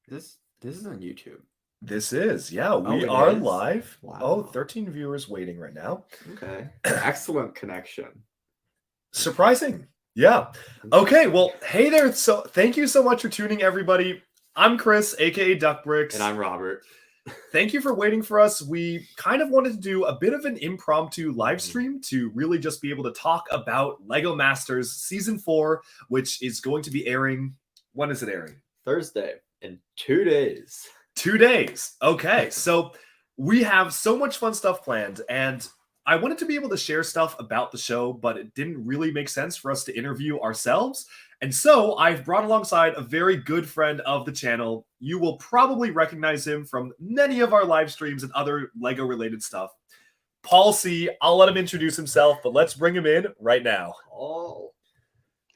This is on YouTube. This is, yeah, we it are is? live. Wow. Oh, 13 viewers waiting right now. Okay. Excellent connection. Surprising. Yeah. Okay, well, hey there. So thank you so much for tuning, everybody. I'm Chris, aka Duckbricks. And I'm Robert. Thank you for waiting for us. We kind of wanted to do a bit of an impromptu live stream to really just be able to talk about LEGO Masters Season 4, which is going to be airing. When is it airing? Thursday, in 2 days. 2 days. Okay, so we have so much fun stuff planned, and I wanted to be able to share stuff about the show, but it didn't really make sense for us to interview ourselves. And so I've brought alongside a very good friend of the channel. You will probably recognize him from many of our live streams and other LEGO related stuff. Paul C. I'll let him introduce himself, but let's bring him in right now. Oh.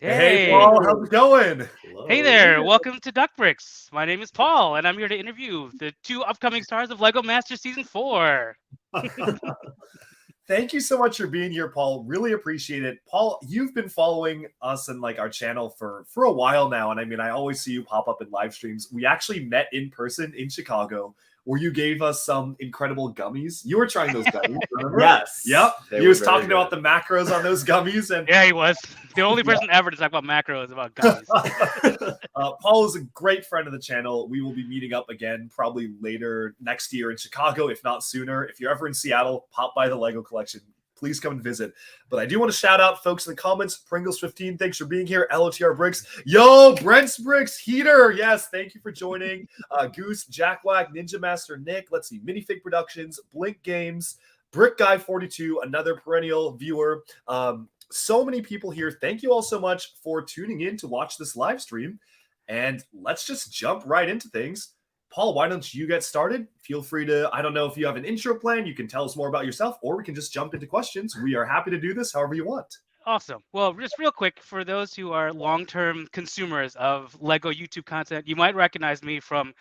Hey Paul, how's it going? Hello. Hey there, welcome to Duckbricks. My name is Paul, and I'm here to interview the 2 upcoming stars of LEGO Masters Season 4. Thank you so much for being here, Paul. Really appreciate it. Paul, you've been following us and like our channel for a while now. And I mean, I always see you pop up in live streams. We actually met in person in Chicago where you gave us some incredible gummies. You were trying those gummies, remember? Yes. Yep. They He were was very talking good. about the macros on those gummies. And Yeah, he was. The only person ever to talk about macros about gummies. Paul is a great friend of the channel. We will be meeting up again probably later next year in Chicago, if not sooner. If you're ever in Seattle, pop by the LEGO collection. Please come and visit. But I do want to shout out folks in the comments. Pringles15, thanks for being here. LOTR Bricks. Yo, Brent's Bricks Heater. Yes, thank you for joining. Goose, Jackwack, Ninja Master Nick. Let's see. Minifig Productions, Blink Games, Brick Guy 42, another perennial viewer. So many people here. Thank you all so much for tuning in to watch this live stream. And let's just jump right into things. Paul, why don't you get started? Feel free to, I don't know if you have an intro plan, you can tell us more about yourself, or we can just jump into questions. We are happy to do this however you want. Awesome. Well, just real quick, for those who are long-term consumers of LEGO YouTube content, you might recognize me from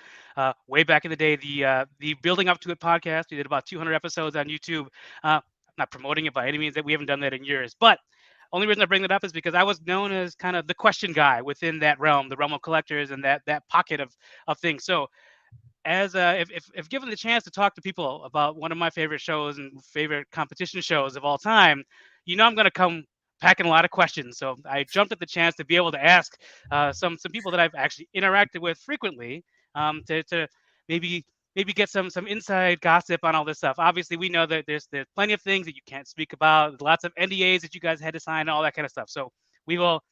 way back in the day, the Building Up to It podcast. We did about 200 episodes on YouTube. I'm not promoting it by any means, that we haven't done that in years, but only reason I bring that up is because I was known as kind of the question guy within that realm, the realm of collectors and that pocket of things. So as if given the chance to talk to people about one of my favorite shows and favorite competition shows of all time, I'm going to come packing a lot of questions. So I jumped at the chance to be able to ask some people that I've actually interacted with frequently to maybe get some inside gossip on all this stuff. Obviously, we know that there's plenty of things that you can't speak about, lots of NDAs that you guys had to sign, all that kind of stuff. So we will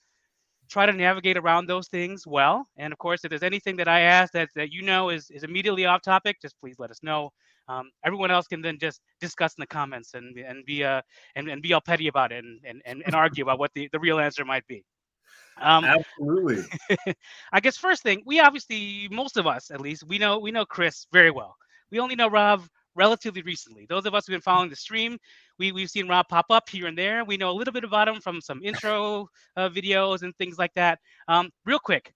try to navigate around those things well. And of course, if there's anything that I ask that is immediately off topic, just please let us know. Everyone else can then just discuss in the comments and be all petty about it and argue about what the real answer might be. Absolutely. I guess first thing, we obviously, most of us at least, we know Chris very well. We only know Rob relatively recently. Those of us who've been following the stream, we've seen Rob pop up here and there. We know a little bit about him from some intro videos and things like that. Real quick,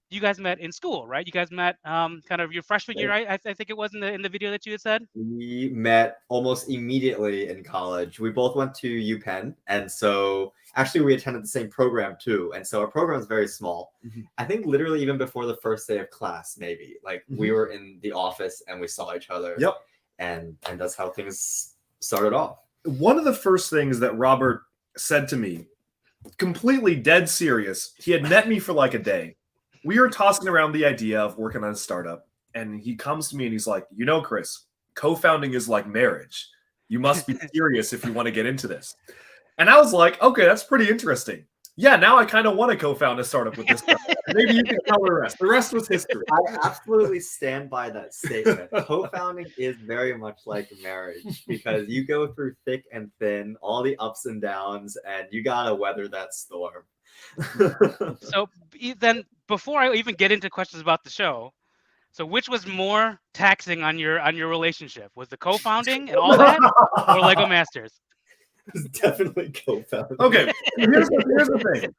you guys met in school, right? You guys met kind of your freshman year, I think it was in the video that you had said. We met almost immediately in college. We both went to UPenn, and so actually we attended the same program too. And so our program is very small. Mm-hmm. I think literally even before the first day of class, maybe we were in the office and we saw each other. Yep. And that's how things started off. One of the first things that Robert said to me, completely dead serious, he had met me for like a day. We were tossing around the idea of working on a startup, and he comes to me and he's like, Chris, co-founding is like marriage. You must be serious if you want to get into this. And I was like, okay, that's pretty interesting. Yeah, now I kind of want to co-found a startup with this guy. Maybe you can tell the rest. The rest was history. I absolutely stand by that statement. Co-founding is very much like marriage because you go through thick and thin, all the ups and downs, and you gotta weather that storm. So then, before I even get into questions about the show, so which was more taxing on your relationship? Was the co-founding and all that, or LEGO Masters? It's definitely co-founding. Okay, here's the thing.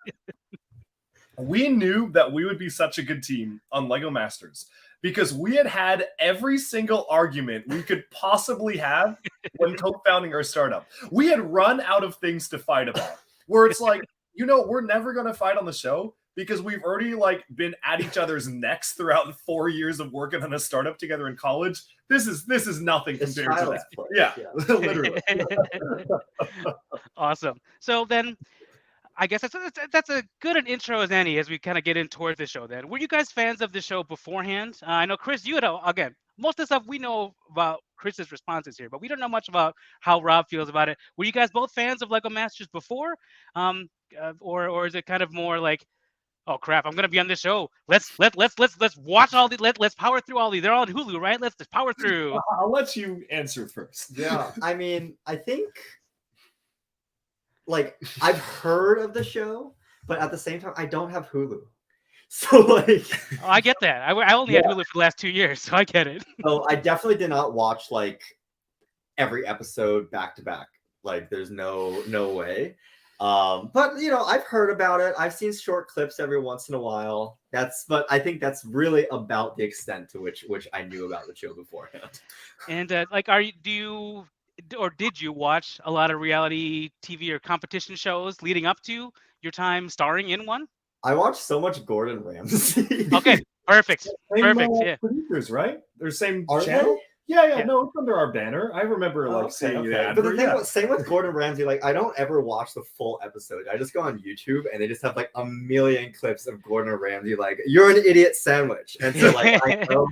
We knew that we would be such a good team on LEGO Masters because we had every single argument we could possibly have when co-founding our startup. We had run out of things to fight about. Where it's like, we're never going to fight on the show, because we've already like been at each other's necks throughout 4 years of working on a startup together in college. This is nothing It's compared to child's that. play. Yeah, literally. Awesome. So then, I guess that's a good an intro as any as we kind of get in towards the show. Then, were you guys fans of the show beforehand? I know Chris, you had again most of the stuff we know about Chris's responses here, but we don't know much about how Rob feels about it. Were you guys both fans of Lego Masters before, or is it kind of more like, oh crap, I'm gonna be on this show. Let's watch all the let's power through all these. They're all on Hulu, right? Let's just power through. I'll let you answer first. Yeah, I mean, I think like I've heard of the show, but at the same time, I don't have Hulu, so like, Oh, I get that. I only had Hulu for the last 2 years, so I get it. so I definitely did not watch like every episode back to back. Like, there's no way. But you know, I've heard about it. I've seen short clips every once in a while. But I think that's really about the extent to which I knew about the show beforehand. And like, did you watch a lot of reality TV or competition shows leading up to your time starring in one? I watched so much Gordon Ramsay. Okay, perfect. Same, Yeah. producers, right? They're same Are channel. they? Yeah. No, it's under our banner. I remember seeing that. But the thing, same with Gordon Ramsay. Like, I don't ever watch the full episode. I just go on YouTube and they just have like a million clips of Gordon Ramsay. Like, you're an idiot sandwich, and so like I know.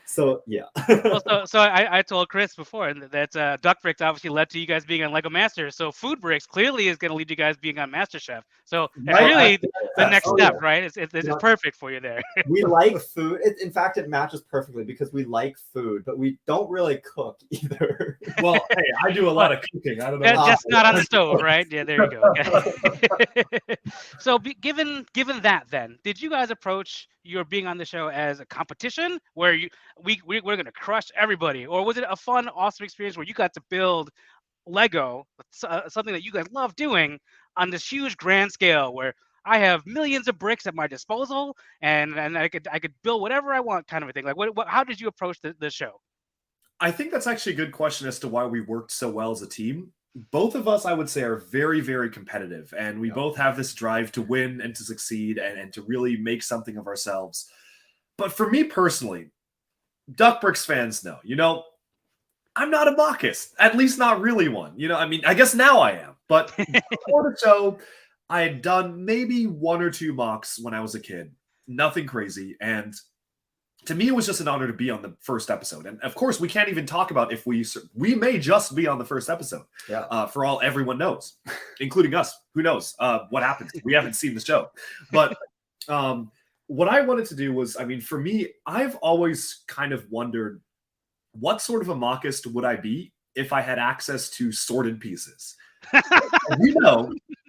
So yeah. Well, so I told Chris before that Duck Bricks obviously led to you guys being on Lego Masters. So Food Bricks clearly is going to lead you guys being on MasterChef. So it's really the next step, right? It's perfect for you there. We like food. In fact, it matches perfectly because we like food, but we don't really cook either. Well, hey, I do a lot of cooking. I don't know. Just not on the stove, right? Yeah, there you go. Okay. So given that, then did you guys approach your being on the show as a competition where we're going to crush everybody, or was it a fun, awesome experience where you got to build Lego, something that you guys love doing, on this huge grand scale where I have millions of bricks at my disposal and I could build whatever I want, kind of a thing? Like, how did you approach the show? I think that's actually a good question as to why we worked so well as a team. Both of us, I would say, are very, very competitive, and we both have this drive to win and to succeed and to really make something of ourselves. But for me personally, Duck Bricks fans know, I'm not a mockist, at least not really one. I mean, I guess now I am, but before the show, I had done maybe 1 or 2 mocks when I was a kid, nothing crazy. And to me, it was just an honor to be on the first episode. And of course, we can't even talk about if we may just be on the first episode. Yeah. For all everyone knows, including us. Who knows what happens? We haven't seen the show. But what I wanted to do was, I mean, for me, I've always kind of wondered what sort of a mockist would I be if I had access to sorted pieces.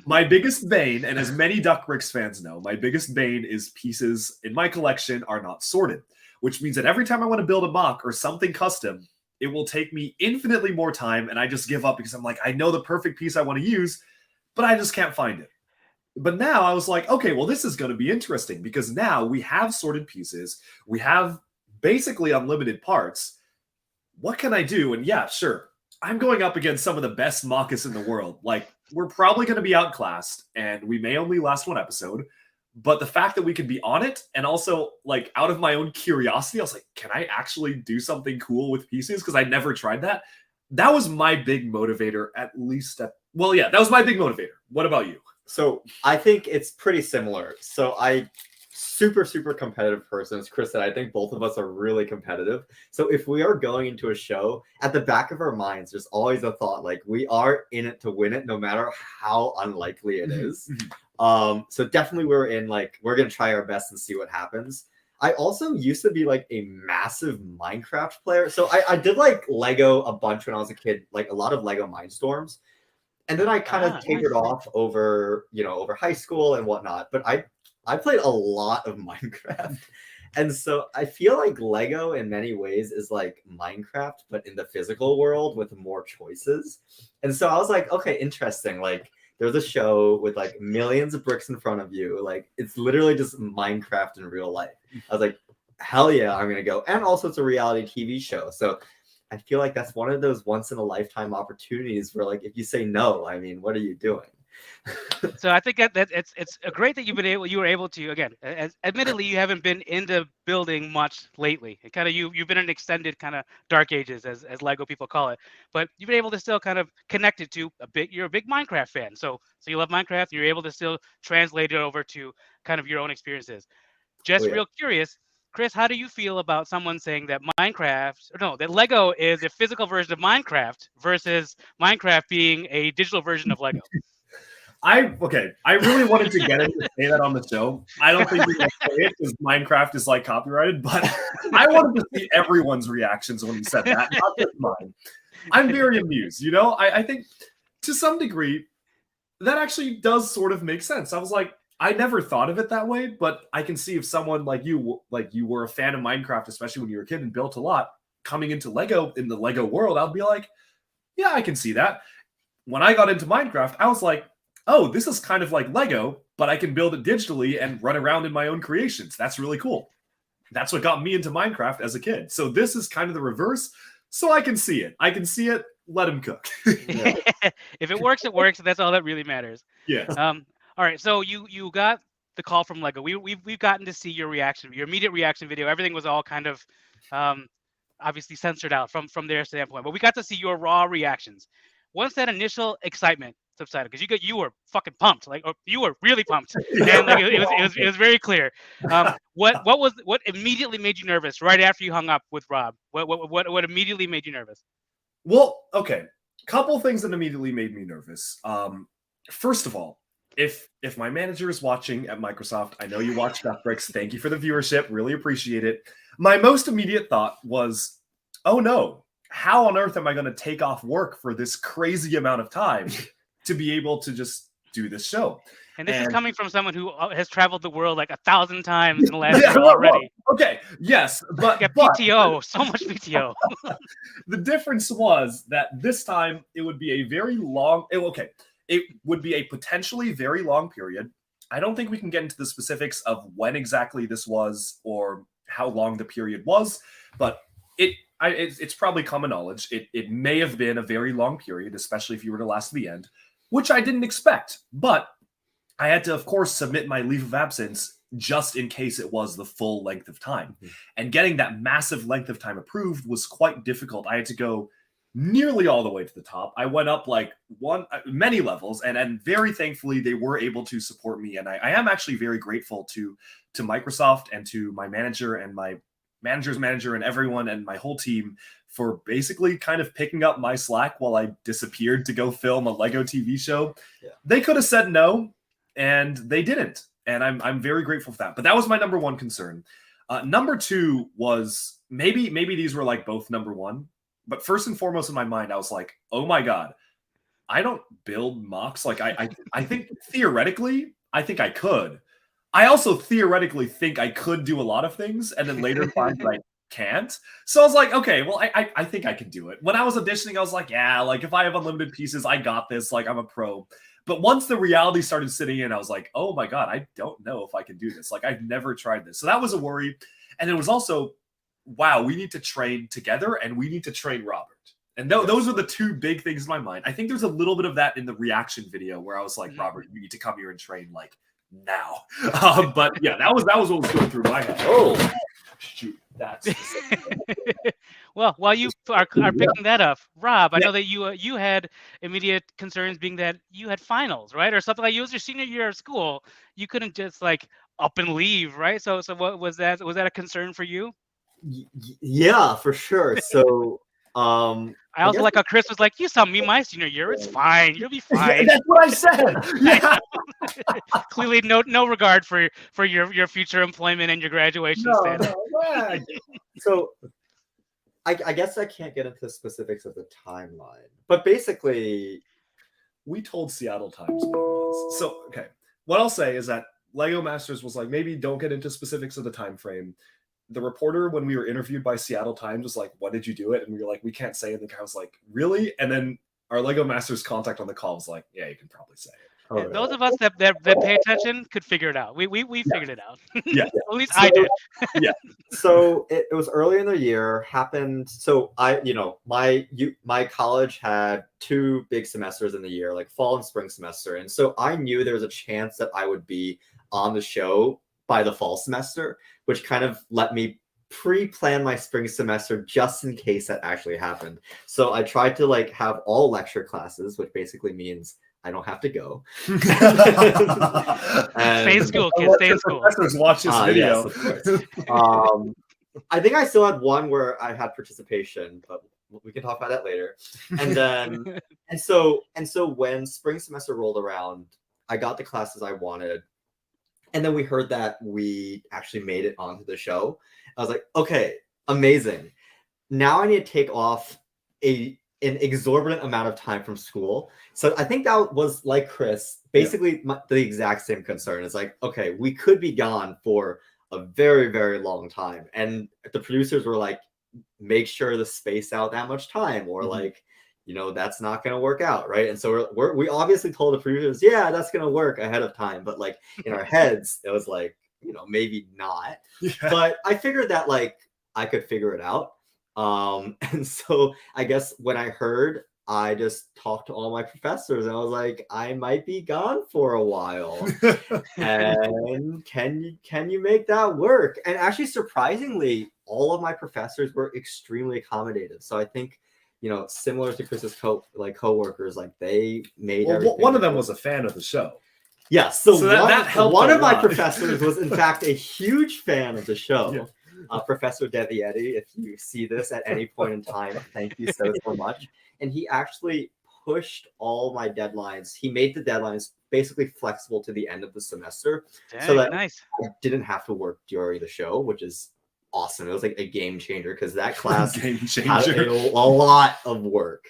My biggest bane, and as many Duck Bricks fans know, my biggest bane is pieces in my collection are not sorted, which means that every time I want to build a mock or something custom, it will take me infinitely more time, and I just give up because I'm like, I know the perfect piece I want to use, but I just can't find it. But now I was like, okay, well, this is going to be interesting because now we have sorted pieces. We have basically unlimited parts. What can I do? And yeah, sure. I'm going up against some of the best mockists in the world. Like, we're probably going to be outclassed, and we may only last 1 episode. But the fact that we could be on it, and also, like, out of my own curiosity, I was like, can I actually do something cool with pieces? Because I never tried that. That was my big motivator, that was my big motivator. What about you? So I think it's pretty similar. So super competitive person. As Chris said, I think both of us are really competitive. So if we are going into a show, at the back of our minds, there's always a thought like we are in it to win it, no matter how unlikely it is. So definitely we're going to try our best and see what happens. I also used to be like a massive Minecraft player. So I did like Lego a bunch when I was a kid, like a lot of Lego Mindstorms. And then I kind of tapered off over high school and whatnot. But I played a lot of Minecraft. And so I feel like Lego in many ways is like Minecraft, but in the physical world with more choices. And so I was like, okay, interesting. Like, there's a show with like millions of bricks in front of you. Like, it's literally just Minecraft in real life. I was like, hell yeah, I'm going to go. And also it's a reality TV show. So I feel like that's one of those once in a lifetime opportunities where, like, if you say no, I mean, what are you doing? So I think that it's great that you were able to, again, admittedly you haven't been in the building much lately. It kind of you've been in extended kind of dark ages as Lego people call it, but you've been able to still kind of connect it to a bit. You're a big Minecraft fan, so you love Minecraft. You're able to still translate it over to kind of your own experiences. Oh Just yeah. real curious, Chris, how do you feel about someone saying that that Lego is a physical version of Minecraft versus Minecraft being a digital version of Lego? I really wanted to get him to say that on the show. I don't think he's gonna say it because Minecraft is like copyrighted, but I wanted to see everyone's reactions when he said that, not just mine. I'm very amused, you know? I think to some degree, that actually does sort of make sense. I was like, I never thought of it that way, but I can see if someone like you were a fan of Minecraft, especially when you were a kid and built a lot, coming into Lego in the Lego world, I'd be like, yeah, I can see that. When I got into Minecraft, I was like, oh, this is kind of like Lego, but I can build it digitally and run around in my own creations. That's really cool. That's what got me into Minecraft as a kid. So this is kind of the reverse. So I can see it. I can see it. Let him cook. If it works, it works. That's all that really matters. Yes. All right. So you got the call from Lego. We've gotten to see your reaction, your immediate reaction video. Everything was all kind of obviously censored out from their standpoint, but we got to see your raw reactions. Once that initial excitement subsided, because you were fucking pumped, like, or you were really pumped, and like it was very clear. What immediately made you nervous right after you hung up with Rob? What immediately made you nervous? Well, okay. Couple things that immediately made me nervous. First of all, if my manager is watching at Microsoft, I know you watch Death Bricks. Thank you for the viewership. Really appreciate it. My most immediate thought was, oh no, how on earth am I going to take off work for this crazy amount of time to be able to just do this show? And this is coming from someone who has traveled the world like 1,000 times in the last year well, already. Okay, yes, but PTO, so much PTO. The difference was that this time it would be a very long. It would be a potentially very long period. I don't think we can get into the specifics of when exactly this was or how long the period was, but it's probably common knowledge. It may have been a very long period, especially if you were to last to the end, which I didn't expect. But I had to, of course, submit my leave of absence just in case it was the full length of time. Mm-hmm. And getting that massive length of time approved was quite difficult. I had to go nearly all the way to the top. I went up like many levels, and very thankfully they were able to support me. And I am actually very grateful to Microsoft and to my manager and my manager's manager and everyone and my whole team for basically kind of picking up my slack while I disappeared to go film a Lego TV show. Yeah. They could have said no, and they didn't. And I'm very grateful for that. But that was my number one concern. Number two was maybe these were like both number one. But first and foremost in my mind, I was like, oh my God, I don't build mocks. Like I think theoretically, I think I could. I also theoretically think I could do a lot of things and then later find that I can't. So I was like, okay, well, I think I can do it. When I was auditioning, I was like, yeah, like if I have unlimited pieces, I got this. Like I'm a pro. But once the reality started sitting in, I was like, oh my God, I don't know if I can do this. Like I've never tried this. So that was a worry. And it was also, wow, we need to train together and we need to train Robert. And those are the two big things in my mind. I think there's a little bit of that in the reaction video where I was like, Robert, you need to come here and train like now. But yeah, that was what was going through my head. Oh, shoot. That's well, while you are picking that up, Rob, I know that you had immediate concerns being that you had finals, right, or something like it was your senior year of school. You couldn't just like up and leave, right? So what was that? Was that a concern for you? Yeah, for sure. So I also like how Chris was like, "You saw me my senior year. It's fine. You'll be fine." That's what I said. Yeah. Clearly, no regard for your future employment and your graduation status. No. So, I guess I can't get into the specifics of the timeline, but basically, we told Seattle Times what it was. So, okay, what I'll say is that Lego Masters was like, maybe don't get into specifics of the time frame. The reporter, when we were interviewed by Seattle Times, was like, when did you do it? And we were like, we can't say. And the guy was like, really? And then our Lego Masters contact on the call was like, yeah, you can probably say it. Oh, really? Those of us that pay attention could figure it out. We figured it out. Yeah. At least I did. So it was early in the year, happened. So my college had 2 big semesters in the year, like fall and spring semester. And so I knew there was a chance that I would be on the show by the fall semester, which kind of let me pre-plan my spring semester just in case that actually happened. So I tried to like have all lecture classes, which basically means I don't have to go. Stay in school, kids. Stay in school. Professors watch this video. Yes, of course. I think I still had one where I had participation, but we can talk about that later. And then, and so when spring semester rolled around, I got the classes I wanted, and then we heard that we actually made it onto the show. I was like, okay, amazing. Now I need to take off an exorbitant amount of time from school. So I think that was like Chris, basically the exact same concern. It's like, okay, we could be gone for a very, very long time. And the producers were like, make sure to space out that much time, or like, that's not going to work out. Right. And so we obviously told the producers, yeah, that's going to work ahead of time. But like in our heads, it was like, maybe not. Yeah. But I figured that like I could figure it out. And so I guess when I heard, I just talked to all my professors and I was like, I might be gone for a while. And can you make that work? And actually, surprisingly, all of my professors were extremely accommodative. So I think, similar to Chris's coworkers, like they made one of them was a fan of the show. Yeah, so that helped one a of my lot. professors was in fact a huge fan of the show. Professor Devietti, if you see this at any point in time, thank you so much. And he actually pushed all my deadlines. He made the deadlines basically flexible to the end of the semester. Dang, so that nice. I didn't have to work during the show, which is awesome. It was like a game changer because that class had a lot of work.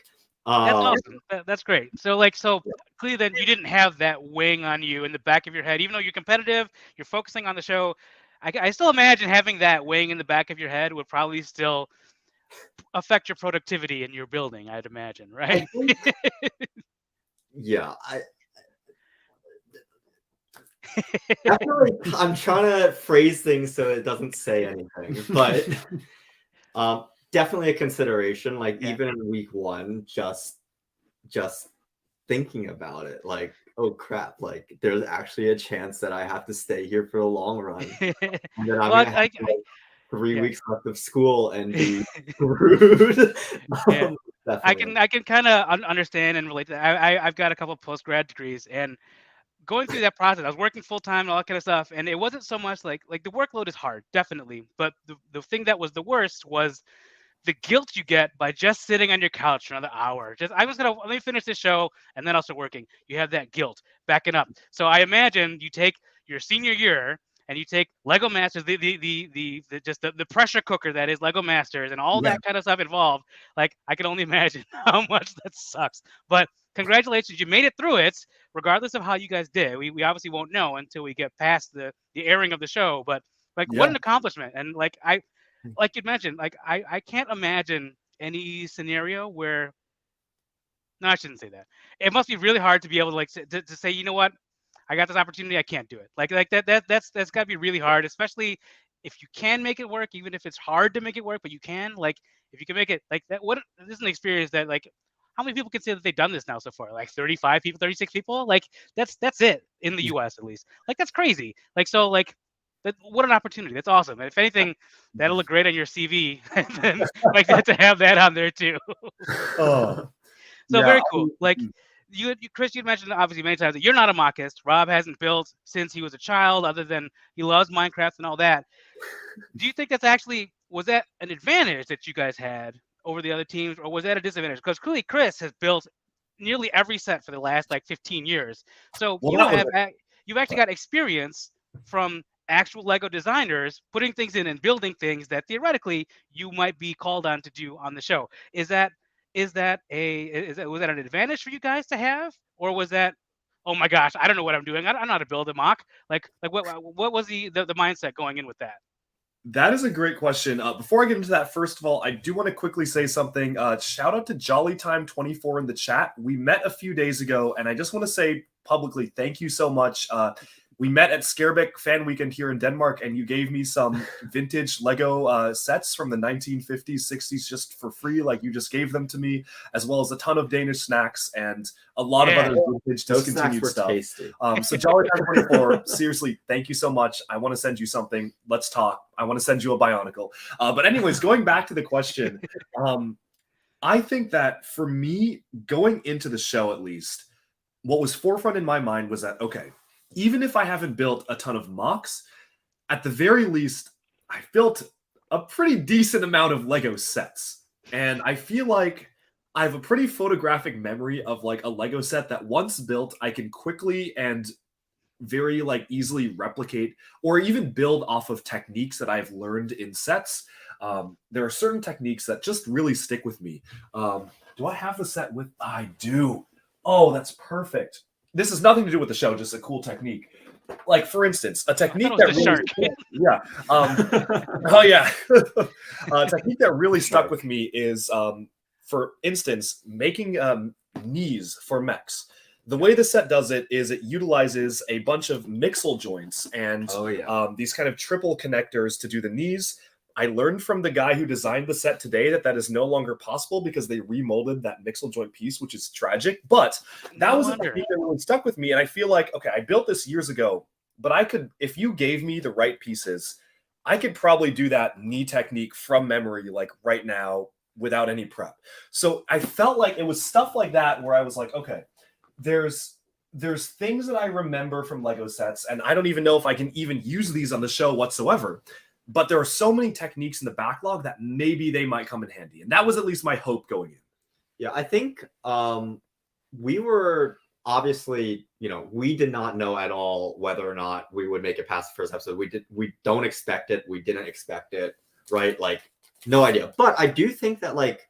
That's awesome. That's great. So clearly then you didn't have that weighing on you in the back of your head, even though you're competitive, you're focusing on the show. I still imagine having that weighing in the back of your head would probably still affect your productivity in your building, I'd imagine, right? Yeah. Definitely, I'm trying to phrase things so it doesn't say anything, but definitely a consideration. Like even in week 1, just thinking about it, like, oh crap, like there's actually a chance that I have to stay here for the long run. And then I'm gonna have 3 weeks left of school and be screwed. I can kind of understand and relate to that. I've got a couple of post-grad degrees, and going through that process, I was working full time and all that kind of stuff, and it wasn't so much like the workload is hard, definitely, but the thing that was the worst was the guilt you get by just sitting on your couch for another hour. Let me finish this show and then I'll start working. You have that guilt backing up. So I imagine you take your senior year and you take Lego Masters, the pressure cooker that is Lego Masters and all that kind of stuff involved. Like I can only imagine how much that sucks. But congratulations, you made it through it, regardless of how you guys did. We obviously won't know until we get past the airing of the show. But what an accomplishment. And like you mentioned, like I can't imagine any scenario where. No, I shouldn't say that. It must be really hard to be able to say, you know what, I got this opportunity, I can't do it. Like that's got to be really hard, especially if you can make it work, even if it's hard to make it work, but you can. Like if you can make it like that. This is an experience that like. How many people can say that they've done this now so far? Like 35 people, 36 people? Like that's it in the US at least. Like that's crazy. Like so like. What an opportunity. That's awesome. And if anything, that'll look great on your CV. And like that to have that on there too. So very cool. Like you Chris, you mentioned obviously many times that you're not a mockist. Rob hasn't built since he was a child, other than he loves Minecraft and all that. Do you think was that an advantage that you guys had over the other teams, or was that a disadvantage? Because clearly Chris has built nearly every set for the last 15 years. So you've actually got experience from actual Lego designers putting things in and building things that theoretically you might be called on to do on the show. Was that an advantage for you guys to have, or was that, oh my gosh, I don't know what I'm doing, I don't know how to build a mock? Like what was the mindset going in with that? That is a great question. Before I get into that, first of all, I do want to quickly say something. Shout out to JollyTime24 in the chat. We met a few days ago, and I just want to say publicly, thank you so much. We met at Scarebeck Fan Weekend here in Denmark, and you gave me some vintage Lego sets from the 1950s, 60s just for free. Like, you just gave them to me, as well as a ton of Danish snacks and a lot of other vintage Those snacks discontinued were stuff. tasty. So JollyTime24, seriously, thank you so much. I want to send you something. Let's talk. I want to send you a Bionicle. But anyways, going back to the question, I think that for me, going into the show at least, what was forefront in my mind was that, okay, even if I haven't built a ton of mocks, at the very least, I've built a pretty decent amount of Lego sets. And I feel like I have a pretty photographic memory of like a Lego set that once built, I can quickly and very like easily replicate or even build off of techniques that I've learned in sets. There are certain techniques that just really stick with me. Do I have the set with? I do. Oh, that's perfect. This has nothing to do with the show, just a cool technique. Like, for instance, a technique that really, yeah. Oh yeah. A technique that really stuck with me is, for instance, making knees for mechs. The way the set does it is it utilizes a bunch of mixel joints and these kind of triple connectors to do the knees. I learned from the guy who designed the set today that is no longer possible because they remolded that mixel joint piece, which is tragic. But that was a technique that really stuck with me. And I feel like, okay, I built this years ago, but I could, if you gave me the right pieces, I could probably do that knee technique from memory, like right now, without any prep. So I felt like it was stuff like that where I was like, okay, there's things that I remember from Lego sets, and I don't even know if I can even use these on the show whatsoever. But there are so many techniques in the backlog that maybe they might come in handy. And that was at least my hope going in. Yeah, I think we were obviously, we did not know at all whether or not we would make it past the first episode. We don't expect it. We didn't expect it, right? Like, no idea. But I do think that like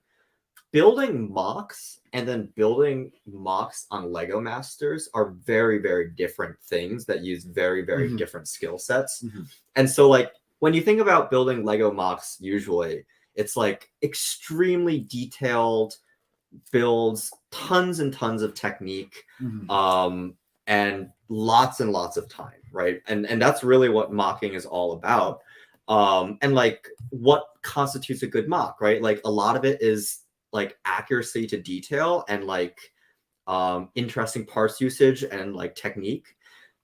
building mocks and then building mocks on Lego Masters are very, very different things that use very, very different skill sets. And so like, when you think about building Lego mocks, usually it's like extremely detailed builds, tons and tons of technique, and lots of time, right? And that's really what mocking is all about. And like what constitutes a good mock, right? Like a lot of it is like accuracy to detail and like interesting parts usage and like technique.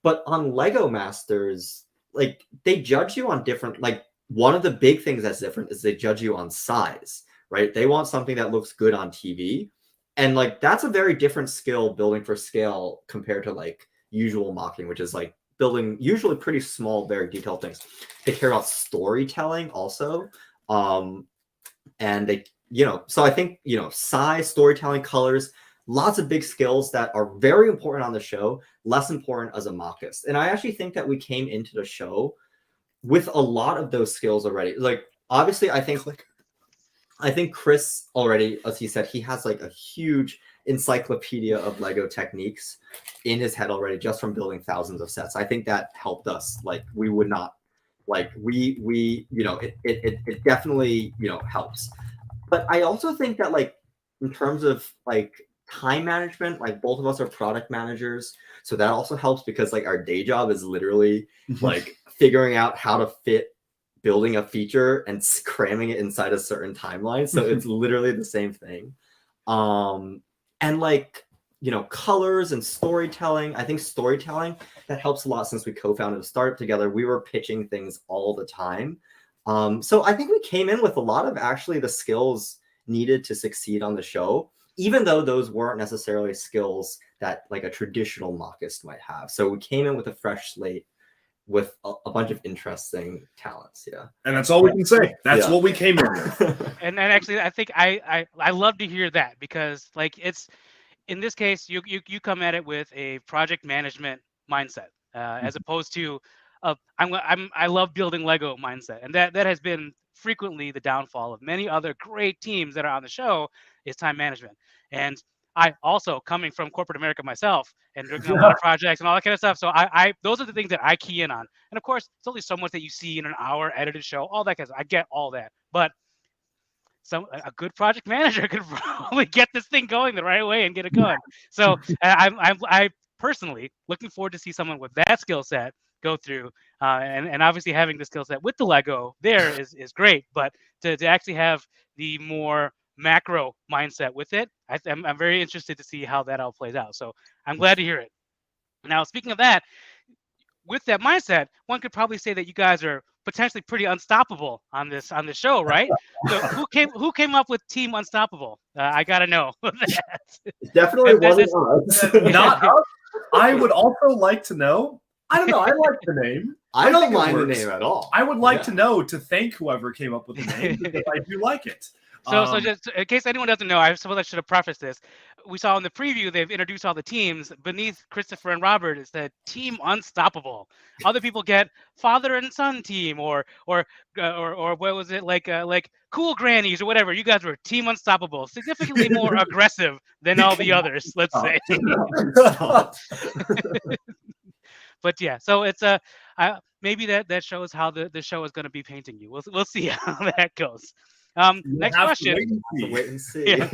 But on Lego Masters, like they judge you on different, like one of the big things that's different is they judge you on size, right? They want something that looks good on TV. And like that's a very different skill, building for scale, compared to like usual mocking, which is like building usually pretty small, very detailed things. They care about storytelling also. And they, so I think, size, storytelling, colors, lots of big skills that are very important on the show, less important as a mockist. And I actually think that we came into the show with a lot of those skills already. Like, obviously, I think Chris already, as he said, he has like a huge encyclopedia of Lego techniques in his head already, just from building thousands of sets. I think that helped us. Like, we would not, like, it definitely, helps. But I also think that, like, in terms of like time management, like both of us are product managers, so that also helps because like our day job is literally like figuring out how to fit building a feature and cramming it inside a certain timeline. So it's literally the same thing. And like, colors and storytelling, I think storytelling, that helps a lot. Since we co-founded a startup together, we were pitching things all the time. So I think we came in with a lot of actually the skills needed to succeed on the show, even though those weren't necessarily skills that like a traditional mockist might have. So we came in with a fresh slate with a bunch of interesting talents. Yeah. And that's all we can say. That's what we came in with. And actually, I think I love to hear that, because like it's, in this case, you come at it with a project management mindset, as opposed to I love building Lego mindset. And that has been frequently the downfall of many other great teams that are on the show, is time management. And I also coming from corporate America myself and working on a lot of projects and all that kind of stuff. So I those are the things that I key in on. And of course, it's only so much that you see in an hour edited show, all that kind of stuff. I get all that. But a good project manager could probably get this thing going the right way and get it going. So I personally looking forward to see someone with that skill set go through, and obviously having the skill set with the Lego there is great. But to actually have the more macro mindset with it, I'm very interested to see how that all plays out. So I'm glad to hear it. Now, speaking of that, with that mindset, one could probably say that you guys are potentially pretty unstoppable on this show, right? So who came up with Team Unstoppable? I gotta know that. It definitely wasn't us. Not us. I would also like to know. I don't know. I like the name. I don't think it mind the works. name at all. I would like to know, to thank whoever came up with the name, because I do like it. So just in case anyone doesn't know, I suppose I should have prefaced this. We saw in the preview they've introduced all the teams. Beneath Christopher and Robert, it said Team Unstoppable. Other people get Father and Son Team, or what was it, like Cool Grannies or whatever. You guys were Team Unstoppable, significantly more aggressive than all the others, let's say. But yeah, so it's maybe that shows how the show is going to be painting you. We'll see how that goes. Next question. Wait and see. Yeah.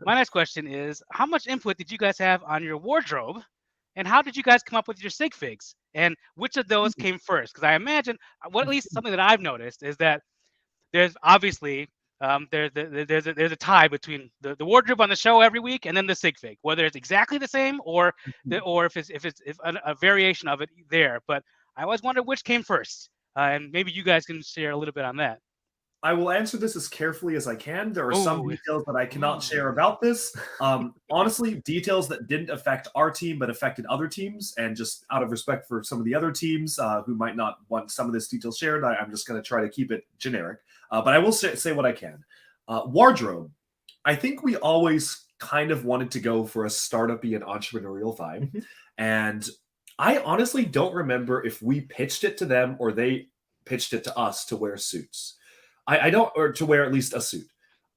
My next question is, how much input did you guys have on your wardrobe, and how did you guys come up with your sig figs, and which of those came first? Because I imagine, at least something that I've noticed is that there's obviously there's a tie between the wardrobe on the show every week and then the sig fig, whether it's exactly the same or if it's a variation of it there. But I always wonder which came first, and maybe you guys can share a little bit on that. I will answer this as carefully as I can. There are some details that I cannot share about this. Honestly, details that didn't affect our team but affected other teams, and just out of respect for some of the other teams who might not want some of this detail shared, I'm just going to try to keep it generic. But I will say what I can. Wardrobe. I think we always kind of wanted to go for a startup-y and entrepreneurial vibe. And I honestly don't remember if we pitched it to them or they pitched it to us to wear suits. I don't, or to wear at least a suit.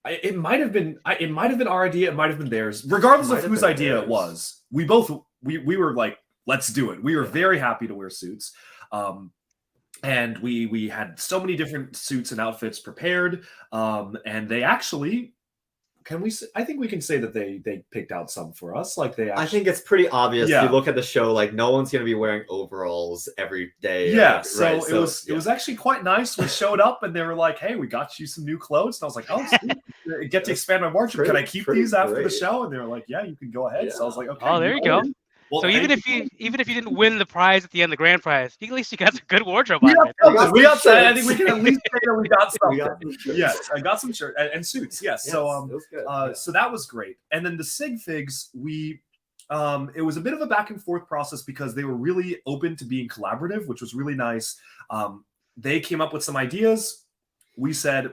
It might have been our idea. It might have been theirs. Regardless of whose idea it was, we were like, let's do it. We were very happy to wear suits. And we had so many different suits and outfits prepared. And they actually, I think we can say that they picked out some for us. Like they actually, I think it's pretty obvious. Yeah. You look at the show, like no one's going to be wearing overalls every day. Yeah. Like, So it was actually quite nice. We showed up and they were like, hey, we got you some new clothes. And I was like, oh, sweet. Get to expand my wardrobe. Can I keep these after the show? And they were like, yeah, you can go ahead. Yeah. So I was like, okay. Oh, there you go. Well, so even if you didn't win the prize at the end, the grand prize, at least you got some good wardrobe on it. I think we can at least say that we got something. Yes, I got some shirts and suits. Yes. So so that was great. And then the sig figs, it was a bit of a back and forth process because they were really open to being collaborative, which was really nice. They came up with some ideas. We said,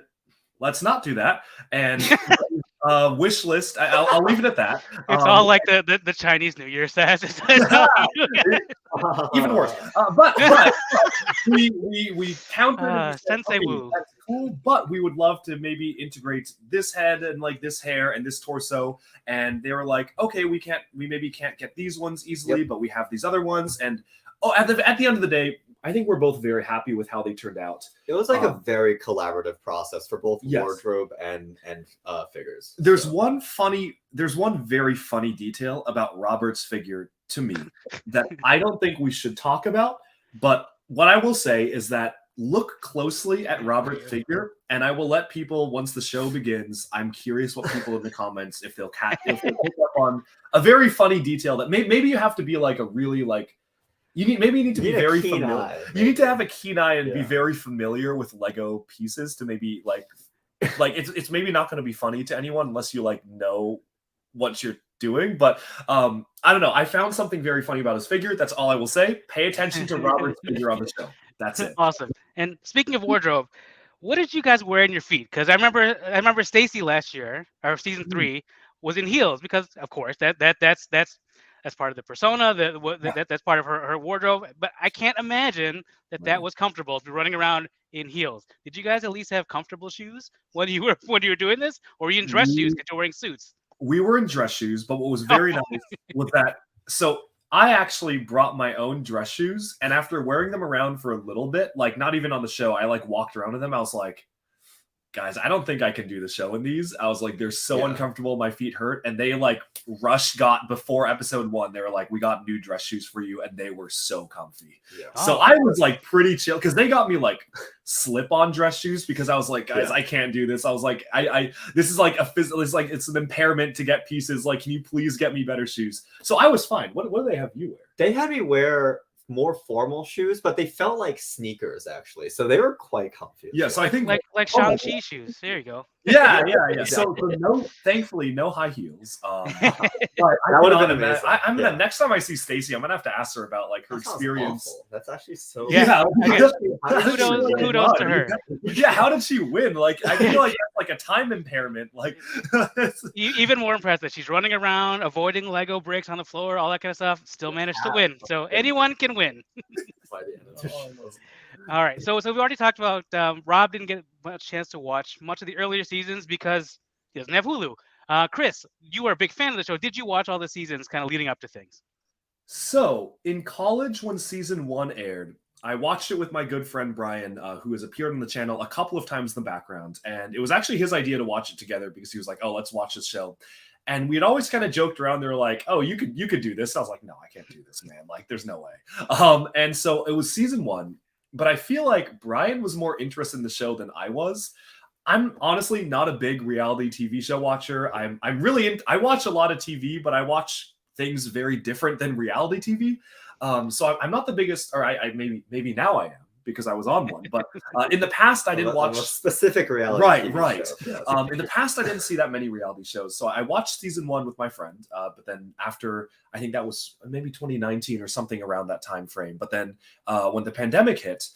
let's not do that. And wish list. I'll leave it at that. It's all like the Chinese New Year says. Even worse. But we countered. Sensei Wu. That's cool, but we would love to maybe integrate this head and like this hair and this torso. And they were like, okay, we maybe can't get these ones easily, but we have these other ones. And at the end of the day, I think we're both very happy with how they turned out. It was like a very collaborative process for both wardrobe and figures. There's one very funny detail about Robert's figure to me that I don't think we should talk about. But what I will say is that look closely at Robert's figure, and I will let people, once the show begins, I'm curious what people in the comments, if they'll pick up on a very funny detail that maybe you have to be like a really like, you need to be very familiar. You need to have a keen eye and be very familiar with Lego pieces to maybe like it's maybe not going to be funny to anyone unless you like know what you're doing. But I don't know. I found something very funny about his figure. That's all I will say. Pay attention to Robert's figure on the show. That's it. Awesome. And speaking of wardrobe, what did you guys wear in your feet? Because I remember Stacy last year, or season 3, was in heels because of course that's part of the persona. That's part of her wardrobe. But I can't imagine that was comfortable to be running around in heels. Did you guys at least have comfortable shoes when you were doing this, or were you in dress shoes because you're wearing suits? we were in dress shoes, but what was very nice was that, so I actually brought my own dress shoes, and after wearing them around for a little bit, like not even on the show, I like walked around in them. I was like, guys, I don't think I can do the show in these. I was like, they're so uncomfortable. My feet hurt. And they like got before episode 1. They were like, we got new dress shoes for you. And they were so comfy. Yeah. So I was like pretty chill because they got me like slip-on dress shoes because I was like, guys, I can't do this. I was like, this is like a physical, it's an impairment to get pieces. Like, can you please get me better shoes? So I was fine. What do they have you wear? They had me wear more formal shoes, but they felt like sneakers actually, so they were quite comfy. Yeah, so I think like Shang-Chi shoes. There you go. Yeah. So thankfully, no high heels. But that would have been amazing. I'm gonna next time I see Stacy, I'm gonna have to ask her about like her experience. Awful. That's actually so. Yeah. Kudos to her. Yeah, how did she win? Like, I feel like that's like a time impairment. Like, even more impressed that she's running around, avoiding Lego bricks on the floor, all that kind of stuff. Still managed to win. So anyone can win. All right, so we already talked about Rob didn't get much chance to watch much of the earlier seasons because he doesn't have Hulu. Chris, you were a big fan of the show. Did you watch all the seasons kind of leading up to things? So in college, when season 1 aired, I watched it with my good friend Brian, who has appeared on the channel a couple of times in the background, and it was actually his idea to watch it together because he was like, "Oh, let's watch this show." And we had always kind of joked around. They were like, "Oh, you could do this." I was like, "No, I can't do this, man. Like, there's no way." And so it was season 1. But I feel like Brian was more interested in the show than I was. I'm honestly not a big reality TV show watcher. I'm really I watch a lot of TV, but I watch things very different than reality TV. So I'm not the biggest, or I maybe now I am because I was on one. But in the past, I didn't watch specific reality. Right. In the past, I didn't see that many reality shows. So I watched season 1 with my friend. But then after, I think that was maybe 2019 or something around that time frame. But then when the pandemic hit,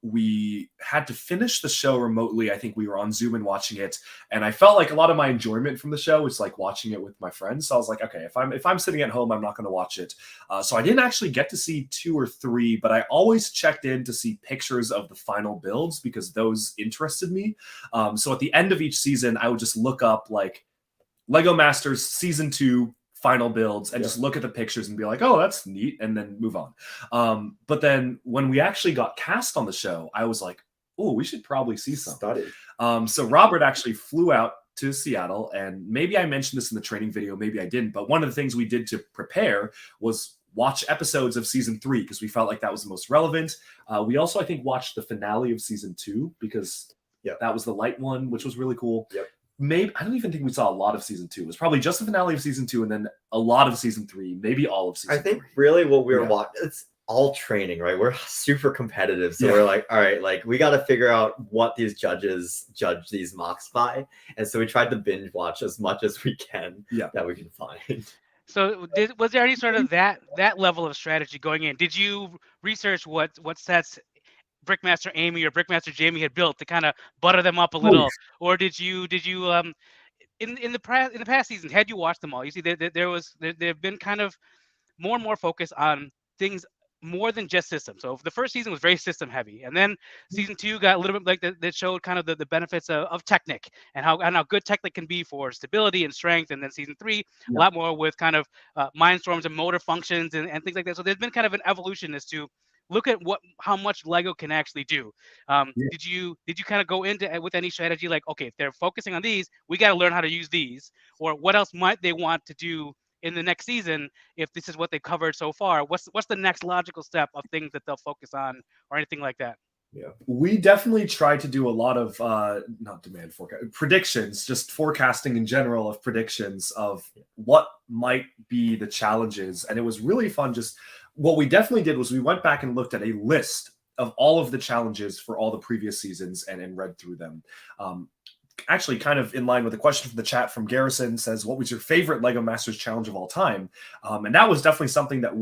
we had to finish the show remotely. I think we were on Zoom and watching it, and I felt like a lot of my enjoyment from the show was like watching it with my friends. So I was like, okay, if I'm sitting at home, I'm not going to watch it. So I didn't actually get to see 2 or 3, but I always checked in to see pictures of the final builds because those interested me. So at the end of each season, I would just look up like Lego Masters season 2 final builds and just look at the pictures and be like, oh, that's neat, and then move on. But then when we actually got cast on the show, I was like, oh, we should probably see some. So Robert actually flew out to Seattle, and maybe I mentioned this in the training video, maybe I didn't, but one of the things we did to prepare was watch episodes of season 3 because we felt like that was the most relevant. We also, I think, watched the finale of season 2 because that was the light one, which was really cool. Maybe I don't even think we saw a lot of season 2. It was probably just the finale of season 2 and then a lot of season 3, maybe all of season 3. I think really what we were watching, it's all training, right? We're super competitive. So we're like, all right, like we got to figure out what these judges judge these mocks by. And so we tried to binge watch as much as we can that we can find. So was there any sort of that level of strategy going in? Did you research what sets Brickmaster Amy or Brickmaster Jamie had built to kind of butter them up a little, or did you in the past seasons, had you watched them all, you see there've been kind of more and more focus on things more than just systems. So the first season was very system heavy, and then season 2 got a little bit like that showed kind of the benefits of Technic and how good Technic can be for stability and strength. And then season 3 a lot more with kind of mindstorms and motor functions and things like that. So there's been kind of an evolution as to look at how much Lego can actually do. Did you kind of go into it with any strategy like, okay, if they're focusing on these, we got to learn how to use these, or what else might they want to do in the next season if this is what they've covered so far? What's the next logical step of things that they'll focus on or anything like that? We definitely tried to do a lot of not demand forecast predictions, just forecasting in general of predictions of what might be the challenges, and it was really fun. Just what we definitely did was we went back and looked at a list of all of the challenges for all the previous seasons and read through them. Actually, kind of in line with the question from the chat from Garrison, says, what was your favorite Lego Masters challenge of all time? And that was definitely something that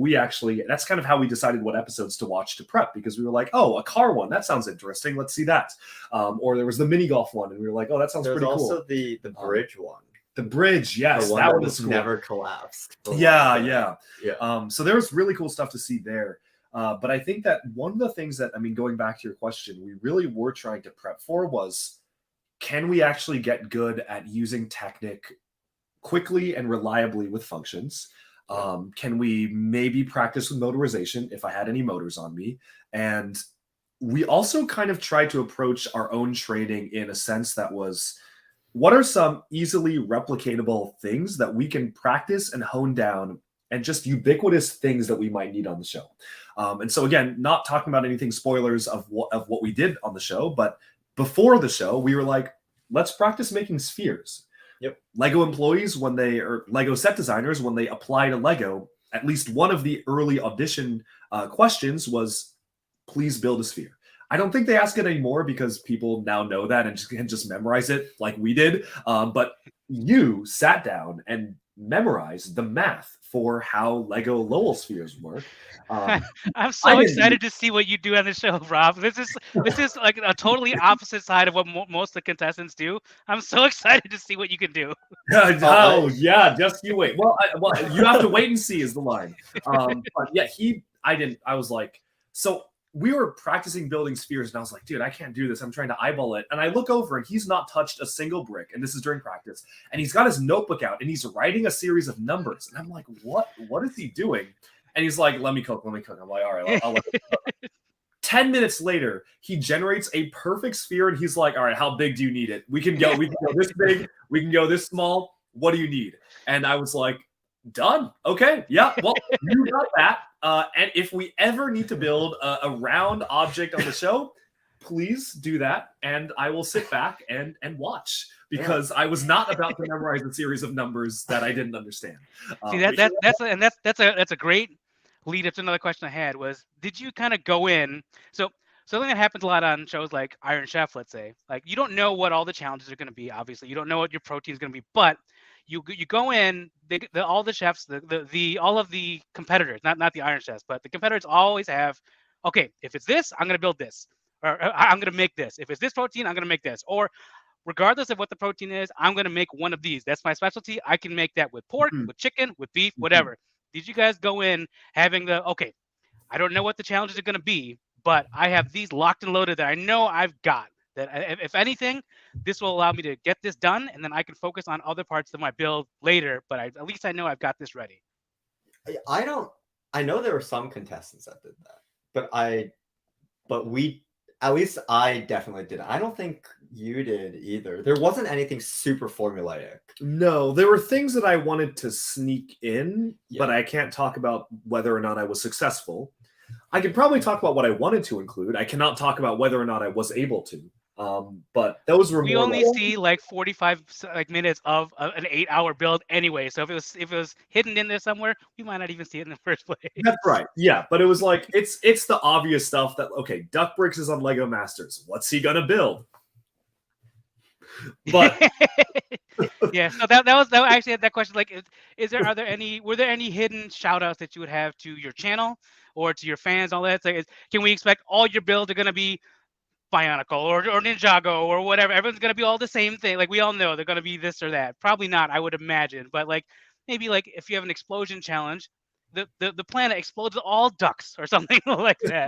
that's kind of how we decided what episodes to watch to prep, because we were like, oh, a car one, that sounds interesting. Let's see that. Or there was the mini golf one, and we were like, oh, that sounds pretty cool. There's also the bridge one. The bridge, yes. The one that was cool. Never collapsed. Yeah. So there was really cool stuff to see there. But I think that one of the things that, going back to your question, we really were trying to prep for was, can we actually get good at using Technic quickly and reliably with functions? Can we maybe practice with motorization if I had any motors on me? And we also kind of tried to approach our own training in a sense that was, what are some easily replicatable things that we can practice and hone down, and just ubiquitous things that we might need on the show? And so again, not talking about anything spoilers of what we did on the show, but before the show, we were like, let's practice making spheres. Yep. Lego employees, or Lego set designers, when they apply to Lego, at least one of the early audition questions was, please build a sphere. I don't think they ask it anymore because people now know that and can just memorize it like we did. But you sat down and memorized the math for how Lego Lowell spheres work. I'm so excited to see what you do on the show, Rob. This is like a totally opposite side of what most of the contestants do. I'm so excited to see what you can do. Oh yeah, just you wait. Well, you have to wait and see is the line. But yeah, I was like, so we were practicing building spheres, and I was like, dude, I can't do this. I'm trying to eyeball it. And I look over, and he's not touched a single brick. And this is during practice. And he's got his notebook out, and he's writing a series of numbers. And I'm like, what is he doing? And he's like, let me cook. I'm like, all right, I'll let you cook. 10 minutes later, he generates a perfect sphere, and he's like, all right, how big do you need it? We can go this big. We can go this small. What do you need? And I was like, done. Okay. Yeah. Well, you got that. And if we ever need to build a round object on the show, please do that. And I will sit back and watch, because I was not about to memorize a series of numbers that I didn't understand. See, that's a great lead up to another question I had was, did you kind of go in? So something that happens a lot on shows like Iron Chef, let's say, like you don't know what all the challenges are going to be. Obviously, you don't know what your protein is going to be, but you go in, all the chefs, all of the competitors, not the Iron Chefs, but the competitors always have, okay, if it's this, I'm going to build this, or I'm going to make this. If it's this protein, I'm going to make this, or regardless of what the protein is, I'm going to make one of these. That's my specialty. I can make that with pork, with chicken, with beef, whatever. Did you guys go in having okay, I don't know what the challenges are going to be, but I have these locked and loaded that I know I've got, that if anything, this will allow me to get this done, and then I can focus on other parts of my build later, but at least I know I've got this ready. I know there were some contestants that did that, but at least I definitely did. I don't think you did either. There wasn't anything super formulaic. No, there were things that I wanted to sneak in, but I can't talk about whether or not I was successful. I could probably talk about what I wanted to include. I cannot talk about whether or not I was able to. But those were. We only see like 45 minutes of an 8-hour build anyway. So if it was hidden in there somewhere, we might not even see it in the first place. That's right. Yeah, but it was like it's the obvious stuff that, okay, Duck Bricks is on Lego Masters. What's he gonna build? But yeah, so that was actually that question. Like, were there any hidden shout outs that you would have to your channel or to your fans? All that. Like, can we expect all your builds are gonna be Bionicle or Ninjago or whatever? Everyone's gonna be all the same thing. Like, we all know they're gonna be this or that. Probably not, I would imagine. But like maybe like if you have an explosion challenge, the planet explodes all ducks or something like that.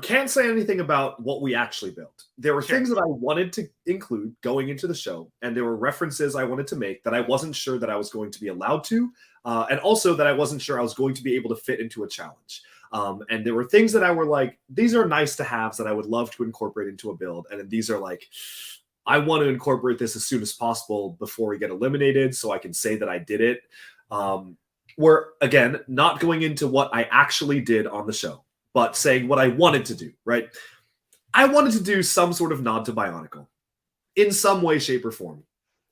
Can't say anything about what we actually built. There were things that I wanted to include going into the show, and there were references I wanted to make that I wasn't sure that I was going to be allowed to, and also that I wasn't sure I was going to be able to fit into a challenge. And there were things that I were like, these are nice to haves that I would love to incorporate into a build. And then these are like, I want to incorporate this as soon as possible before we get eliminated so I can say that I did it. We're, again, not going into what I actually did on the show, but saying what I wanted to do, right? I wanted to do some sort of nod to Bionicle in some way, shape, or form.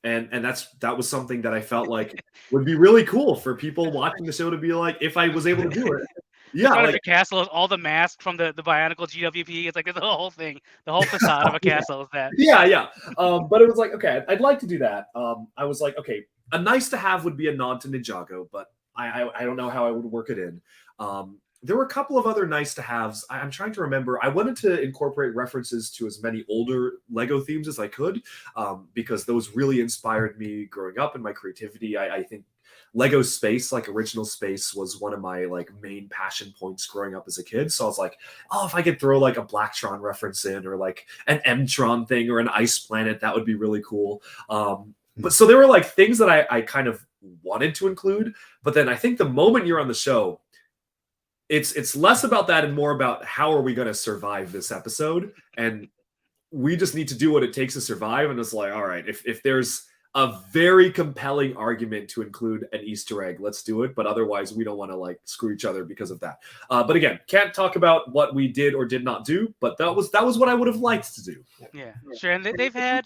And that was something that I felt like would be really cool for people watching the show to be like, if I was able to do it. Yeah, like the castle is all the masks from the Bionicle GWP. It's like it's the whole thing, the whole facade of a castle is that. Yeah. But it was like, okay, I'd like to do that. I was like, okay, a nice to have would be a nod to Ninjago, but I don't know how I would work it in. There were a couple of other nice to haves. I'm trying to remember. I wanted to incorporate references to as many older Lego themes as I could, because those really inspired me growing up in my creativity. I think Lego Space, like original Space, was one of my like main passion points growing up as a kid. So I was like, oh, if I could throw like a Blacktron reference in, or like an M-Tron thing, or an Ice Planet, that would be really cool. But so there were like things that I kind of wanted to include, but then I think the moment you're on the show, it's less about that and more about how are we going to survive this episode, and we just need to do what it takes to survive. And it's like, all right, if there's a very compelling argument to include an Easter egg, let's do it. But otherwise, we don't want to like screw each other because of that. But again, can't talk about what we did or did not do. But that was what I would have liked to do. Yeah, sure. And they've had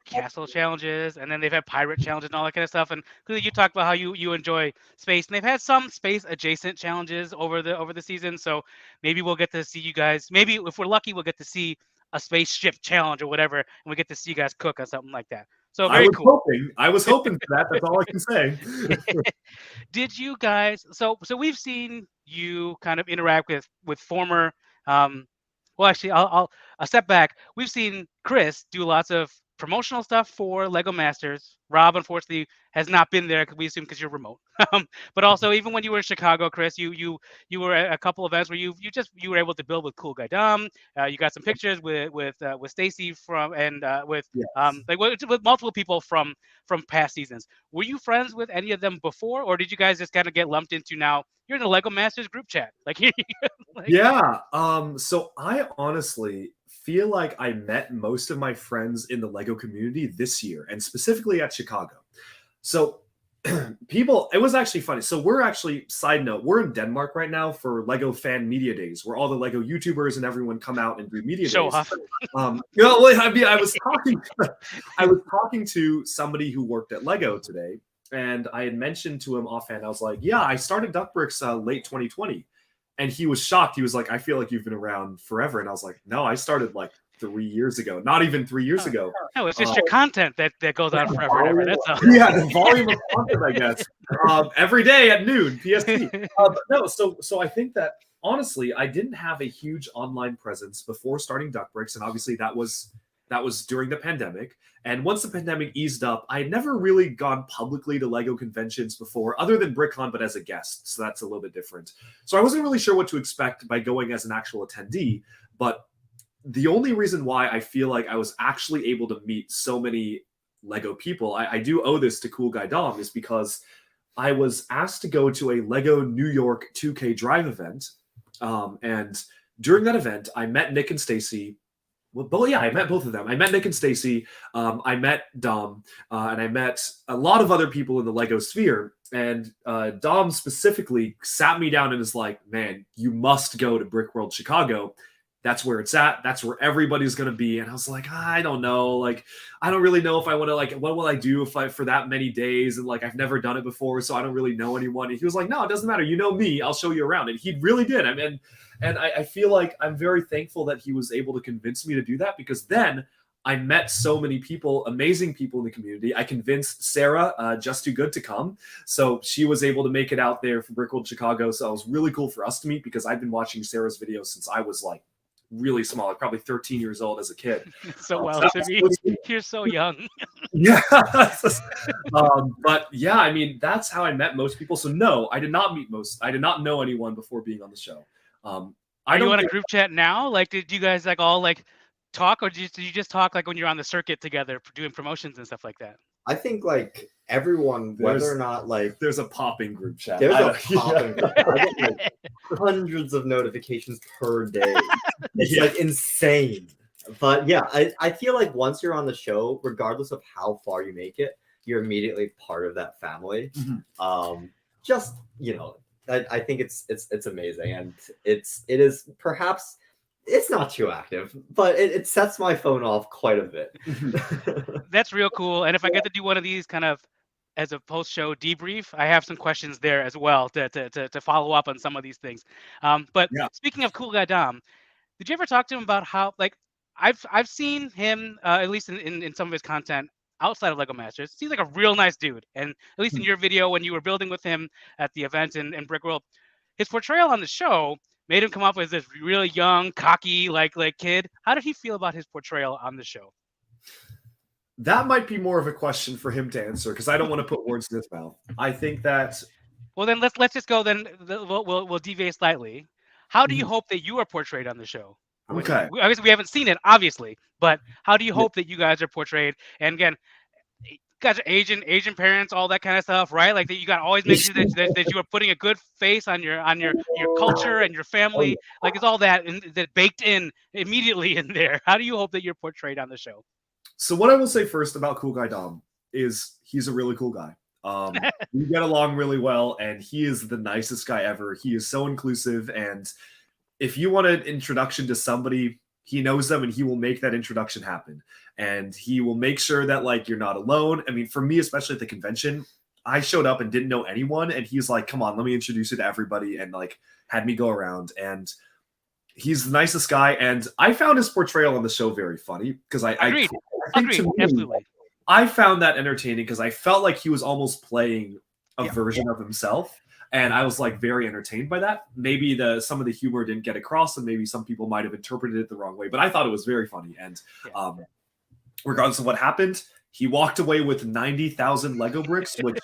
castle challenges, and then they've had pirate challenges and all that kind of stuff. And clearly, you talked about how you enjoy space, and they've had some space adjacent challenges over the season. So maybe we'll get to see you guys. Maybe if we're lucky, we'll get to see a spaceship challenge or whatever, and we get to see you guys cook on something like that. So very cool. I was hoping for that. That's all I can say. Did you guys? So we've seen you kind of interact with former. Well, actually, I'll step back. We've seen Chris do lots of promotional stuff for Lego Masters. Rob, unfortunately, has not been there because we assume because you're remote. But also, even when you were in Chicago, Chris, you were at a couple events where you were able to build with Cool Guy Dom. You got some pictures with Stacy from and with with multiple people from past seasons. Were you friends with any of them before, or did you guys just kind of get lumped into now? You're in the Lego Masters group chat, like yeah. So I honestly feel like I met most of my friends in the Lego community this year, and specifically at Chicago. So it was actually funny. So we're actually, side note, we're in Denmark right now for Lego Fan Media Days, where all the Lego YouTubers and everyone come out and do media show days. off. I was talking to somebody who worked at Lego today, and I had mentioned to him offhand, I was like, yeah, I started Duckbricks late 2020. And he was shocked. He was like, I feel like you've been around forever. And I was like, no, I started like 3 years ago, not even 3 years ago. No, it's just your content that goes on forever and ever. That's all. Yeah, the volume of content, I guess. Every day at noon, PST. But no, so I think that honestly, I didn't have a huge online presence before starting Duckbricks, and obviously that was during the pandemic. And once the pandemic eased up, I had never really gone publicly to Lego conventions before, other than BrickCon, but as a guest. So that's a little bit different. So I wasn't really sure what to expect by going as an actual attendee. But the only reason why I feel like I was actually able to meet so many Lego people, I do owe this to Cool Guy Dom, is because I was asked to go to a Lego New York 2K Drive event. And during that event, I met Nick and Stacy. Well, yeah, I met both of them. I met Nick and Stacy. I met Dom, and I met a lot of other people in the Lego sphere. And Dom specifically sat me down and is like, "Man, you must go to Brick World Chicago. That's where it's at. That's where everybody's going to be." And I was like, I don't know. Like, I don't really know if I want to, like, what will I do for that many days? And like, I've never done it before, so I don't really know anyone. And he was like, no, it doesn't matter. You know me. I'll show you around. And he really did. I mean, and I feel like I'm very thankful that he was able to convince me to do that, because then I met so many people, amazing people in the community. I convinced Sarah, Just Too Good, to come. So she was able to make it out there for Brick World Chicago. So it was really cool for us to meet, because I've been watching Sarah's videos since I was like really small, like probably 13 years old as a kid. So wild to me. You're so young. Yeah. But yeah, I mean, that's how I met most people. So no, I did not know anyone before being on the show. Are you on a group chat now? Like, did you guys like all like talk, or did you just talk like when you're on the circuit together doing promotions and stuff like that? I think like everyone, whether or not like there's a popping group chat. There's a popping group chat. I get like hundreds of notifications per day. It's like insane. But yeah, I feel like once you're on the show, regardless of how far you make it, you're immediately part of that family. Mm-hmm. Just, you know, I think it's amazing, and it is perhaps it's not too active, but it sets my phone off quite a bit. That's real cool. And if I get to do one of these kind of as a post-show debrief, I have some questions there as well to follow up on some of these things. But yeah. Speaking of Cool Guy Dom, did you ever talk to him about how, like, I've seen him at least in some of his content outside of Lego Masters. Seems like a real nice dude. And at least in your video when you were building with him at the event in Brick World, his portrayal on the show made him come off as this really young, cocky, like kid. How did he feel about his portrayal on the show? That might be more of a question for him to answer, because I don't want to put words in his mouth. I think that. Well, then let's just go. Then we'll deviate slightly. How do you hope that you are portrayed on the show? Okay. Obviously, we haven't seen it, obviously, but how do you hope that you guys are portrayed? And again, guys are Asian parents, all that kind of stuff, right? Like that you got to always make sure that you are putting a good face on your culture and your Oh, yeah. family. Like it's all that baked in immediately in there. How do you hope that you're portrayed on the show? So what I will say first about Cool Guy Dom is he's a really cool guy. We get along really well, and he is the nicest guy ever. He is so inclusive, and if you want an introduction to somebody, he knows them and he will make that introduction happen. And he will make sure that like you're not alone. I mean, for me, especially at the convention, I showed up and didn't know anyone, and he's like, "Come on, let me introduce you to everybody," and like had me go around. And he's the nicest guy. And I found his portrayal on the show very funny because Agreed. I think Agreed. to me, Absolutely. I found that entertaining because I felt like he was almost playing a Yeah. version of himself. And I was like very entertained by that. Maybe some of the humor didn't get across, and maybe some people might have interpreted it the wrong way. But I thought it was very funny. And regardless of what happened, he walked away with 90,000 Lego bricks, which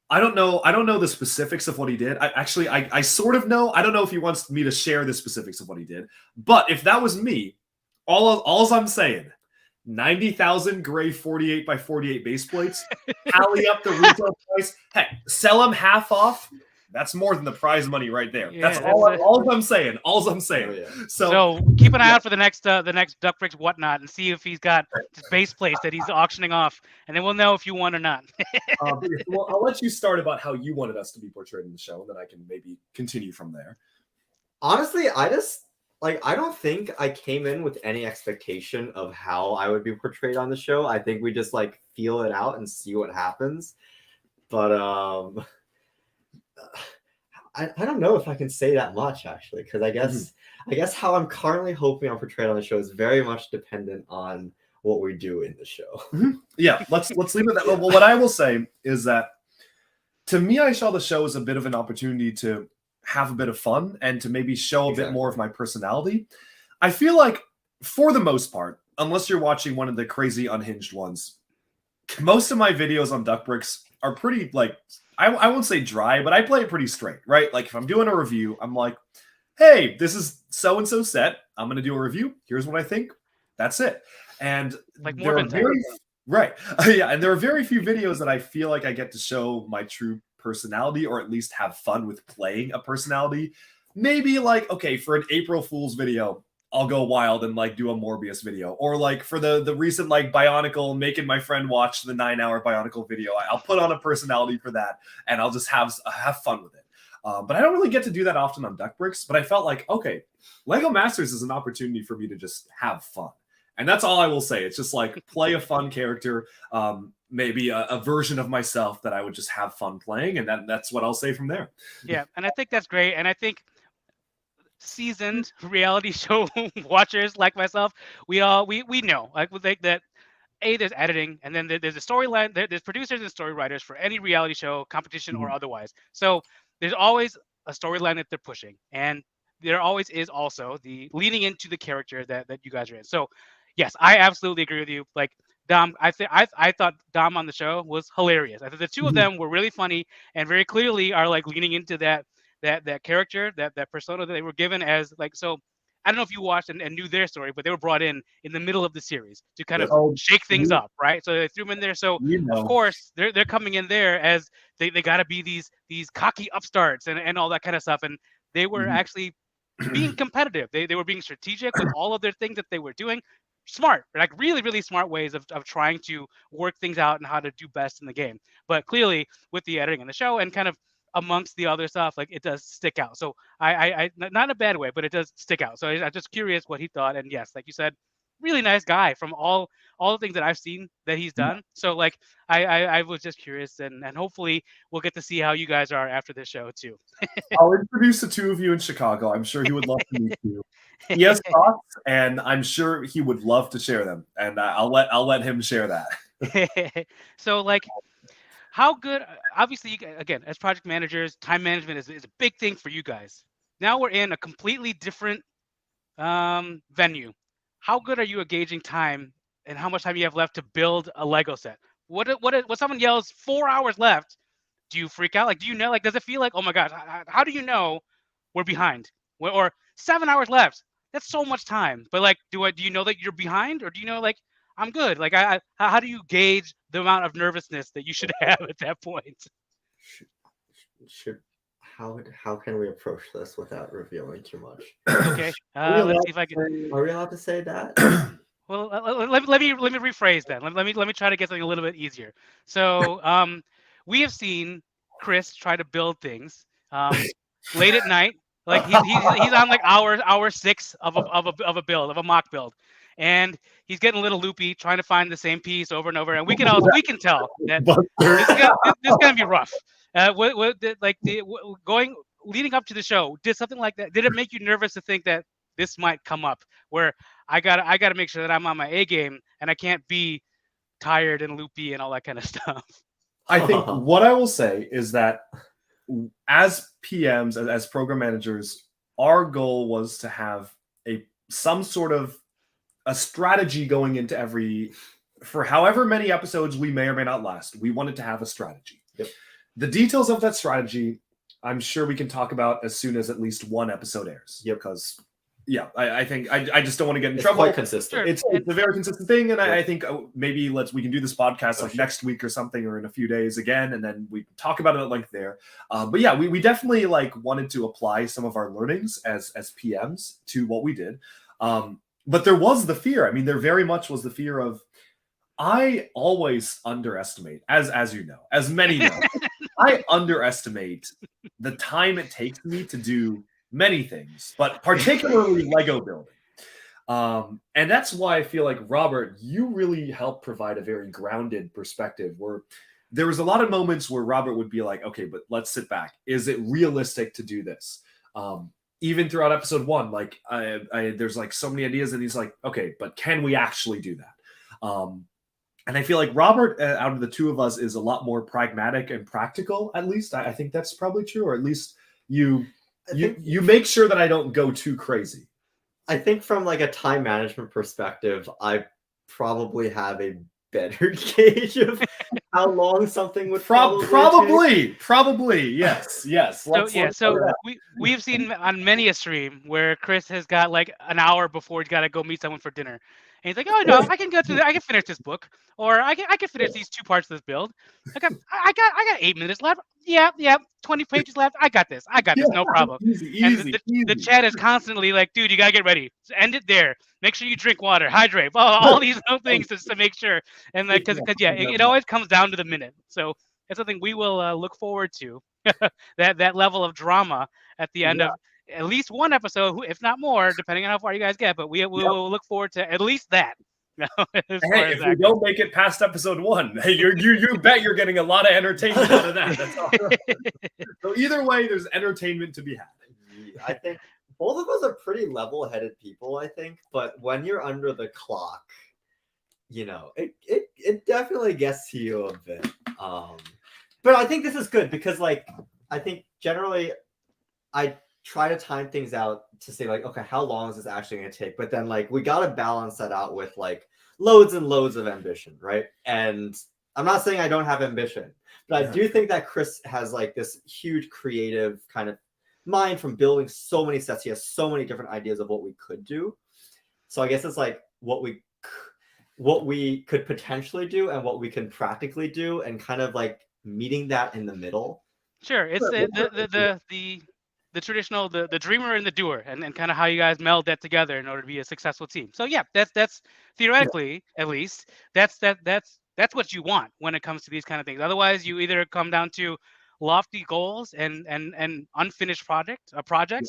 I don't know. I don't know the specifics of what he did. I sort of know. I don't know if he wants me to share the specifics of what he did. But if that was me, all I'm saying, 90,000 gray 48 by 48 base plates, tally up the retail price. Heck, sell them half off. That's more than the prize money right there. Yeah, that's that's all I'm saying. All I'm saying. Oh, yeah. So keep an eye out for the next Duck Bricks whatnot, and see if he's got base plates that he's auctioning off, and then we'll know if you won or not. Well, I'll let you start about how you wanted us to be portrayed in the show, and then I can maybe continue from there. Honestly, I don't think I came in with any expectation of how I would be portrayed on the show. I think we just like feel it out and see what happens. But I don't know if I can say that much actually, because I guess how I'm currently hoping I'm portrayed on the show is very much dependent on what we do in the show. Yeah, let's leave it at that. Well, what I will say is that to me, I saw the show as a bit of an opportunity to have a bit of fun and to maybe show a bit more of my personality. I feel like for the most part, unless you're watching one of the crazy unhinged ones, most of my videos on Duck Bricks are pretty like, I won't say dry, but I play it pretty straight, right? Like if I'm doing a review, I'm like, hey, this is so-and-so set. I'm going to do a review. Here's what I think. That's it. And Like there are Morbin right. Yeah. And there are very few videos that I feel like I get to show my true personality, or at least have fun with playing a personality. Maybe like, okay, for an April Fool's video, I'll go wild and like do a Morbius video, or like for the recent like Bionicle, making my friend watch the 9-hour Bionicle video. I'll put on a personality for that, and I'll just have fun with it. But I don't really get to do that often on Duck Bricks. But I felt like, okay, Lego Masters is an opportunity for me to just have fun, and that's all I will say. It's just like play a fun character, maybe a version of myself that I would just have fun playing, and that's what I'll say from there. Yeah, and I think that's great. And I think seasoned reality show watchers like myself, we know, like we think that there's editing, and then there's a storyline. There's producers and story writers for any reality show, competition or otherwise. So there's always a storyline that they're pushing, and there always is also the leaning into the character that you guys are in. So yes, I absolutely agree with you. Like Dom, I thought Dom on the show was hilarious. I thought the two of them were really funny and very clearly are like leaning into that character, that persona that they were given as like. So I don't know if you watched and knew their story, but they were brought in the middle of the series to kind of shake things up, right? So they threw them in there. So of course they're coming in there as they got to be these cocky upstarts and all that kind of stuff. And they were actually being competitive. They were being strategic with all of their things that they were doing. Smart, like really, really smart ways of trying to work things out and how to do best in the game. But clearly with the editing in the show and kind of amongst the other stuff, like it does stick out. So I not in a bad way, but it does stick out. So I'm just curious what he thought. And yes, like you said, really nice guy from all the things that I've seen that he's done. So like I was just curious, and hopefully we'll get to see how you guys are after this show too. I'll introduce the two of you in Chicago. I'm sure he would love to meet you. He has thoughts, and I'm sure he would love to share them. And I'll let him share that. So like, how good? Obviously, again, as project managers, time management is a big thing for you guys. Now we're in a completely different venue. How good are you at gauging time, and how much time you have left to build a Lego set? What someone yells 4 hours left? Do you freak out? Like, do you know? Like, does it feel like, oh my gosh, how do you know we're behind? Or 7 hours left? That's so much time. But like, do you know that you're behind, or do you know like I'm good? Like, how do you gauge the amount of nervousness that you should have at that point. Should how can we approach this without revealing too much? Okay, let's see if I can. Are we allowed to say that? Well, let me rephrase that. Let me try to get something a little bit easier. So, we have seen Chris try to build things late at night. Like he's on like hour 6 of a build, of a mock build, and he's getting a little loopy trying to find the same piece over and over. And we can tell that this is gonna be rough. Going leading up to the show, did something like that? Did it make you nervous to think that this might come up, where I gotta make sure that I'm on my A game and I can't be tired and loopy and all that kind of stuff? I think what I will say is that as PMs, as program managers, our goal was to have some sort of a strategy going into for however many episodes we may or may not last. We wanted to have a strategy. Yep. The details of that strategy, I'm sure we can talk about as soon as at least one episode airs. Yep. Because I think I just don't want to get in It's trouble. quite consistent. It's a very consistent thing, and I think maybe we can do this podcast like next week or something, or in a few days again, and then we can talk about it at length there. But yeah, we definitely wanted to apply some of our learnings as PMs to what we did. But there was the fear. I mean, there very much was the fear of. I always underestimate, as you know, as many know, I underestimate the time it takes me to do many things, but particularly Lego building. And that's why I feel like, Robert, you really helped provide a very grounded perspective, where there was a lot of moments where Robert would be like, okay, but let's sit back. Is it realistic to do this? Even throughout episode 1, there's so many ideas, and he's like, okay, but can we actually do that? And I feel like Robert, out of the two of us, is a lot more pragmatic and practical. At least I think that's probably true, or at least you make sure that I don't go too crazy. I think from a time management perspective, I probably have a better gauge of how long something would probably yes. So we've seen on many a stream where Chris has got an hour before he's got to go meet someone for dinner. And he's like, oh no, I can go through. I can finish this book, or I can finish these 2 parts of this build. I got 8 minutes left. Yeah, 20 pages left. I got this. No problem. Easy. The chat is constantly like, dude, you gotta get ready. So end it there. Make sure you drink water, hydrate, all these things just to make sure. And because it always comes down to the minute. So it's something we will look forward to. that level of drama at the end of at least one episode, if not more, depending on how far you guys get. But we will look forward to at least that. If we don't make it past episode 1, you bet you're getting a lot of entertainment out of that. That's all right. So either way, there's entertainment to be had. I think both of us are pretty level-headed people, I think. But when you're under the clock, it definitely gets to you a bit. But I think this is good because, I think generally I try to time things out to say okay, how long is this actually going to take? But then we got to balance that out with loads and loads of ambition, right? And I'm not saying I don't have ambition, but I do think that Chris has this huge creative kind of mind from building so many sets. He has so many different ideas of what we could do. So I guess it's what we could potentially do and what we can practically do, and kind of meeting that in the middle. Sure, it's the traditional the dreamer and the doer, and kind of how you guys meld that together in order to be a successful team. So yeah, that's theoretically at least that's what you want when it comes to these kind of things. Otherwise, you either come down to lofty goals and unfinished projects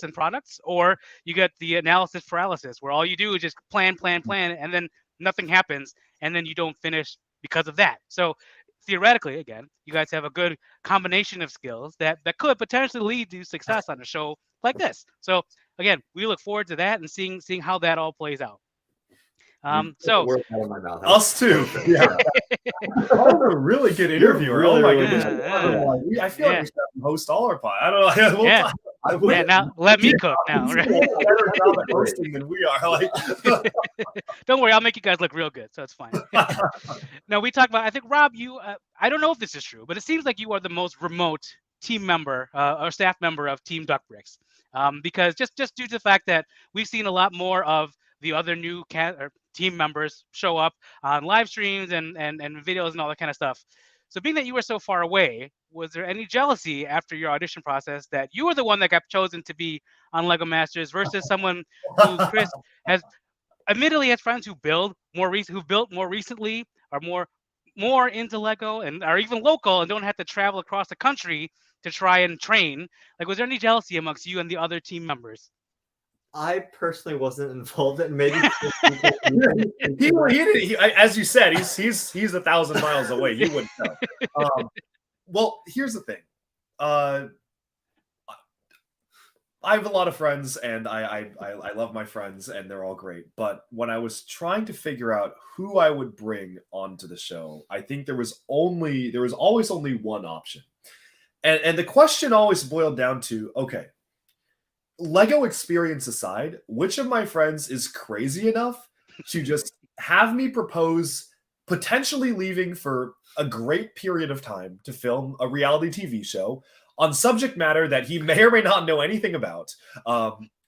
and products, or you get the analysis paralysis, where all you do is just plan, and then nothing happens, and then you don't finish because of that. So theoretically, again, you guys have a good combination of skills that could potentially lead to success on a show like this. So again, we look forward to that and seeing how that all plays out. Us too. Yeah. A really good interviewer. Oh my goodness. I feel like we should host all our pod. I don't know. Now let me cook now. Right? Better job at hosting than we are. Don't worry, I'll make you guys look real good, so it's fine. Now we talk about. I think Rob, you. I don't know if this is true, but it seems like you are the most remote team member or staff member of Team Duck Bricks, because just due to the fact that we've seen a lot more of the other new team members show up on live streams and videos and all that kind of stuff. So being that you were so far away, was there any jealousy after your audition process that you were the one that got chosen to be on Lego Masters versus someone who Chris has admittedly has friends who build who've built more recently, are more into Lego and are even local and don't have to travel across the country to try and train? Like, was there any jealousy amongst you and the other team members? I personally wasn't involved in maybe as you said, he's 1,000 miles away. You wouldn't know. Well, here's the thing. I have a lot of friends, and I love my friends, and they're all great. But when I was trying to figure out who I would bring onto the show, I think there was always only one option, and the question always boiled down to, okay, Lego experience aside, which of my friends is crazy enough to just have me propose potentially leaving for a great period of time to film a reality TV show on subject matter that he may or may not know anything about,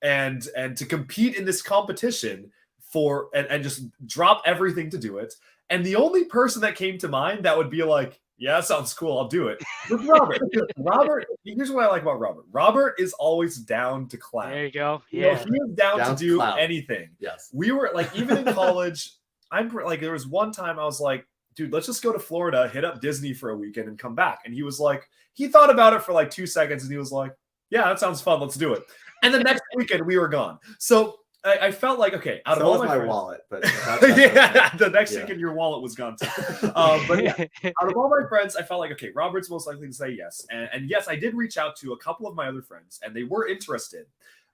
and to compete in this competition and just drop everything to do it. And the only person that came to mind that would be like, yeah, that sounds cool, I'll do it, was Robert. Robert, here's what I like about Robert. Robert is always down to clown. There you go. Yeah, he is down to do anything. Yes. We were like, even in college, there was one time I was like, dude, let's just go to Florida, hit up Disney for a weekend and come back. And he was like, he thought about it for like 2 seconds and he was like, yeah, that sounds fun. Let's do it. And the next weekend we were gone. So I felt like, okay, out of all my friends, wallet, but the next weekend your wallet was gone too. But yeah, out of all my friends, I felt like, okay, Robert's most likely to say yes. And yes, I did reach out to a couple of my other friends and they were interested.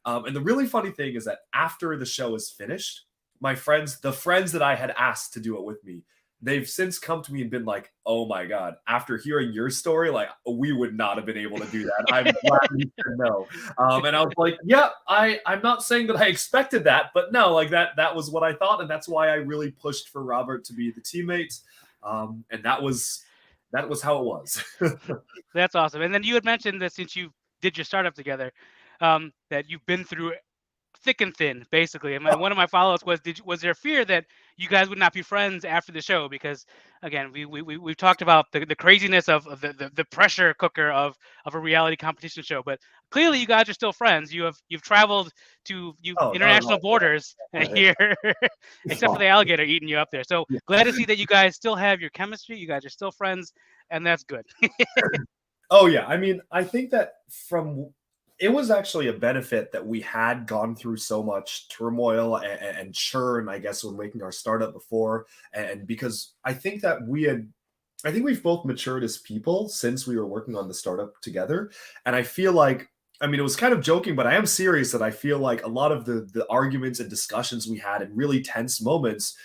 And the really funny thing is that after the show is finished, the friends that I had asked to do it with me, they've since come to me and been like, oh my God, after hearing your story, like, we would not have been able to do that. I'm glad you said no. And I was like, yeah, I'm not saying that I expected that, but no, like that was what I thought. And that's why I really pushed for Robert to be the teammate. And that was how it was. That's awesome. And then you had mentioned that since you did your startup together, that you've been through thick and thin, basically. And one of my follow-ups was there fear that you guys would not be friends after the show? Because again, we've talked about the craziness of the pressure cooker of a reality competition show, but clearly you guys are still friends. You've traveled to international borders here, except for the alligator eating you up there. So glad to see that you guys still have your chemistry. You guys are still friends, and that's good. Oh yeah, I mean, I think that it was actually a benefit that we had gone through so much turmoil and churn, I guess, when making our startup before. And because I think we've both matured as people since we were working on the startup together. And I feel like, I mean, it was kind of joking, but I am serious that I feel like a lot of the arguments and discussions we had in really tense moments,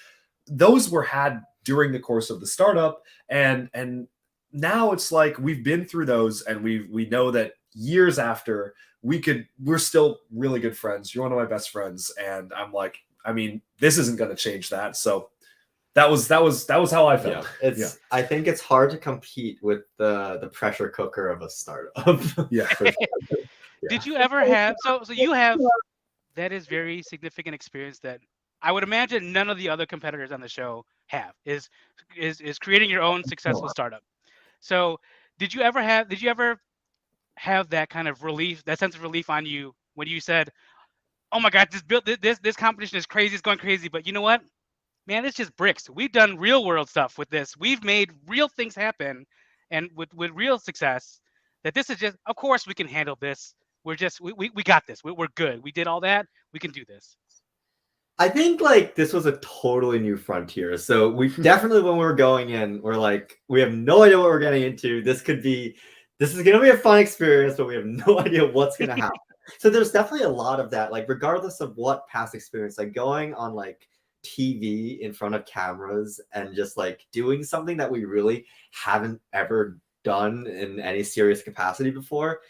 those were had during the course of the startup. And now it's like we've been through those and we know that years after we're still really good friends. You're one of my best friends. And I'm like, I mean, this isn't going to change that. So that was how I felt. Yeah. I think it's hard to compete with the pressure cooker of a startup. Yeah. For sure. Did you ever have, so you have, that is very significant experience that I would imagine none of the other competitors on the show have, is creating your own successful startup. So did you ever have that kind of relief, that sense of relief on you when you said, oh my God, this competition is crazy, it's going crazy, but you know what, man, it's just bricks. We've done real world stuff with this. We've made real things happen, and with real success, that this is just, of course we can handle this. We're just, we got this. We're good. We did all that. We can do this. I think like this was a totally new frontier. So we definitely, when we were going in, we're like, we have no idea what we're getting into. This is going to be a fun experience, but we have no idea what's going to happen. So there's definitely a lot of that, like regardless of what past experience, like going on like TV in front of cameras and just like doing something that we really haven't ever done in any serious capacity before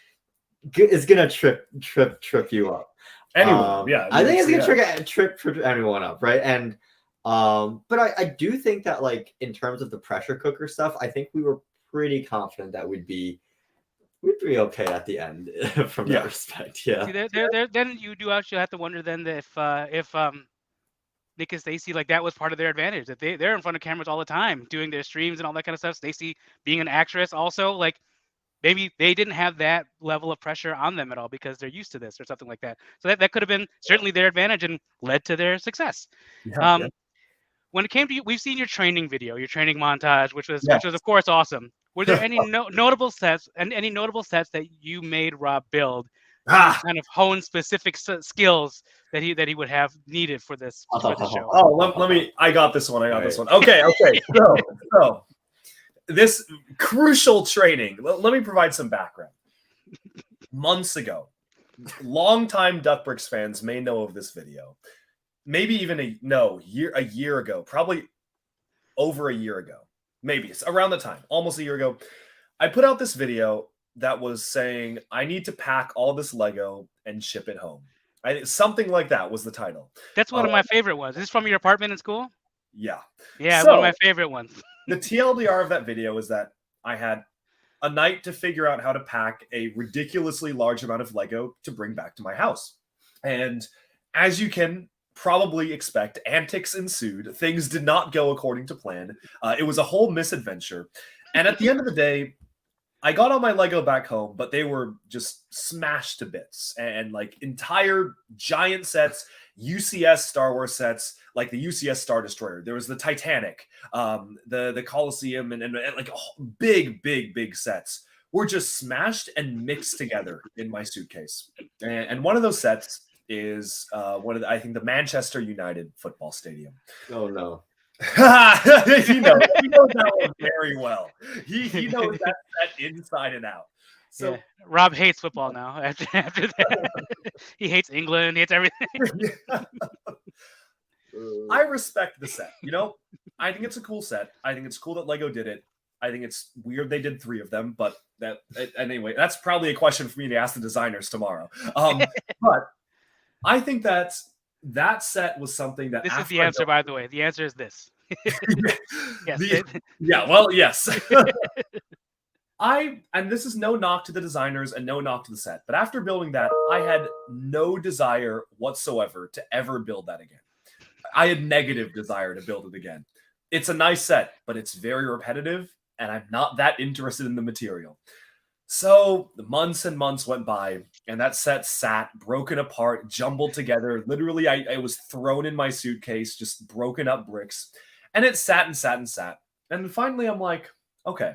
is going to trip you up. Anyway, yeah. I think it's going to trip everyone up, right? And but I do think that like in terms of the pressure cooker stuff, I think we were pretty confident that we'd be okay at the end from that respect. Yeah. See, then you do actually have to wonder then if Nick and Stacy, like that was part of their advantage, that they're in front of cameras all the time doing their streams and all that kind of stuff. Stacy being an actress also, like maybe they didn't have that level of pressure on them at all because they're used to this or something like that. So that could have been certainly their advantage and led to their success. Yeah. When it came to you, we've seen your training video, your training montage, which was Yes. of course awesome. Were there any notable sets that you made Rob build to kind of hone specific skills that he would have needed for this show? Oh, let me. I got this one. This one. Okay. So this crucial training. Let me provide some background. Months ago, longtime Duckbricks fans may know of this video. Maybe even a year ago, probably over a year ago, maybe it's around the time, almost a year ago. I put out this video that was saying I need to pack all this Lego and ship it home. Something like that was the title. That's one of my favorite ones. Is this from your apartment in school? Yeah. Yeah, So, one of my favorite ones. The TLDR of that video is that I had a night to figure out how to pack a ridiculously large amount of Lego to bring back to my house. And as you can probably expect, antics ensued. Things did not go according to plan. It was a whole misadventure. And at the end of the day, I got all my Lego back home, but they were just smashed to bits. And like entire giant sets, UCS Star Wars sets, like the UCS Star Destroyer. There was the Titanic, the Coliseum, and like big sets were just smashed and mixed together in my suitcase. And one of those sets is I think the Manchester United football stadium. Oh no. he knows that one very well. He knows that inside and out. So yeah. Rob hates football now. After that, he hates England. He hates everything. I respect the set. I think it's a cool set. I think it's cool that Lego did it. I think it's weird they did 3 of them, but anyway, that's probably a question for me to ask the designers tomorrow. But I think that set was something that this is the answer, by the way. The answer is this. Yes. Yes. And this is no knock to the designers and no knock to the set, but after building that, I had no desire whatsoever to ever build that again. I had negative desire to build it again. It's a nice set, but it's very repetitive, and I'm not that interested in the material. So the months and months went by, and that set sat broken apart, jumbled together. Literally, I was thrown in my suitcase, just broken up bricks. And it sat and sat and sat. And finally, I'm like, okay,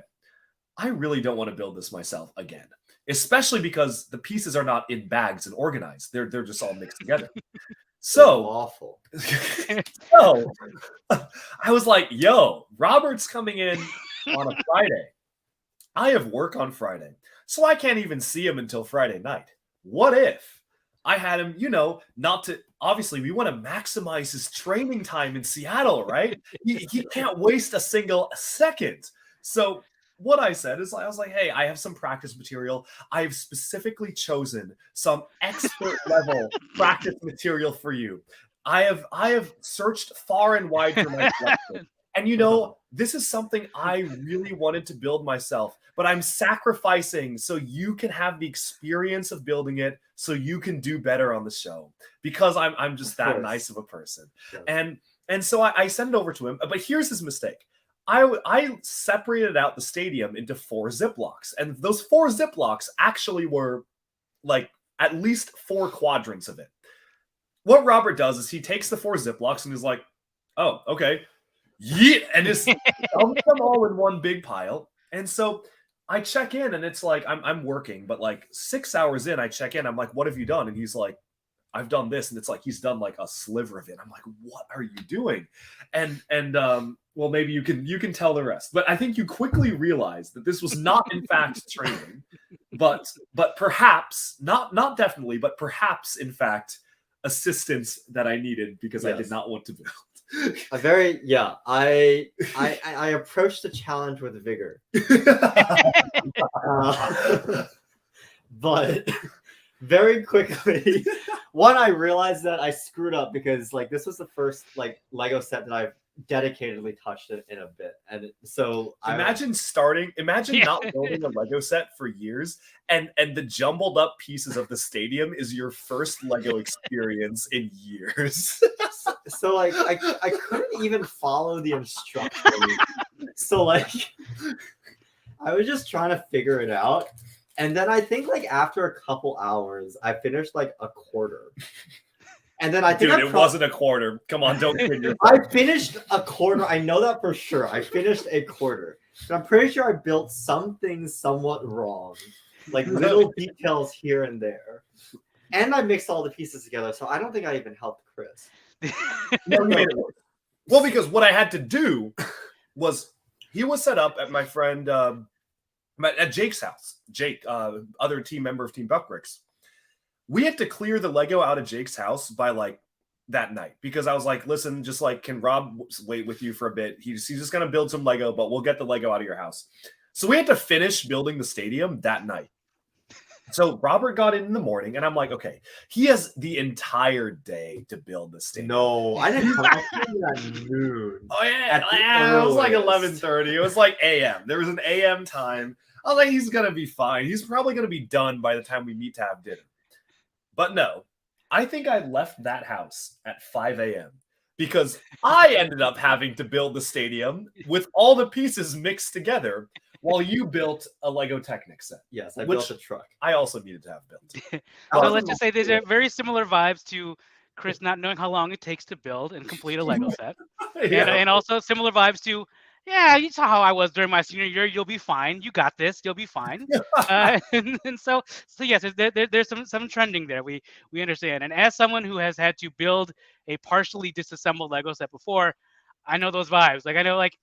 I really don't want to build this myself again, especially because the pieces are not in bags and organized. They're just all mixed together. So awful. So I was like, yo, Robert's coming in on a Friday. I have work on Friday, so I can't even see him until Friday night. What if I had him, obviously we want to maximize his training time in Seattle, right? He can't waste a single second. So what I said is I was like, hey, I have some practice material. I've specifically chosen some expert level practice material for you. I have searched far and wide for my collection. And this is something I really wanted to build myself, but I'm sacrificing so you can have the experience of building it, so you can do better on the show, because I'm just that nice of a person. Yeah. And so I sent it over to him, but here's his mistake. I separated out the stadium into 4 Ziplocs, and those 4 Ziplocs actually were like at least 4 quadrants of it. What Robert does is he takes the 4 Ziplocs and he's like, oh, okay. Yeah, and just dumps them all in one big pile. And so I check in, and it's like I'm working, but like 6 hours in, I check in. I'm like, "What have you done?" And he's like, "I've done this." And it's like he's done like a sliver of it. I'm like, "What are you doing?" And well, maybe you can tell the rest. But I think you quickly realize that this was not in fact training, but perhaps not definitely, but perhaps in fact assistance that I needed because I did not want to build. I approached the challenge with vigor. But very quickly, I realized that I screwed up because like this was the first like Lego set that I've dedicatedly touched it in a bit, and so Imagine Yeah. not building a Lego set for years, and the jumbled up pieces of the stadium is your first Lego experience in years. so like I couldn't even follow the instructions. So like I was just trying to figure it out. And then I think like after a couple hours, I finished like a quarter. And then I think Dude, it wasn't a quarter. Come on, don't kid yourself. I finished a quarter. I know that for sure. I finished a quarter. But I'm pretty sure I built some things somewhat wrong. Like little details here and there. And I mixed all the pieces together, so I don't think I even helped Chris. No, you made it work. Well, because what I had to do was he was set up at my friend at Jake's house. Jake, other team member of Team Buckbricks. We had to clear the Lego out of Jake's house by like that night because I was like, listen, just like, can Rob wait with you for a bit? He's just going to build some Lego, but we'll get the Lego out of your house. So we had to finish building the stadium that night. So Robert got in the morning and I'm like, okay, he has the entire day to build the stadium. No, I didn't come at noon. Oh yeah, it was like 11:30. It was like AM. There was an AM time. I was like, he's going to be fine. He's probably going to be done by the time we meet to have dinner. But no, I think I left that house at 5 a.m. because I ended up having to build the stadium with all the pieces mixed together while you built a Lego Technic set. Yes, I built a truck. I also needed to have built. So let's just say these are very similar vibes to Chris not knowing how long it takes to build and complete a Lego set. Yeah. And also similar vibes to, yeah, you saw how I was during my senior year. You'll be fine. You got this. You'll be fine. And so yes, there's some trending there. We understand. And as someone who has had to build a partially disassembled Lego set before, I know those vibes. Like I know, like,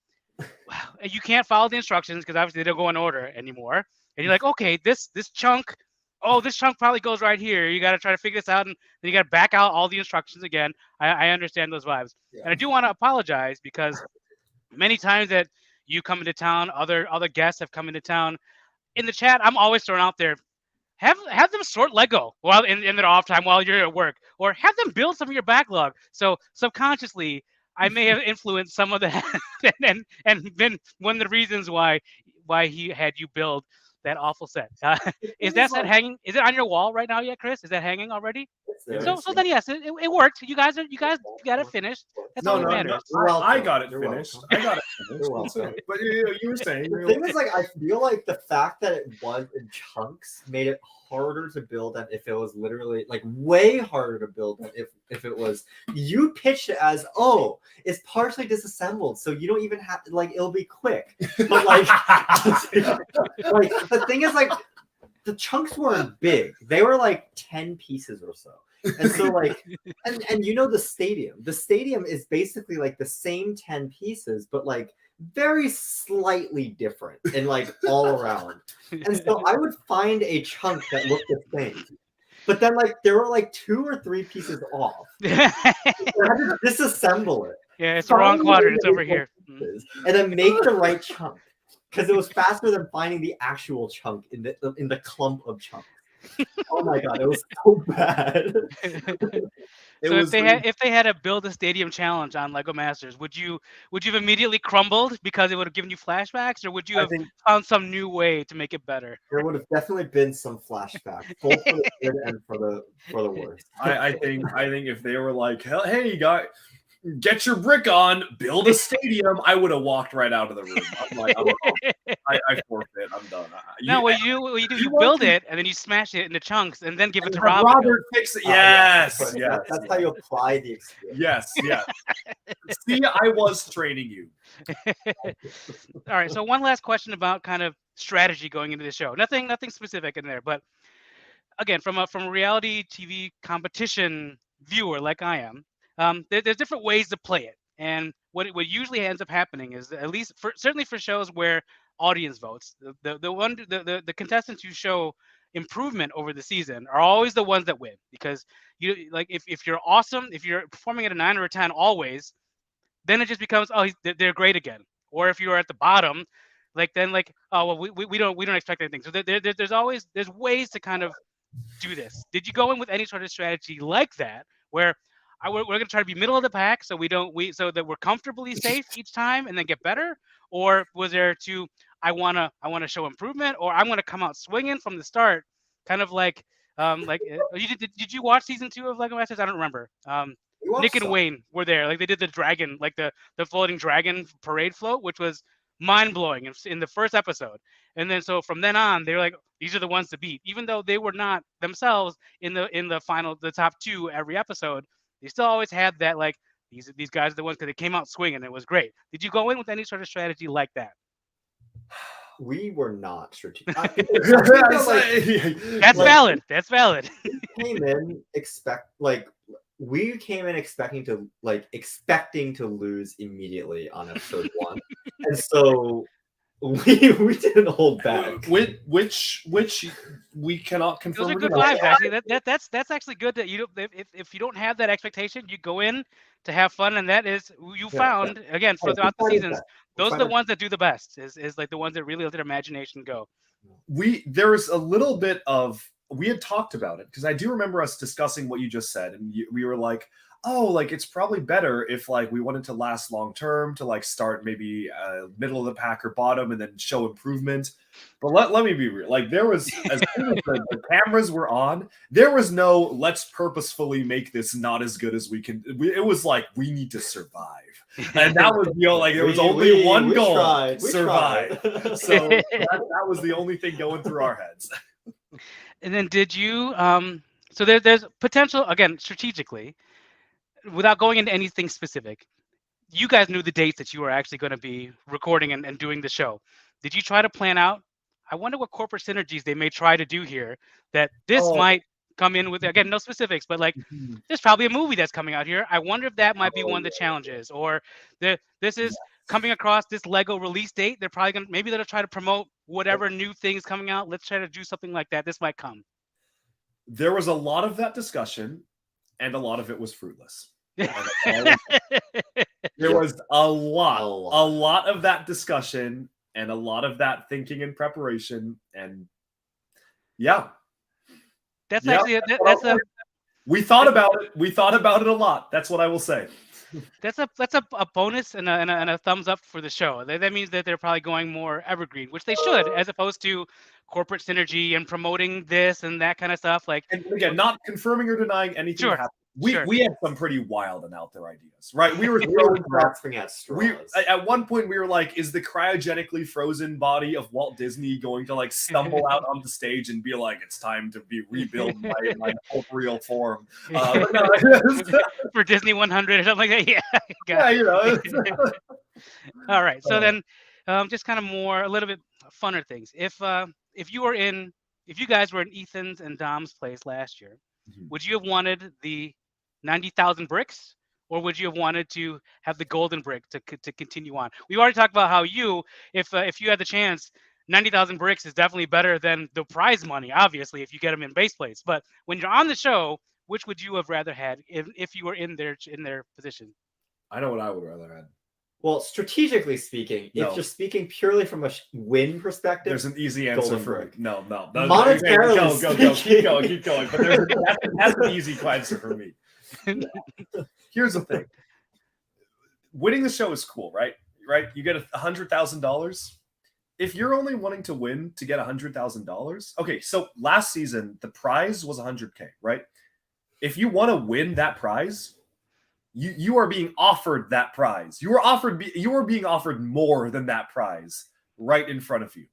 wow, you can't follow the instructions because obviously they don't go in order anymore. And you're like, okay, this chunk, oh, this chunk probably goes right here. You got to try to figure this out, and then you got to back out all the instructions again. I understand those vibes, and I do want to apologize because many times that you come into town, other guests have come into town. In the chat, I'm always throwing out there, have them sort Lego while in their off time while you're at work, or have them build some of your backlog. So subconsciously, I may have influenced some of that, and been one of the reasons why he had you build that awful set. Is that set hanging? Is it on your wall right now yet, Chris? Is that hanging already? So then yes, it worked. You guys got it finished. That's all that matters. I got it finished. I got it finished. But you were saying the thing is, like, I feel like the fact that it was in chunks made it harder to build than if it was literally, like, way harder to build than if it was. You pitched it as, oh, it's partially disassembled, so you don't even have to, like, it'll be quick. But like, like the thing is, like, the chunks weren't big. They were like 10 pieces or so. And so like, and you know, the stadium is basically like the same 10 pieces, but like very slightly different and like all around. And so I would find a chunk that looked the same, but then like there were like 2 or 3 pieces off. So I had to disassemble it. Yeah, it's the wrong quadrant. It's over here. And then make the right chunk. Because it was faster than finding the actual chunk in the clump of chunks. Oh my god, it was so bad. If they had a build a stadium challenge on Lego Masters, would you have immediately crumbled because it would have given you flashbacks, or would you have found some new way to make it better? There would have definitely been some flashbacks, both for the good and for the worst. I think if they were like, hey, you got. Get your brick on, build a stadium. I would have walked right out of the room. I'm like, I forfeit. I'm done. No, what you do, you build it and then you smash it into chunks and then give it to Robert. Robert fix it. Yes, yes. That's how you apply the experience. Yes. See, I was training you. All right. So one last question about kind of strategy going into the show. Nothing specific in there, but again, from a reality TV competition viewer like I am. There's different ways to play it, and what usually ends up happening is, at least certainly for shows where audience votes, the contestants who show improvement over the season are always the ones that win, because you, like, if you're awesome, if you're performing at a 9 or a 10 always, then it just becomes, oh, they're great again. Or if you're at the bottom, like, then like, oh well, we don't expect anything. So there's ways to kind of do this. Did you go in with any sort of strategy like that, where we're going to try to be middle of the pack so so that we're comfortably safe each time and then get better? Or was there I want to show improvement, or I'm going to come out swinging from the start, kind of like did you watch season 2 of Lego Masters? I don't remember. Nick and Wayne were there. Like they did the dragon, like the floating dragon parade float, which was mind blowing in the first episode. And then so from then on, they were like, these are the ones to beat, even though they were not themselves in the top 2 every episode. They still always had that like these guys are the ones because they came out swinging. It was great. Did you go in with any sort of strategy like that? We were not strategic. That's valid. That's valid. We came in expecting to lose immediately on episode 1, and so we didn't hold back. Which we cannot confirm. Those are good vibes, actually. That's actually good that you don't, if you don't have that expectation, you go in to have fun, and that is you found again throughout the seasons. Those are the ones that do the best. Is like the ones that really let their imagination go. There was a little bit of. We had talked about it because I do remember us discussing what you just said, and we were like, "Oh, like it's probably better if like we wanted to last long term to like start maybe middle of the pack or bottom and then show improvement." But let me be real. Like there was as soon as the cameras were on, there was no let's purposefully make this not as good as we can. It was like we need to survive, and that was there was only one goal: survive. So that was the only thing going through our heads. And then did you so there's potential, again, strategically, without going into anything specific, you guys knew the dates that you were actually going to be recording and doing the show. Did you try to plan out, I wonder what corporate synergies they may try to do here, that this might come in with, again, no specifics, but like there's probably a movie that's coming out here. I wonder if that might be one of the challenges, or this is coming across this Lego release date. They're probably going to, maybe they'll try to promote whatever new things coming out. Let's try to do something like that. This might come. There was a lot of that discussion, and a lot of it was fruitless. There was a lot of that discussion and a lot of that thinking and preparation. And that's actually we thought about it. We thought about it a lot. That's what I will say. That's a bonus and a thumbs up for the show. That means that they're probably going more evergreen, which they should, as opposed to corporate synergy and promoting this and that kind of stuff. Like, and again, not confirming or denying anything happened. We had some pretty wild and out there ideas, right? We were grasping at straws. At one point we were like, is the cryogenically frozen body of Walt Disney going to like stumble out on the stage and be like, it's time to be rebuilt my corporeal form? For Disney 100 or something like that. All right. So then just kind of a little bit funner things. If you guys were in Ethan's and Dom's place last year, would you have wanted the 90,000 bricks, or would you have wanted to have the golden brick to continue on? We already talked about how if you had the chance, 90,000 bricks is definitely better than the prize money, obviously, if you get them in base plates. But when you're on the show, which would you have rather had if you were in their position? I know what I would rather had. Well, strategically speaking, if you're speaking purely from a win perspective, there's an easy answer for it. No. Monetarily, keep going. But that's an easy answer for me. Here's the thing: winning the show is cool, right? You get $100,000. If you're only wanting to win to get $100,000, okay. So last season the prize was $100K, right? If you want to win that prize, you are being offered that prize. You are being offered more than that prize right in front of you.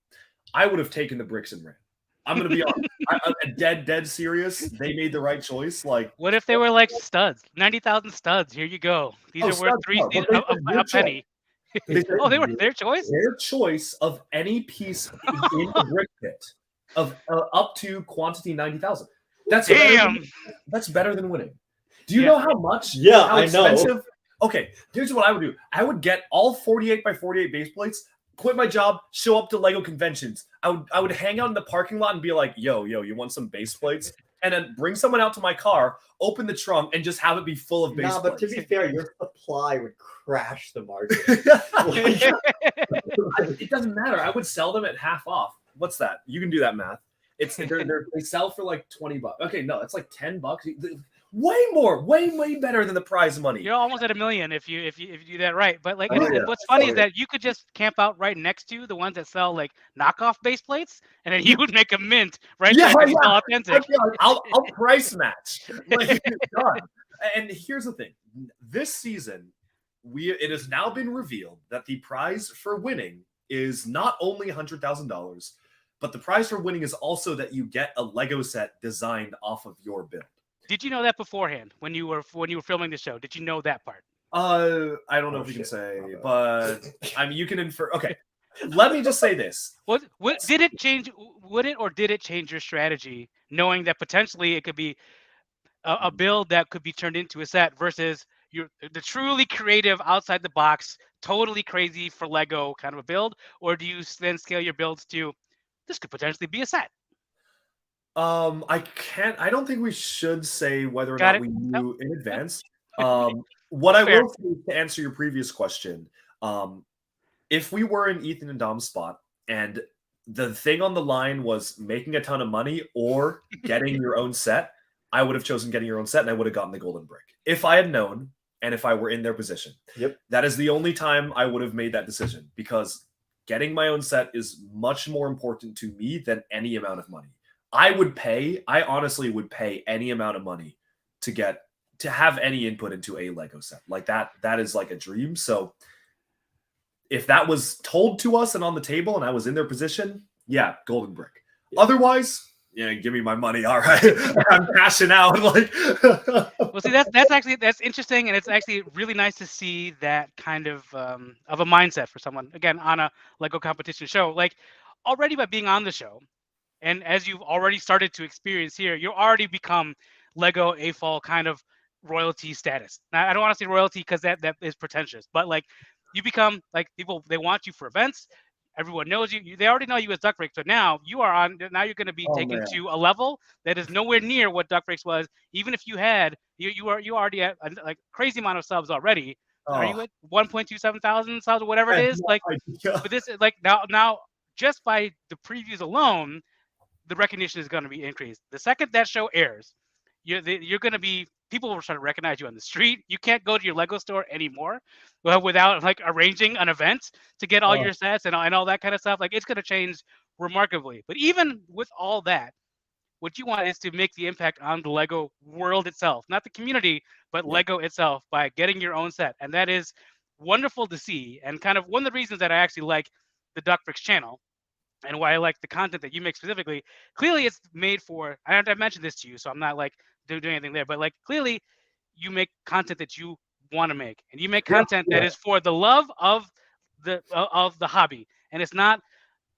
I would have taken the bricks and ran. I'm going to be honest. I'm dead serious. They made the right choice. Like, what if they were like studs? 90,000 studs. Here you go. These are worth a penny. They were their choice. Their choice of any piece in the brick pit of up to quantity 90,000. That's better than winning. Do you know how much? Yeah, how expensive? I know. Okay, here's what I would do. I would get all 48 by 48 base plates, quit my job, show up to Lego conventions. I would hang out in the parking lot and be like, yo, you want some base plates? And then bring someone out to my car, open the trunk, and just have it be full of base plates. But to be fair, your supply would crash the market. It doesn't matter. I would sell them at half off. What's that? You can do that math. They sell for like $20. Okay, no, it's like $10. way better than the prize money. You're almost at $1 million if you do that right. But like, Oh, and yeah. what's funny Oh, is yeah. that you could just camp out right next to the ones that sell like knockoff base plates, and then you would make a mint right there because you sell authentic. I'll price match. Like, done. And here's the thing: this season, it has now been revealed that the prize for winning is not only $100,000, but the prize for winning is also that you get a Lego set designed off of your build. Did you know that beforehand when you were filming the show? Did you know that part? I don't know if you can say, but I mean, you can infer. Okay, let me just say this: did it change? Would it or did it change your strategy, knowing that potentially it could be a build that could be turned into a set versus the truly creative, outside the box, totally crazy for Lego kind of a build, or do you then scale your builds to this could potentially be a set? I don't think we should say whether or Got not it. we knew in Yep. advance. What I Fair. will say to answer your previous question, if we were in Ethan and Dom's spot and the thing on the line was making a ton of money or getting your own set, I would have chosen getting your own set and I would have gotten the golden brick. If I had known and if I were in their position. Yep. That is the only time I would have made that decision because getting my own set is much more important to me than any amount of money. I honestly would pay any amount of money to have any input into a Lego set. Like that is like a dream. So if that was told to us and on the table and I was in their position, yeah, golden brick. Yeah. Otherwise, yeah, give me my money. All right. I'm cashing out. Like well, see, that's interesting, and it's actually really nice to see that kind of a mindset for someone, again, on a Lego competition show. Like already by being on the show, and as you've already started to experience here, you already become Lego AFOL kind of royalty status. Now, I don't want to say royalty because that is pretentious, but like you become like people, they want you for events. Everyone knows you. They already know you as Duck Breaks, but now you are on. Now you're going to be taken to a level that is nowhere near what Duck Breaks was. Even if you had, you already at a like crazy amount of subs already. Oh. Are you at 1.27 thousand subs or whatever it is? Like, but this is like now just by the previews alone, the recognition is going to be increased. The second that show airs, you're going to be, people will try to recognize you on the street. You can't go to your Lego store anymore without like arranging an event to get all your sets and all that kind of stuff. Like it's going to change remarkably. But even with all that, what you want is to make the impact on the Lego world itself, not the community, but Lego itself by getting your own set. And that is wonderful to see. And kind of one of the reasons that I actually like the Duck Bricks channel and why I like the content that you make specifically. Clearly it's made for, I mentioned this to you, so I'm not like doing anything there, but like clearly you make content that you want to make, and you make content that is for the love of the hobby. And it's not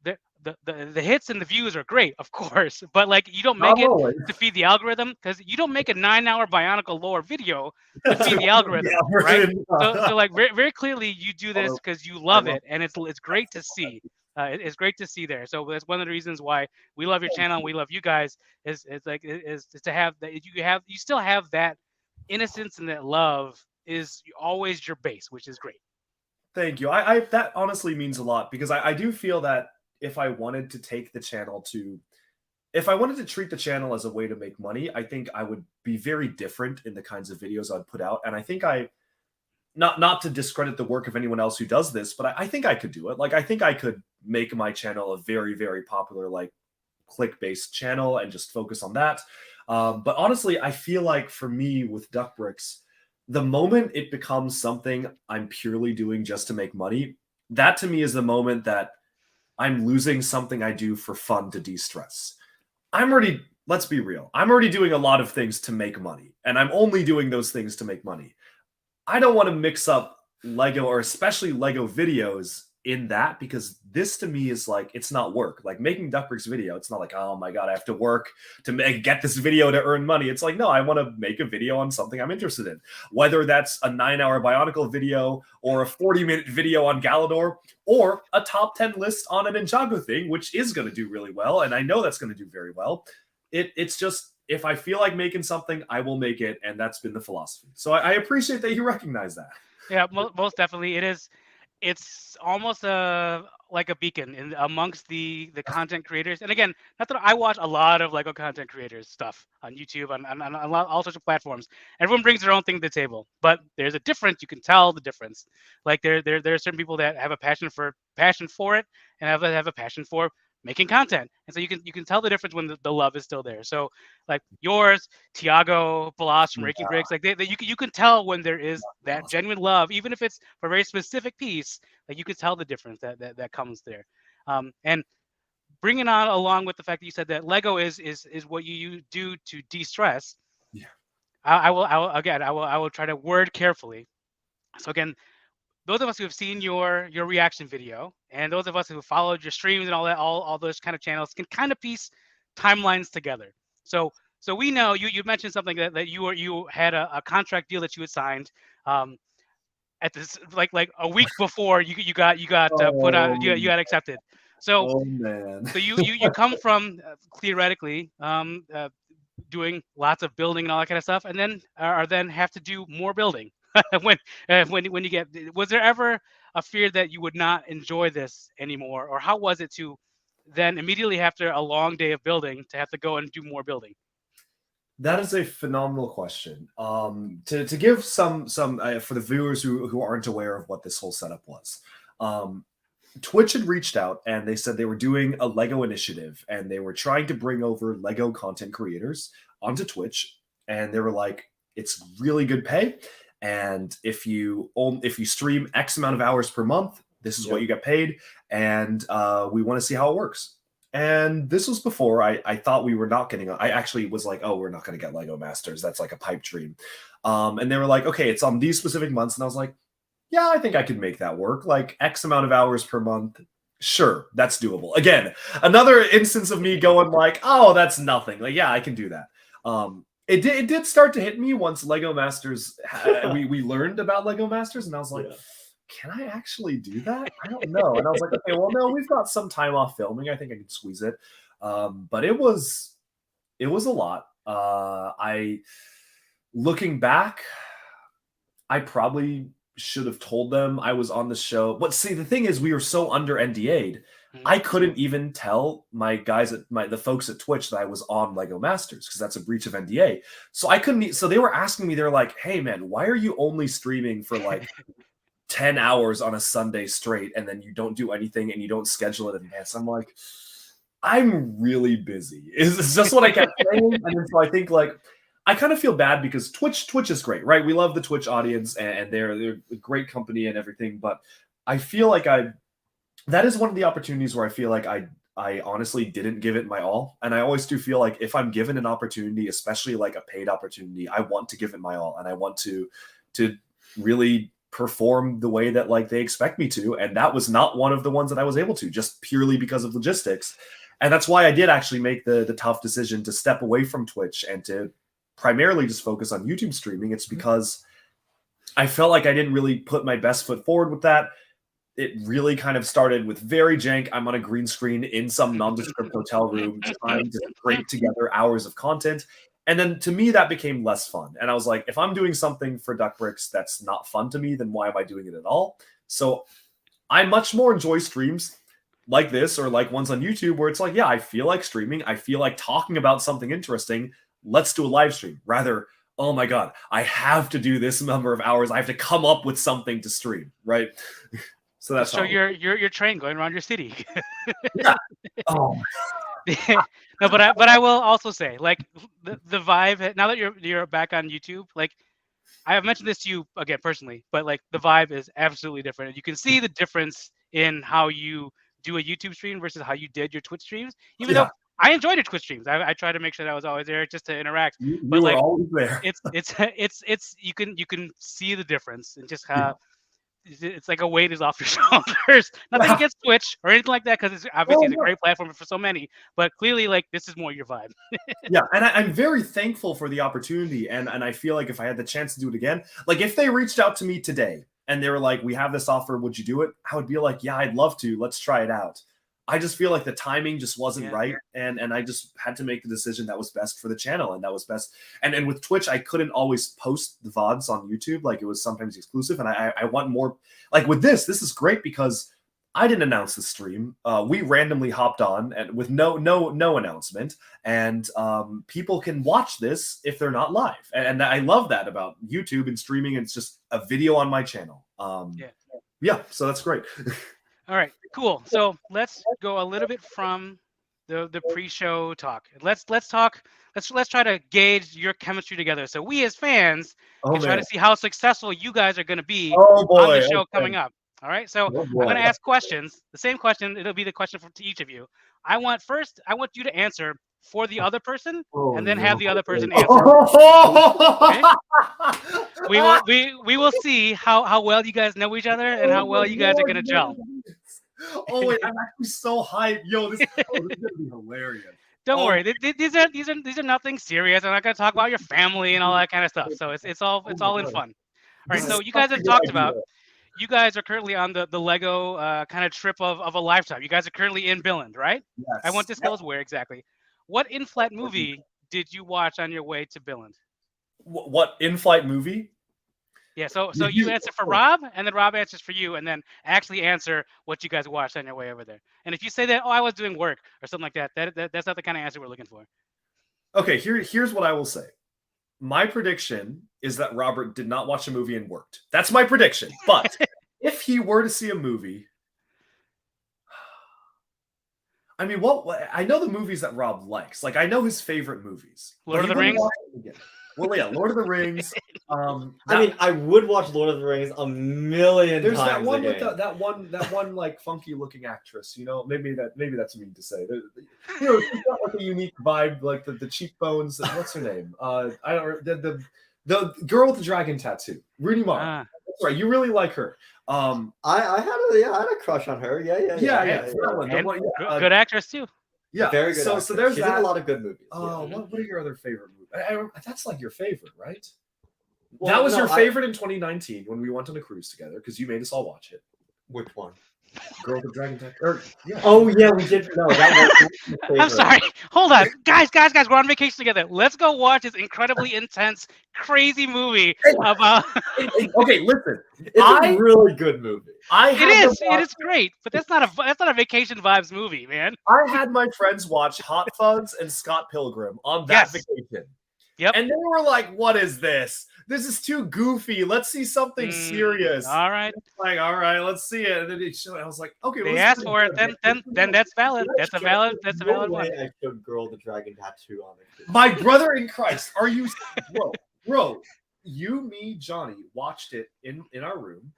the hits and the views are great, of course, but like you don't make it to feed the algorithm, because you don't make a 9-hour Bionicle lore video to feed the algorithm, right? So like very, very clearly you do this because you love it, and it's great to see. It's great to see there. So that's one of the reasons why we love your channel and we love you guys is to have that. You still have that innocence, and that love is always your base, which is great. Thank you. I that honestly means a lot, because I do feel that if I wanted to treat the channel as a way to make money, I think I would be very different in the kinds of videos I'd put out. And I think not to discredit the work of anyone else who does this, but I think I could do it. Like, I think I could make my channel a very, very popular, like, click-based channel and just focus on that. But honestly, I feel like for me with Duck Bricks, the moment it becomes something I'm purely doing just to make money, that to me is the moment that I'm losing something I do for fun to de-stress. Let's be real, I'm already doing a lot of things to make money, and I'm only doing those things to make money. I don't want to mix up Lego, or especially Lego videos, in that, because this to me is like, it's not work. Like making Duck Bricks video, it's not like, oh my god, I have to work to get this video to earn money. It's like, no, I want to make a video on something I'm interested in, whether that's a 9-hour Bionicle video or a 40-minute video on Galador or a top 10 list on an Ninjago thing, which is going to do really well, and I know that's going to do very well. It's just, if I feel like making something, I will make it, and that's been the philosophy. So I appreciate that you recognize that. Yeah, most definitely. It is. it's almost like a beacon in amongst the content creators. And again, not that I watch a lot of Lego content creators stuff on YouTube on all sorts of platforms. Everyone brings their own thing to the table, but there's a difference. You can tell the difference. Like there are certain people that have a passion for it and have a passion for making content, and so you can tell the difference when the love is still there. So like yours, Tiago Balas from Raking Bricks, like you can tell when there is that genuine love, even if it's for a very specific piece. Like you can tell the difference that comes there. And bringing on along with the fact that you said that Lego is what you do to de-stress. Yeah. I will try to word carefully. So again, those of us who have seen your reaction video, and those of us who followed your streams and all that, all those kind of channels can kind of piece timelines together. So we know you mentioned something that you had a contract deal that you had signed at this like a week before you got put on, you got accepted. So Oh man. so you come from theoretically doing lots of building and all that kind of stuff, and then are then have to do more building. When you get, was there ever a fear that you would not enjoy this anymore, or how was it to then immediately after a long day of building to have to go and do more building? That is a phenomenal question. To give some for the viewers who aren't aware of what this whole setup was. Twitch had reached out and they said they were doing a Lego initiative and they were trying to bring over Lego content creators onto Twitch, and they were like, it's really good pay, and if you stream X amount of hours per month, this is what you get paid, and we want to see how it works. And this was before I thought we were not getting. I actually was like, oh, we're not going to get Lego Masters. That's like a pipe dream. And they were like, okay, it's on these specific months, and I was like, yeah, I think I could make that work. Like X amount of hours per month. Sure, that's doable. Again, another instance of me going like, oh, that's nothing. Like, yeah, I can do that. It did start to hit me once Lego Masters, we learned about Lego Masters, and I was like, can I actually do that? I don't know. And I was like, okay, well, no, we've got some time off filming. I think I can squeeze it. But it was a lot. Looking back, I probably should have told them I was on the show. But see, the thing is, we were so under NDA'd, I couldn't even tell my guys at the folks at Twitch that I was on Lego Masters, because that's a breach of NDA. So I couldn't. So they were asking me, they're like, hey man, why are you only streaming for like 10 hours on a Sunday straight, and then you don't do anything and you don't schedule it in advance? I'm like, I'm really busy. It's just what I kept saying. And then so I think like, I kind of feel bad because Twitch is great, right? We love the Twitch audience and they're a great company and everything. But I feel like that is one of the opportunities where I feel like I honestly didn't give it my all. And I always do feel like if I'm given an opportunity, especially like a paid opportunity, I want to give it my all. And I want to really perform the way that like they expect me to. And that was not one of the ones that I was able to, just purely because of logistics. And that's why I did actually make the tough decision to step away from Twitch and to primarily just focus on YouTube streaming. It's because I felt like I didn't really put my best foot forward with that. It really kind of started with very jank. I'm on a green screen in some nondescript hotel room trying to scrape together hours of content. And then to me, that became less fun. And I was like, if I'm doing something for Duck Bricks that's not fun to me, then why am I doing it at all? So I much more enjoy streams like this, or like ones on YouTube where it's like, yeah, I feel like streaming. I feel like talking about something interesting. Let's do a live stream. Rather, oh my God, I have to do this number of hours. I have to come up with something to stream, right? So that's your train going around your city. Yeah. Oh. No, but I will also say, like the vibe now that you're back on YouTube, like I have mentioned this to you again personally, but like the vibe is absolutely different. You can see the difference in how you do a YouTube stream versus how you did your Twitch streams. Even though I enjoyed your Twitch streams, I try to make sure that I was always there just to interact. But like, always there. It's you can see the difference and just how it's like a weight is off your shoulders. Nothing against Twitch or anything like that, because it's obviously it's a great platform for so many. But clearly, like this is more your vibe. Yeah, and I'm very thankful for the opportunity, and I feel like if I had the chance to do it again, like if they reached out to me today and they were like, "We have this offer, would you do it?" I would be like, "Yeah, I'd love to. Let's try it out." I just feel like the timing just wasn't Yeah. right, and I just had to make the decision that was best for the channel, and that was best. And with Twitch, I couldn't always post the VODs on YouTube, like it was sometimes exclusive, and I want more. Like with this is great because I didn't announce the stream. We randomly hopped on and with no announcement, and people can watch this if they're not live, and I love that about YouTube and streaming. It's just a video on my channel. Yeah, so that's great. All right, cool. So let's go a little bit from the pre-show talk. Let's talk. Let's try to gauge your chemistry together. So we as fans can try to see how successful you guys are going to be on the show coming up. All right. So I'm going to ask questions. The same question. It'll be the question to each of you. I want you to answer for the other person, and then have the other person answer. Okay? We will see how well you guys know each other and how well you guys are going to gel. Oh wait, I'm actually so hyped. Yo, this is gonna be hilarious. Don't worry. These are nothing serious. I'm not going to talk about your family and all that kind of stuff. So it's all in fun. All right. So you guys have talked about. You guys are currently on the Lego kind of trip of a lifetime. You guys are currently in Billund, right? Yes. I won't disclose where exactly. What in-flight movie did you watch on your way to Billund? What in-flight movie? Yeah, so you answer for Rob, and then Rob answers for you, and then actually answer what you guys watched on your way over there. And if you say that, I was doing work or something like that, that's not the kind of answer we're looking for. Okay, here's what I will say. My prediction is that Robert did not watch a movie and worked. That's my prediction. But if he were to see a movie, I mean, I know the movies that Rob likes. Like, I know his favorite movies. Lord of the Rings? Well, yeah, Lord of the Rings. I mean, I would watch Lord of the Rings a million there's times. There's that one again. with that one like funky looking actress. You know, maybe that's mean to say. You know, she's got like a unique vibe, like the cheekbones. What's her name? I don't. The girl with the dragon tattoo, Rooney Mara. That's right. You really like her. I had a crush on her. Yeah. Good actress too. Yeah, very good. So there's She's in a lot of good movies. What are your other favorite movies? That's like your favorite, right? Well, that was your favorite in 2019 when we went on a cruise together because you made us all watch it. Which one? Girl with the Dragon Tattoo. Yeah. Oh yeah, we did. No, that was I'm sorry. Hold on, guys. We're on vacation together. Let's go watch this incredibly intense, crazy movie about. Okay, listen. It's a really good movie. It is great, but that's not a vacation vibes movie, man. I had my friends watch Hot Fuzz and Scott Pilgrim on that vacation. Yep. And they were like, "What is this? This is too goofy. Let's see something serious." All right. Like, all right, let's see it. And then they showed. I was like, "Okay." They asked for it. Then that's valid. That's a valid one. I showed Girl the Dragon Tattoo on it. My brother in Christ, are you, bro? You, me, Johnny watched it in our room.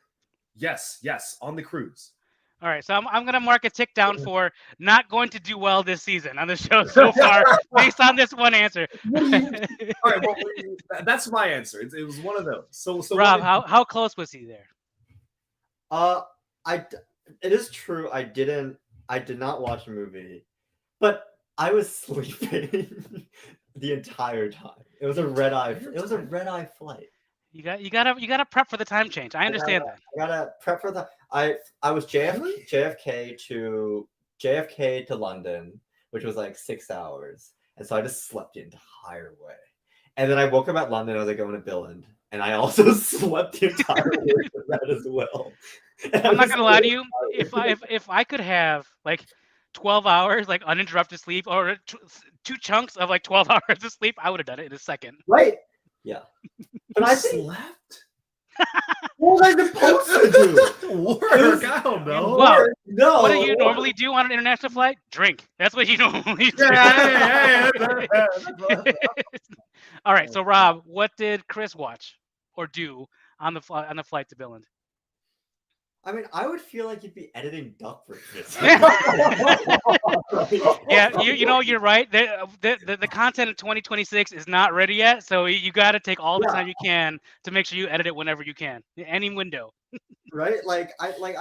Yes, on the cruise. All right, so I'm going to mark a tick down for not going to do well this season on the show so far based on this one answer. All right, well, that's my answer. It was one of those. So Rob, how close was he there? It is true. I did not watch a movie, but I was sleeping the entire time. It was a red eye flight. You gotta prep for the time change. I understand that. I gotta prep for the. I was JFK to London, which was like 6 hours, and so I just slept the entire way. And then I woke up at London. I was like going to Billund, and I also slept the entire way for that as well. I'm not gonna lie to you. If I could have like 12 hours like uninterrupted sleep or two chunks of like 12 hours of sleep, I would have done it in a second. Right. Yeah. But I slept. What was I supposed to do? Work. I don't know. Well, no. What do you normally do on an international flight? Drink. That's what you normally do. All right. So Rob, what did Chris watch or do on the flight to Billund? I mean, I would feel like you'd be editing duck breakfast. Yeah, you're right. The content of 2026 is not ready yet, so you got to take all the time you can to make sure you edit it whenever you can, any window. Right? I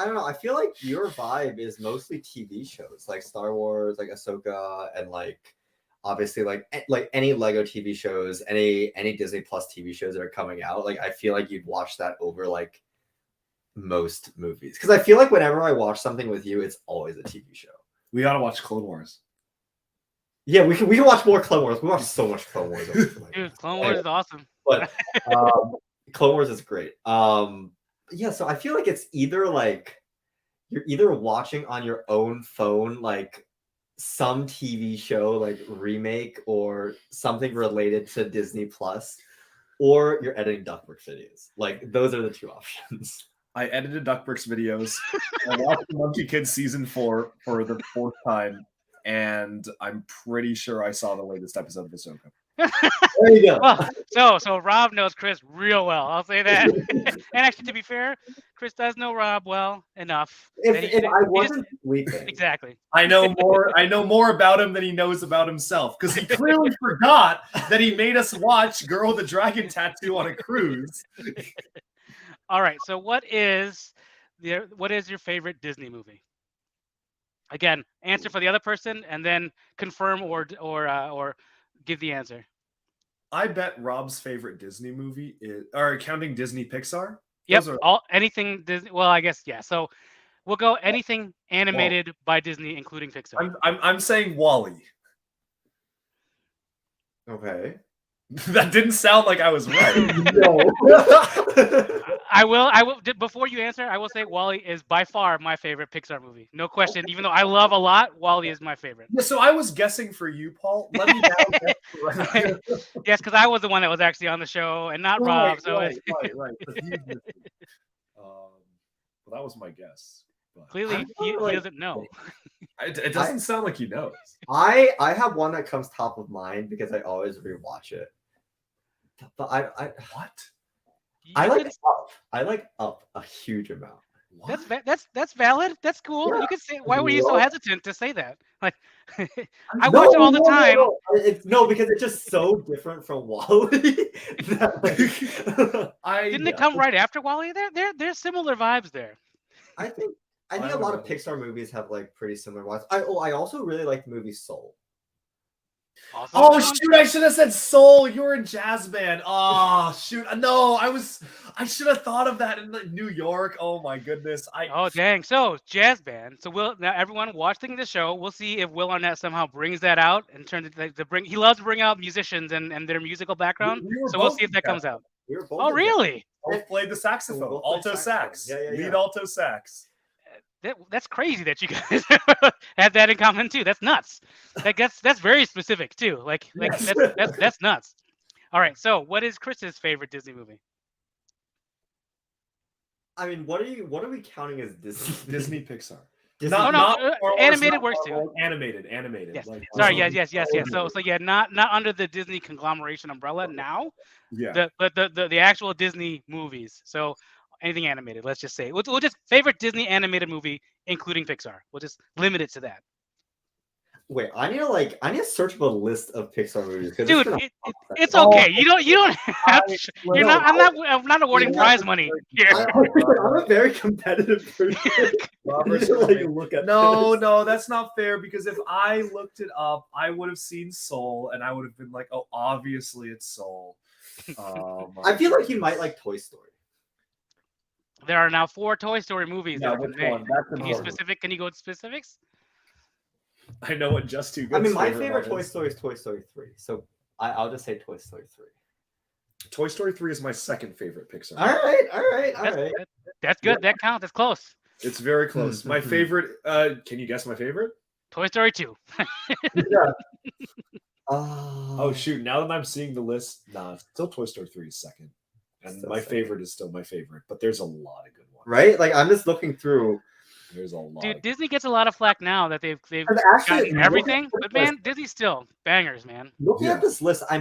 don't know. I feel like your vibe is mostly TV shows, like Star Wars, like Ahsoka, and like obviously like any Lego TV shows, any Disney Plus TV shows that are coming out. Like I feel like you'd watch that over like most movies, because I feel like whenever I watch something with you, it's always a TV show. We gotta watch Clone Wars. Yeah, we can watch more Clone Wars. We watch so much Clone Wars. Dude, Clone Wars is awesome. But Clone Wars is great. Yeah, so I feel like it's either like you're either watching on your own phone, like some TV show like remake or something related to Disney Plus, or you're editing Duckworks videos. Like those are the two options. I edited Duckworks videos. I watched Monkey Kids season 4 for the 4th time, and I'm pretty sure I saw the latest episode of Ahsoka. There you go. Well, so Rob knows Chris real well. I'll say that. And actually, to be fair, Chris does know Rob well enough. If I wasn't sleeping, exactly. I know more about him than he knows about himself, because he clearly forgot that he made us watch Girl with the Dragon Tattoo on a cruise. All right. So what is your favorite Disney movie? Again, answer for the other person, and then confirm or give the answer. I bet Rob's favorite Disney movie is, or counting Disney Pixar. Yep. Anything Disney. Well, I guess yeah. So we'll go anything animated by Disney, including Pixar. I'm saying WALL-E. okay. That didn't sound like I was right. No. I will. Before you answer, I will say WALL-E is by far my favorite Pixar movie. No question. Even though I love a lot, WALL-E is my favorite. Yeah, so I was guessing for you, Paul. Let me now guess right. Yes, because I was the one that was actually on the show and not Rob. So right. Well, that was my guess. But clearly, he doesn't know. It doesn't sound like he knows. I have one that comes top of mind because I always rewatch it. But What? I like Up. I like Up a huge amount. What? That's valid. That's cool. Yeah. You can say. Why were you so hesitant to say that? Like, I watch it all the time. No, because it's just so different from WALL-E. Didn't it come right after WALL-E? There's similar vibes there. I think a lot of Pixar movies have like pretty similar vibes. I also really like the movie Soul. Awesome. Oh shoot! I should have said Soul. You're in jazz band. Oh shoot! No, I should have thought of that in like New York. Oh my goodness! Oh dang! So jazz band. So now everyone watching the show, we'll see if Will Arnett somehow brings that out and turns it to bring. He loves to bring out musicians and their musical background. So we'll see if that comes out. Oh really? Both played the saxophone, alto sax, lead alto sax. That's crazy that you guys had that in common too. That's nuts. That's very specific too. Like that's nuts. All right. So, what is Chris's favorite Disney movie? I mean, what are we counting as Disney? Disney Pixar. Not animated works too. Animated. Yes. Like, sorry. Yes. So yeah, not under the Disney conglomeration umbrella now. Yeah. The actual Disney movies. So anything animated. Let's just say we'll just favorite Disney animated movie, including Pixar. We'll just limit it to that. Wait, I need to search up a list of Pixar movies. Dude, it's okay. You don't have to. I'm not awarding prize money here. I'm a very competitive person. No, that's not fair, because if I looked it up, I would have seen Soul and I would have been like, oh, obviously it's Soul. I feel like you might like Toy Story. There are now 4 Toy Story movies that have been made. Can you go to specifics? I know what Just Too Good. I mean, my favorite Toy Story is Toy Story 3. So I'll just say Toy Story 3. Toy Story 3 is my second favorite Pixar. All right. That's good. That counts. That's close. It's very close. My favorite. Can you guess my favorite? Toy Story 2. Oh shoot! Now that I'm seeing the list, still Toy Story 3 is second, and my favorite is still my favorite. But there's a lot of good ones. Right? Like I'm just looking through. There's a lot. Dude, Disney gets a lot of flack now that they've gotten everything, but man, Disney's still bangers, man. Looking at this list, I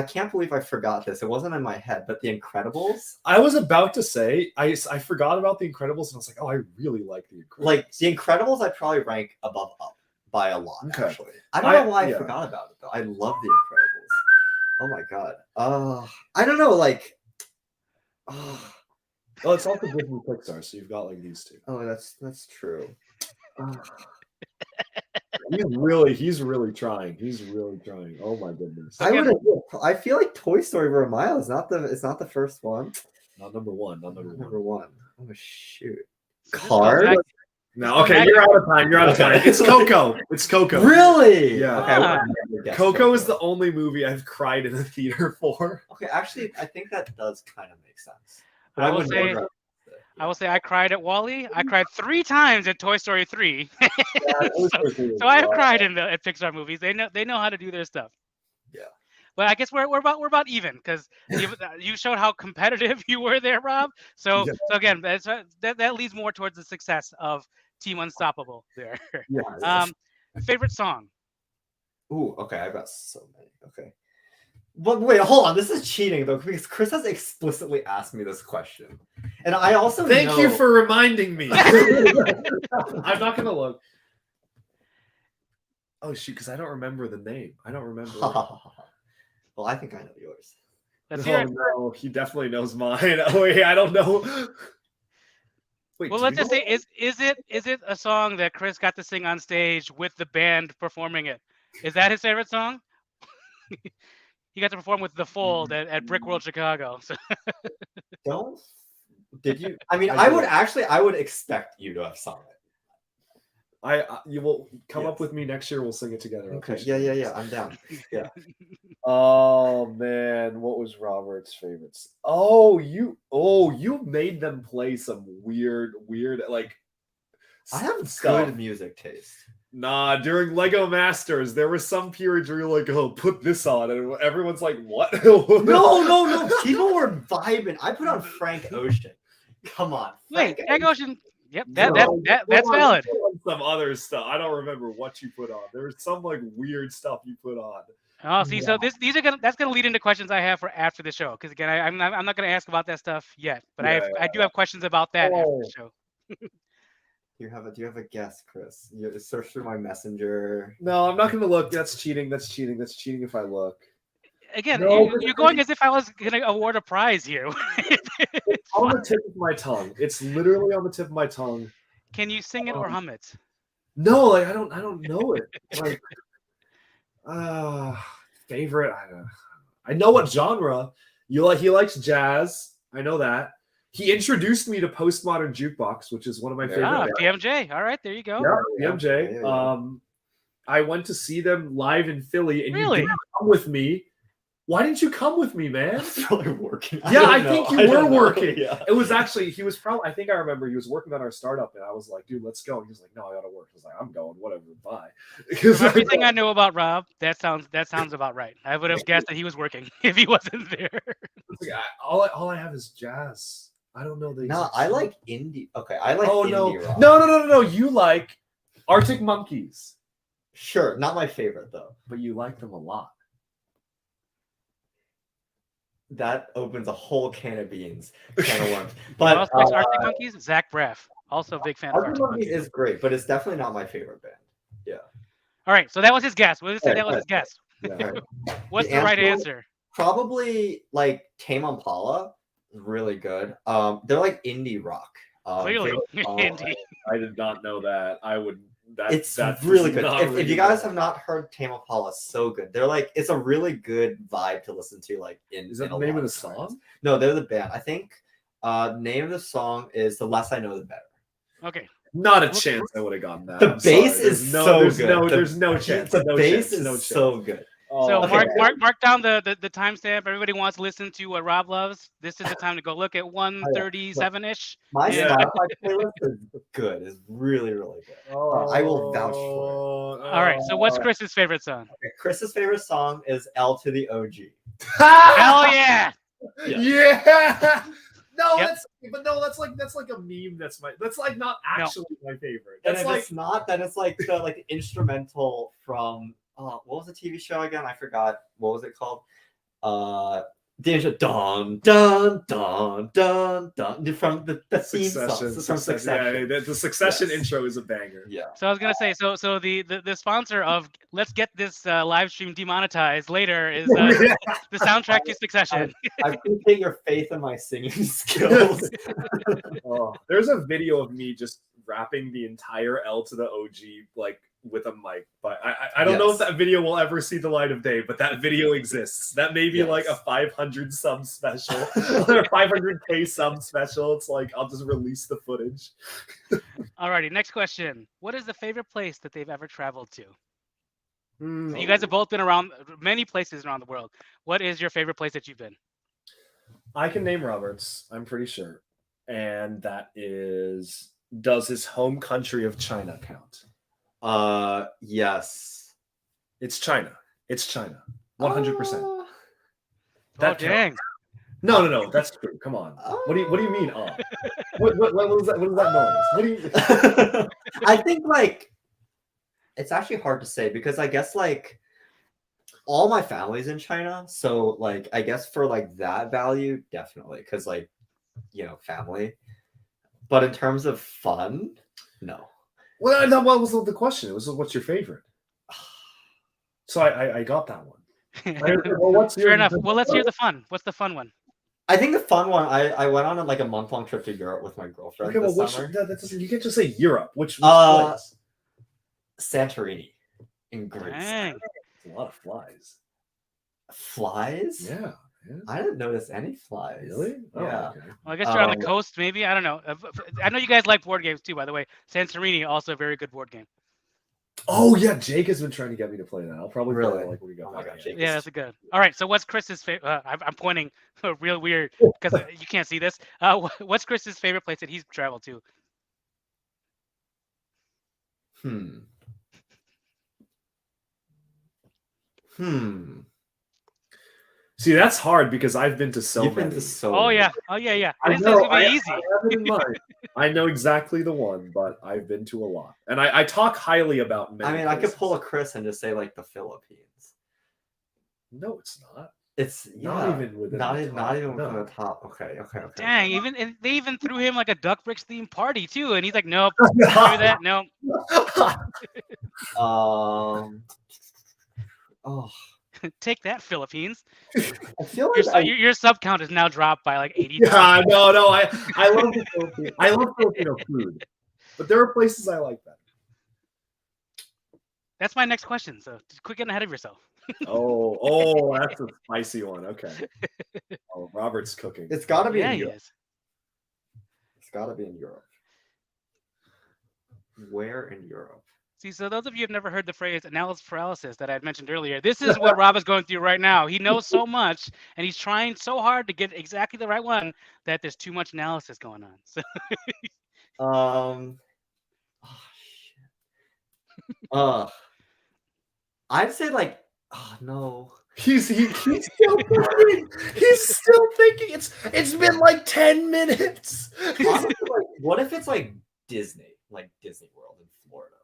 can't believe I forgot this. It wasn't in my head, but The Incredibles. I was about to say, I forgot about The Incredibles, and I was like, oh, I really like The Incredibles. Like The Incredibles, I probably rank above Up by a lot. Okay. Actually, I don't know why I forgot about it though. I love The Incredibles. Oh my god. I don't know, like. Well, it's also Disney Pixar, so you've got like these two. Oh, that's true. He's really trying. He's really trying. Oh my goodness. I feel like Toy Story for a mile is not the first one. Not number one. Number one. Oh shoot. Cars. No, okay, you're out of time. You're out of time. It's Coco. It's Coco. Really? Yeah. Okay. I Ah. would've never guessed Coco is the only movie I've cried in a theater for. Okay, actually, I think that does kind of make sense. But I will wouldn't say- know. I will say I cried at Wall-E. I cried 3 times at Toy Story 3. So I have cried at Pixar movies. They know how to do their stuff. Yeah. But I guess we're about even because you showed how competitive you were there, Rob. So Yeah. so again, that leads more towards the success of Team Unstoppable there. Yeah. Favorite song? Ooh, okay, I've got so many. Okay. But wait, hold on. This is cheating though, because Chris has explicitly asked me this question. And I also Thank you for reminding me. I'm not gonna look. Oh shoot, because I don't remember the name. I don't remember. Well, I think I know yours. Let's hear it. No, he definitely knows mine. Oh wait, I don't know. Wait, Well, do let's you just know say, is it a song that Chris got to sing on stage with the band performing it? Is that his favorite song? He got to perform with The Fold at Brickworld Chicago. So Don't. Did you? I mean, I I would expect you to have sung it. you will come up Yes. with me next year. We'll sing it together. Okay. Yeah. I'm down. Yeah. Oh man, what was Robert's favorites? Oh, you made them play some weird like. I have stuff. good music taste. Nah, during Lego Masters, there was some periods where you're like, "Oh, put this on," and everyone's like, "What?" No. People were vibing. I put on Frank Ocean. Come on. wait, Frank Frank Ocean. Yep, No. that's valid. You put on some other stuff. I don't remember what you put on. There was some like weird stuff you put on. Oh, see, so that's gonna lead into questions I have for after the show. Because again, I'm not gonna ask about that stuff yet, but I do have questions about that after the show. Do you have a guess, Chris? You search through my messenger. No, I'm not gonna look. That's cheating. That's cheating. That's cheating if I look. Again, No, you're going as if I was gonna award a prize here. It's on the tip of my tongue. It's literally on the tip of my tongue. Can you sing it or hum it? No, like I don't know it. Like favorite. I know what genre. He likes jazz. I know that. He introduced me to Postmodern Jukebox, which is one of my favorite. Ah, PMJ. All right, there you go. Yeah, PMJ. Yeah. I went to see them live in Philly, and Really? you didn't come with me. Why didn't you come with me, man? I was probably working. Yeah, I think you were working. Yeah. It was actually, he was probably, I think I remember he was working on our startup, and I was like, dude, let's go. And he was like, no, I gotta work. I was like, I'm going, whatever, bye. From everything I know about Rob, that sounds about right. I would have guessed that he was working if he wasn't there. All I have is jazz. I don't know the No, exact I song. like indie. Okay, I like Oh indie rock. no. You like Arctic Monkeys, Sure, not my favorite though. but you like them a lot. That opens a whole can of beans, can of worms. But But also Arctic Monkeys, Zach Braff, also a big fan of Arctic Arctic Monkeys Monkeys. is great, but it's definitely not my favorite band. All right, so that was his guess. We'll just say that was his guess. Yeah. What's The the right answer- answer? Probably like Tame Impala is really good. They're like indie rock. Clearly, indie. I did not know that. I would. It's that's really good. not If really you guys good. have not heard Tame Impala, so good. They're like, it's a really good vibe to listen to. Like Is that in the a name lot of the times. song? No, they're the band. I think name of the song is "The Less I Know, the Better." Okay. Not a chance I would have gotten that. The I'm sorry. bass is There's so there's good. No, The- there's no chance. The no bass chance, is no chance. so good. So okay. mark down the timestamp. Everybody wants to listen to what Rob loves. This is the time to go look at 1:37-ish. My Yeah. Spotify playlist is good. It's really, really good. I will vouch for All right. So what's Chris's favorite song? Okay, Chris's favorite song is "L to the OG." Hell yeah! Yeah. No, Yep. that's like a meme. That's like not actually my favorite. And That's if like it's not, then it's like the instrumental from what was the TV show again? I forgot. What was it called? Dun dun dun dun dun dun from the theme song. Succession. From Succession. Yeah, the Succession Yes. intro is a banger. Yeah. So I was gonna say, so the sponsor of Let's Get This live stream demonetized later is the soundtrack to Succession. I appreciate your faith in my singing skills. Oh, there's a video of me just rapping the entire L to the OG like with a mic. But I don't know if that video will ever see the light of day, but that video exists. That may be like a 500 sub special or 500K sub special. It's like I'll just release the footage. Alrighty, next question. What is the favorite place that they've ever traveled to? So you guys have both been around many places around the world. What is your favorite place that you've been? I can name Roberts, I'm pretty sure. And that is, does his home country of China count? Yes. It's China. It's China. 100%. Oh, That dang. No, that's true. Come on. What do you mean? Oh, what was that? What is that noise? What do you? I think like it's actually hard to say because I guess like all my family's in China, so like I guess for like that value, definitely because like family. But in terms of fun, no. Well, that was the question. It was what's your favorite? So I got that one. Fair enough. Well, let's hear the fun. What's the fun one? I think the fun one. I went on like a month-long trip to Europe with my girlfriend this summer. That doesn't. You can't just say Europe. Which place? Santorini in Greece. Dang. A lot of flies. Flies? Yeah. I didn't notice any flies. Really? Oh, Yeah. okay. Well, I guess you're on the coast, maybe. I don't know. I know you guys like board games too, by the way. Santorini, also a very good board game. Oh yeah, Jake has been trying to get me to play that. I'll probably play that like when we go. Oh my god, Jake. Yeah, that's a good. All right, so what's Chris's favorite? I'm pointing real weird because you can't see this. What's Chris's favorite place that he's traveled to? See, that's hard because I've been to so You've many. been to so Oh many. yeah. I didn't I say know, it's gonna be easy. I have it in mind. I know exactly the one, but I've been to a lot, and I talk highly about many. I mean, places. I could pull a Chris and just say like the Philippines. No, it's not. It's Not even within not the even top. within No. the top. Okay. Dang, and they even threw him like a Duck Bricks themed party too, and he's like, nope, do that, no. Take that, Philippines. I feel like Your sub count is now dropped by like 80. Yeah, no. I love the Philippines. I love Filipino food, but there are places I like better. That's my next question. So just quit getting ahead of yourself. Oh, that's a spicy one. Okay. Oh, Robert's cooking. it's got to be Yeah, in he Europe. is. It's got to be in Europe. Where in Europe? See, so those of you who have never heard the phrase analysis paralysis that I had mentioned earlier, this is what Rob is going through right now. He knows so much, and he's trying so hard to get exactly the right one that there's too much analysis going on. So Oh shit. I'd say like, oh no. He's still thinking. He's still thinking. It's been like 10 minutes. Honestly, like, what if it's like Disney World in Florida?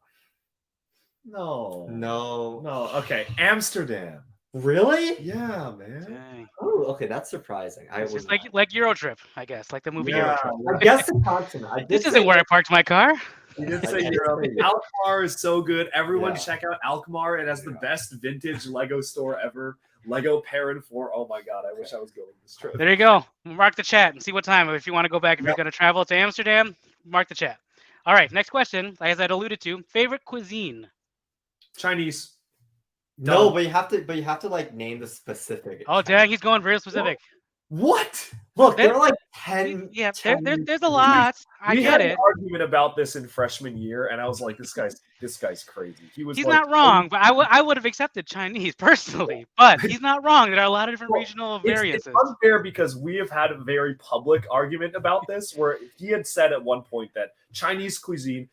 No. Okay, Amsterdam. Really? Yeah, man. dang. Oh, okay, that's surprising. It's just like Eurotrip, I guess, like the movie Yeah, Eurotrip. I guess the continent. I did This say isn't where I parked my car. You did I say did Europe. say Europe. Alkmaar is so good. Everyone Yeah. check out Alkmaar. It has the best vintage Lego store ever. Lego Parent 4. Oh my god, I wish I was going this trip. There you go. Mark the chat and see what time. If you want to go back, if you're going to travel to Amsterdam, mark the chat. All right, next question. As I had alluded to, favorite cuisine. Chinese. No, Done. but you have to like name the specific. Oh, dang, he's going very specific. What? Look, There- there are like 10. Yeah, 10 there's a lot. I We get had it. an argument about this in freshman year, and I was like, "This guy's crazy." He's like, not wrong, but I would have accepted Chinese personally. But he's not wrong. There are a lot of different Well, regional It's variances. unfair because we have had a very public argument about this, where he had said at one point that Chinese cuisine,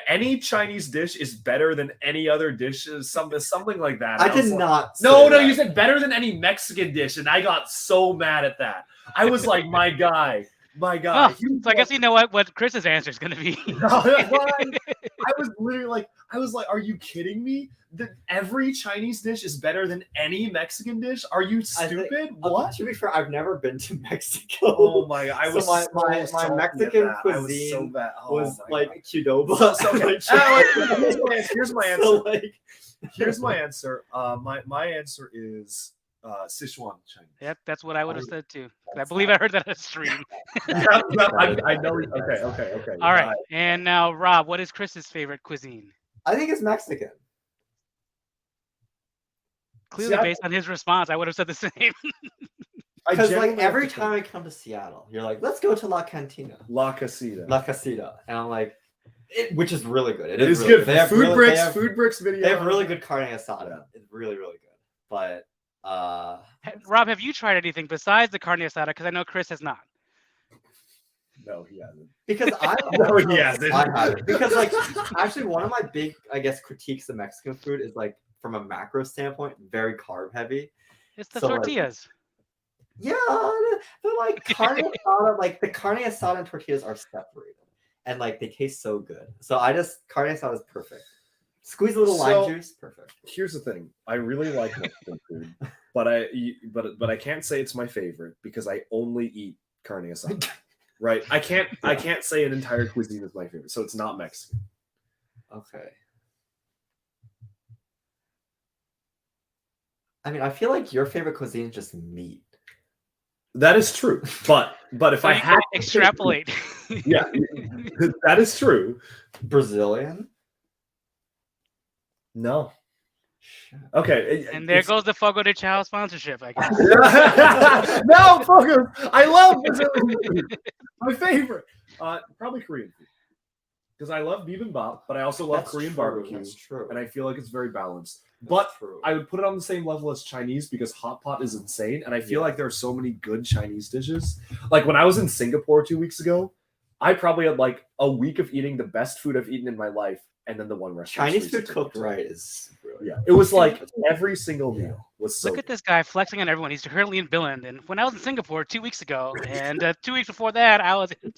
any Chinese dish is better than any other dish, something like that. I And was did like, not. No, say that. you said better than any Mexican dish, and I got so mad at that. I was like, my guy. Oh, He was so I guess you know what Chris's answer is going to be. I was literally like, are you kidding me? That every Chinese dish is better than any Mexican dish? Are you stupid? What? To be fair, I've never been to Mexico. Oh my god! I So was my so salty at Mexican that. I was so cuisine bad. Oh was my like God. Qdoba. So, okay. Here's my answer. So, like, Here's my answer. My answer is Sichuan Chinese. Yep, that's what I would have said too. I believe I heard that on a stream. I know. Okay. All right, and now Rob, what is Chris's favorite cuisine? I think it's Mexican. Clearly, based on his response, I would have said the same. Because like every time I come to Seattle, you're like, let's go to La Cantina. La Casita. La Casita. And I'm like, which is really good. It is really good. They have Food Bricks video. They have really good carne asada. It's really, really good. But Rob, have you tried anything besides the carne asada? Because I know Chris has not. No, he hasn't. Because he hasn't. I haven't. Because like actually one of my big, I guess, critiques of Mexican food is like from a macro standpoint, very carb heavy. It's the tortillas. Yeah, but like carne asada, like the carne asada and tortillas are separated, and like they taste so good. So carne asada is perfect. Squeeze a little lime juice, perfect. Here's the thing: I really like Mexican food, but I can't say it's my favorite because I only eat carne asada. Right? I can't say an entire cuisine is my favorite, so it's not Mexican. Okay. I mean, I feel like your favorite cuisine is just meat. That is true, but if I had to extrapolate, yeah, that is true. Brazilian? No. Okay, and there goes the Fogo de Chao sponsorship. I guess. No, Fogo. I love Brazilian food. My favorite, probably Korean food, because I love bibimbap, but I also love Korean barbecue. That's true, and I feel like it's very balanced. But I would put it on the same level as Chinese because hot pot is insane. And I feel like there are so many good Chinese dishes. Like when I was in Singapore 2 weeks ago, I probably had like a week of eating the best food I've eaten in my life. And then the one restaurant. Chinese food cooked right is brilliant. Yeah. It was like every single meal was so Look at this guy flexing on everyone. He's currently in Billund. And when I was in Singapore 2 weeks ago, and 2 weeks before that, I was in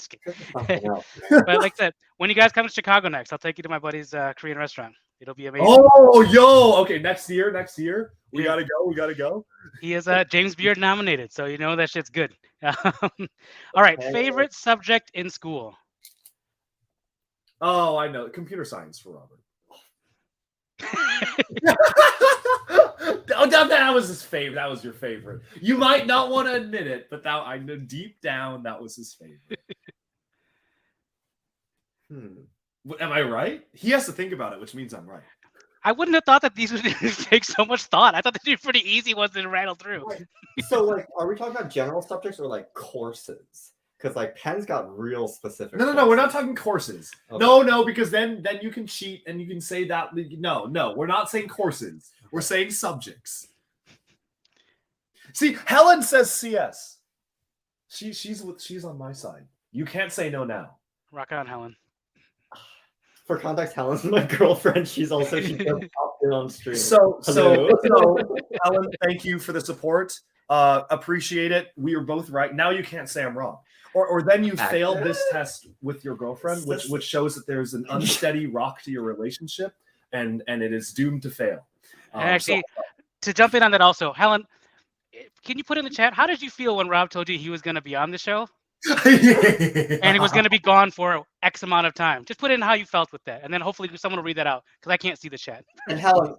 But like I said, when you guys come to Chicago next, I'll take you to my buddy's Korean restaurant. It'll be amazing. Oh, yo. Okay, next year. We gotta go. He is James Beard nominated, so you know that shit's good. All right, favorite subject in school. Oh, I know. Computer science for Robert. That was his favorite. That was your favorite. You might not want to admit it, but that I know deep down that was his favorite. Am I right? He has to think about it, which means I'm right. I wouldn't have thought that these would take so much thought. I thought they'd be pretty easy ones to rattle through. So, like, are we talking about general subjects or like courses? Because like Penn's got real specific. No, we're not talking courses. Okay. No, because then you can cheat and you can say that. No, we're not saying courses. We're saying subjects. See, Helen says CS. She's on my side. You can't say no now. Rock on, Helen. For context, Helen's my girlfriend. She popped in on stream. So Helen, thank you for the support. Appreciate it. We are both right. Now you can't say I'm wrong. Or then you failed this test with your girlfriend, which shows that there's an unsteady rock to your relationship, and it is doomed to fail. Actually, to jump in on that also, Helen, can you put in the chat, how did you feel when Rob told you he was going to be on the show? And he was going to be gone for X amount of time. Just put in how you felt with that, and then hopefully someone will read that out, because I can't see the chat. And Helen,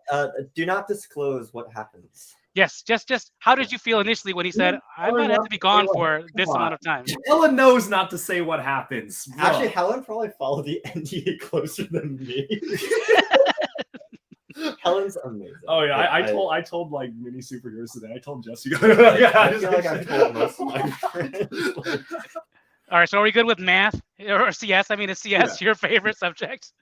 do not disclose what happens. Yes, just how did you feel initially when he said, I might have to be gone for this amount of time? Helen knows not to say what happens. Bro. Actually, Helen probably followed the NDA closer than me. Helen's amazing. Oh yeah, I told like mini superheroes today. I told Jesse. I feel like I've told most of my friends. All right, so are we good with math or CS? I mean, is CS your favorite subject?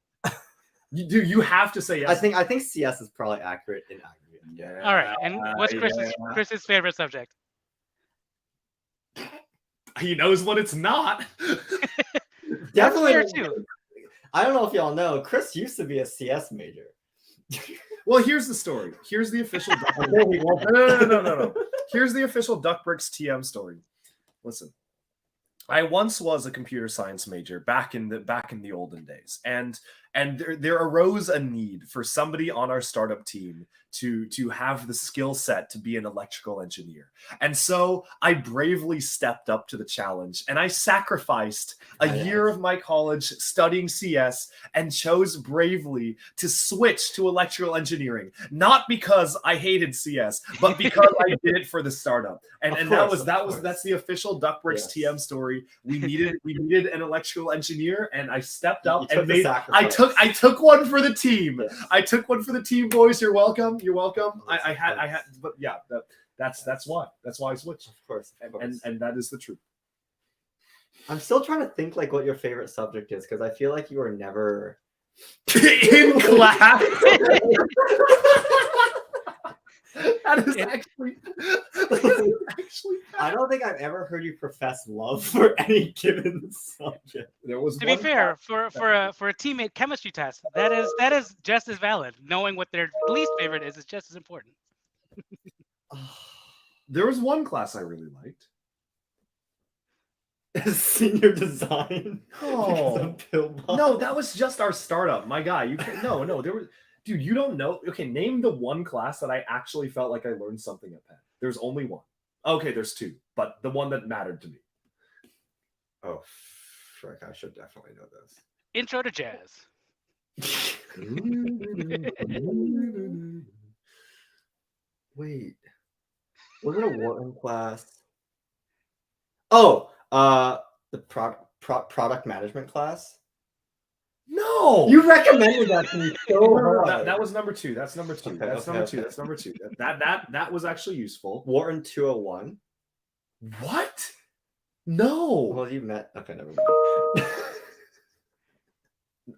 You have to say yes. I think CS is probably accurate in aggregate. Yeah. All right, and what's Chris's favorite subject? He knows what it's not. Definitely. Too. I don't know if y'all know, Chris used to be a CS major. Well, here's the story. Here's the official. No. Here's the official Duckbricks TM story. Listen, I once was a computer science major back in the olden days, and And there arose a need for somebody on our startup team to have the skill set to be an electrical engineer. And so I bravely stepped up to the challenge, and I sacrificed a year of my college studying CS and chose bravely to switch to electrical engineering, not because I hated CS, but because I did it for the startup. And that's the official Duckbricks TM story. We needed an electrical engineer, and I stepped up and I took one for the team. Yes. I took one for the team, boys. You're welcome. You're welcome. I had, but yeah, that's why I switched. Of course. And that is the truth. I'm still trying to think like what your favorite subject is, because I feel like you are never in class. That is actually I don't think I've ever heard you profess love for any given subject. There was To be fair, for a teammate chemistry test, that is just as valid. Knowing what their least favorite is just as important. There was one class I really liked. Senior design. Oh no, that was just our startup, my guy. You can't. No, there was. Dude, you don't know. Okay, name the one class that I actually felt like I learned something at Penn. There's only one. Okay, there's two, but the one that mattered to me. Oh, frick! I should definitely know this. Intro to jazz. Wait, wasn't a Wharton class? Oh, the product management class. No, You recommended that to me so hard. that was number two. That's number two. Okay, That's okay, number okay. two. That's number two. That was actually useful. Wharton 201. What? No. Well, you met. Okay, never mind.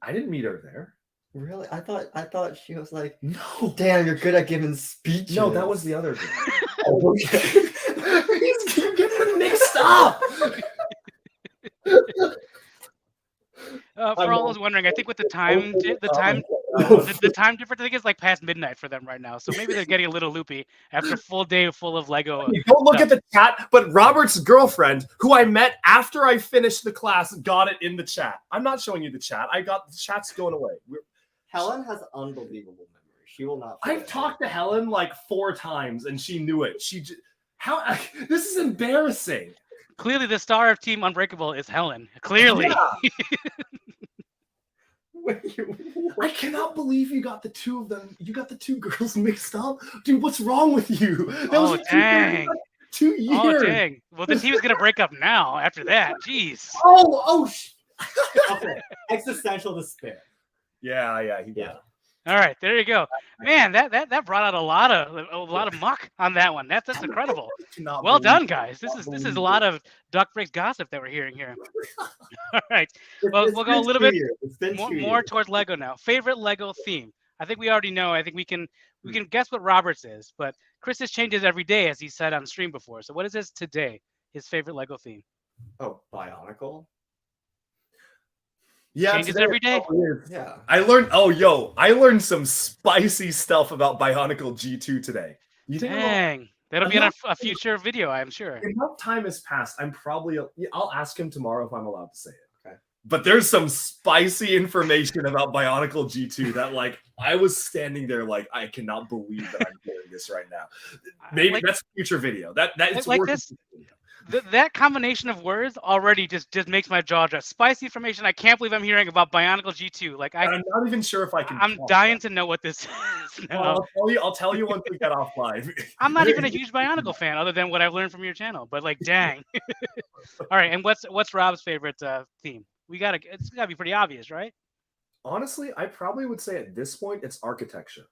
I didn't meet her there. Really? I thought she was like, No. damn, you're good at giving speeches. No, that was the other girl. Oh, okay. You're getting them mixed up. For all those wondering, I think with the time difference, I think it's like past midnight for them right now. So maybe they're getting a little loopy after a full day full of Lego. Don't look at the chat, but Robert's girlfriend, who I met after I finished the class, got it in the chat. I'm not showing you the chat. I got the chat's going away. Helen has unbelievable memory. She will not. I've talked to Helen like 4 times, and she knew it. This is embarrassing. Clearly, the star of Team Unbreakable is Helen. Clearly. Yeah. Wait, I cannot believe you got the two of them. You got the two girls mixed up, dude. What's wrong with you? That dang. 2 years. Oh dang. Well, the team's gonna break up now. After that, jeez. Okay. Existential despair. Yeah. He did. Yeah. All right, there you go, man. That brought out a lot of muck on that one. That's incredible. Well done, guys. This is a lot of Duckbricks gossip that we're hearing here. All right, well, we'll go a little bit more towards Lego now. Favorite Lego theme? I think we already know. I think we can guess what Robert's is, but Chris's changes every day, as he said on stream before. So what is his today? His favorite Lego theme? Oh, Bionicle. Yeah, changes every day. Yeah. I learned some spicy stuff about Bionicle G2 today. Dang. That'll be in a future video, I'm sure. Enough time has passed. I'll ask him tomorrow if I'm allowed to say it. Okay. But there's some spicy information about Bionicle G2 that, like, I was standing there like, I cannot believe that I'm hearing this right now. Maybe that's a future video. It's like worth this. That combination of words already just makes my jaw drop. Spicy information. I can't believe I'm hearing about Bionicle G2. Like I'm not even sure if I can. I'm dying to know what this is. Well, I'll tell you once we get off live. I'm not even a huge Bionicle fan, other than what I've learned from your channel. But like, dang. All right, and what's Rob's favorite theme? It's gotta be pretty obvious, right? Honestly, I probably would say at this point it's architecture.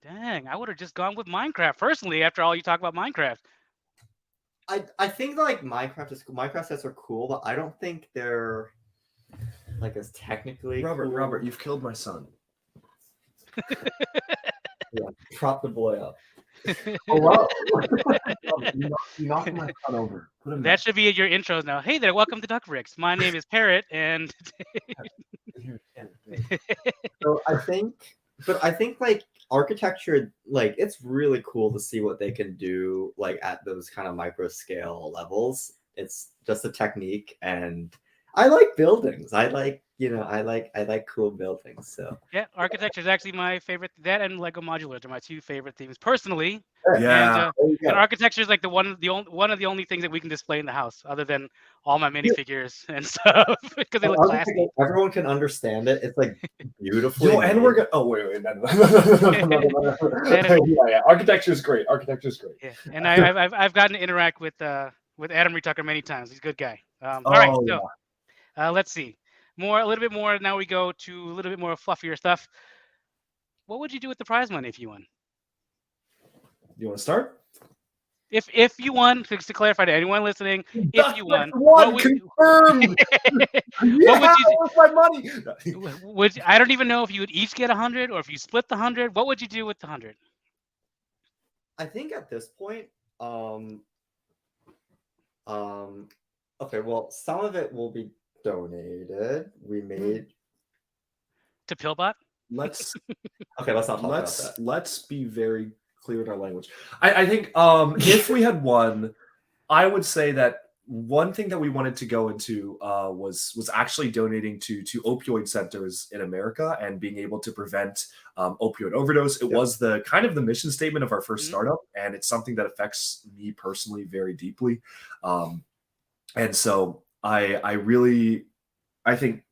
Dang, I would have just gone with Minecraft personally. After all you talk about Minecraft. I think like Minecraft sets are cool, but I don't think they're like as technically cool. Robert, you've killed my son. Yeah, prop the boy up. Oh wow! You knocked my son over. That should be your intros now. Hey there, welcome to Duckbricks. My name is Parrot, and So I think like architecture, like it's really cool to see what they can do like at those kind of micro scale levels. It's just a technique, and I like buildings. I like cool buildings. So Yeah, architecture is actually my favorite. That and Lego modulars are my two favorite themes personally. Yeah. And architecture is like one of the only things that we can display in the house, other than all my minifigures and stuff, because they look classy. Everyone can understand it. It's like beautiful. Yo, and we're gonna. Oh wait, yeah. Architecture is great. Yeah, and I've gotten to interact with Adam Retucker many times. He's a good guy. All right, so let's see. A little bit more. Now we go to a little bit more fluffier stuff. What would you do with the prize money if you won? You want to start? If you won, to clarify to anyone listening, if you won, confirmed. What would you do? My money? I don't even know if you would each get 100 or if you split the 100. What would you do with the 100? I think at this point, okay, well, some of it will be donated. We made to Pillbot. Let's not talk about that. Let's be very clear in our language. I think if we had won, I would say that one thing that we wanted to go into was actually donating to opioid centers in America and being able to prevent opioid overdose. It was the kind of the mission statement of our first startup, and it's something that affects me personally very deeply. And so I think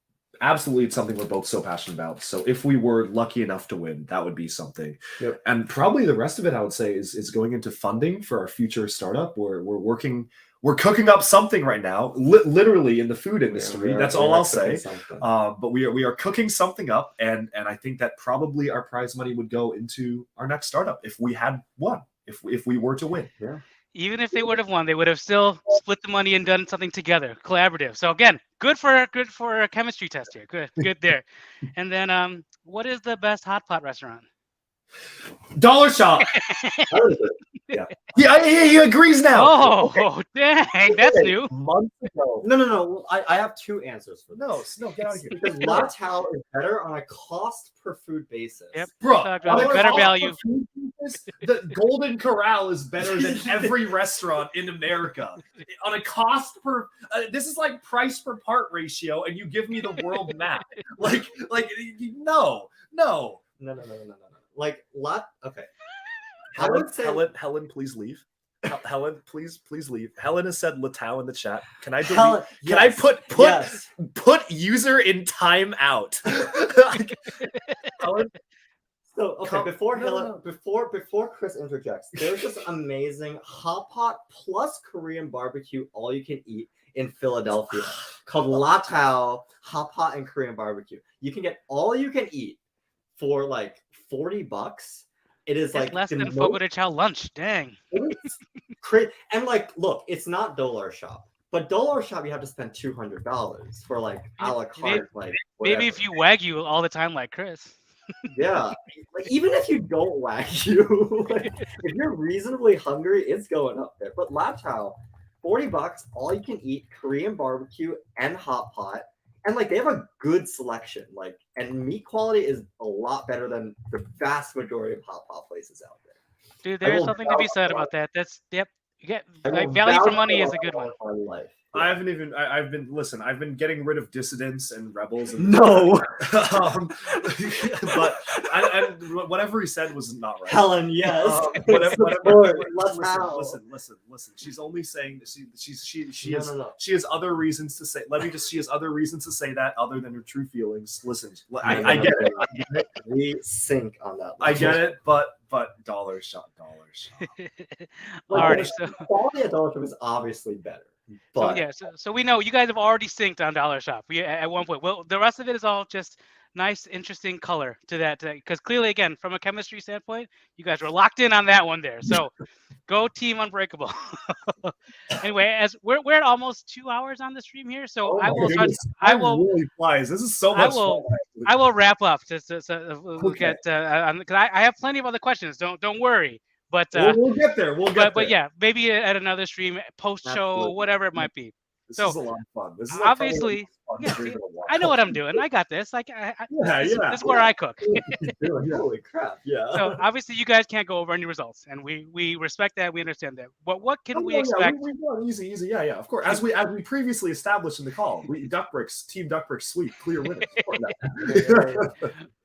absolutely it's something we're both so passionate about. So if we were lucky enough to win, that would be something. Yep. And probably the rest of it, I would say, is going into funding for our future startup. We're cooking up something right now, literally in the food industry. That's all I'll say. But we are cooking something up, and I think that probably our prize money would go into our next startup if we had won, if we were to win. Yeah. Even if they would have won, they would have still split the money and done something together, collaborative. So again, good for a chemistry test here. Good there. And then, what is the best hot pot restaurant? Dollar Shop. Yeah, he agrees now. Oh, okay. Dang, that's new. Months ago. No. I have two answers for this. No, get out of here. Because La Tao is better on a cost per food basis. Yep, bro. Better value. The Golden Corral is better than every restaurant in America on a cost per. This is like price per part ratio, and you give me the world map. No. Like okay. Helen, please leave. Helen, please leave. Helen has said Latau in the chat. Can I delete? Can I put user in timeout? Helen. So okay, before Chris interjects, there's this amazing hot pot plus Korean barbecue all you can eat in Philadelphia called La Tao Hot Pot and Korean Barbecue. You can get all you can eat for like $40. It is like less than Fogo de Chao lunch. Dang. And like, look, it's not Dollar Shop, but Dollar Shop you have to spend $200 for like a la carte. Maybe if you Wagyu all the time, like Chris. Yeah, like even if you don't Wagyu, like, if you're reasonably hungry, it's going up there. But La Tao, $40, all you can eat, Korean barbecue and hot pot. And like they have a good selection, like, and meat quality is a lot better than the vast majority of hot pot places out there. Dude, there's something to be said about that. That's You get like value for money is a good one. I've been getting rid of dissidents and rebels. And but whatever he said was not right. Helen, yes. Listen. She's only saying that she has other reasons to say. She has other reasons to say that other than her true feelings. Listen, I get it. We sync on that. I get it, but Dollar Shop. All right, so quality at Dollar Shop is obviously better. But so we know you guys have already synced on Dollar Shop. We at one point. Well, the rest of it is all just nice, interesting color to that. Because clearly, again, from a chemistry standpoint, you guys were locked in on that one there. So, go Team Unbreakable. Anyway, as we're at almost 2 hours on the stream here, so I will. Really flies. This is so much fun. I will wrap up. Because I have plenty of other questions. Don't worry. But we'll get there. But yeah, maybe at another stream, post show, whatever it might be. This So, is a lot of fun. This is obviously, probably yeah, the most fun stream see, in a while. I know what I'm doing. I got this. Yeah, this is where I cook. Holy crap! Yeah. So obviously, you guys can't go over any results, and we respect that. We understand that. But what can we expect? We won easy. Yeah, of course. As we previously established in the call, Team Duckbricks sweep, clear winners.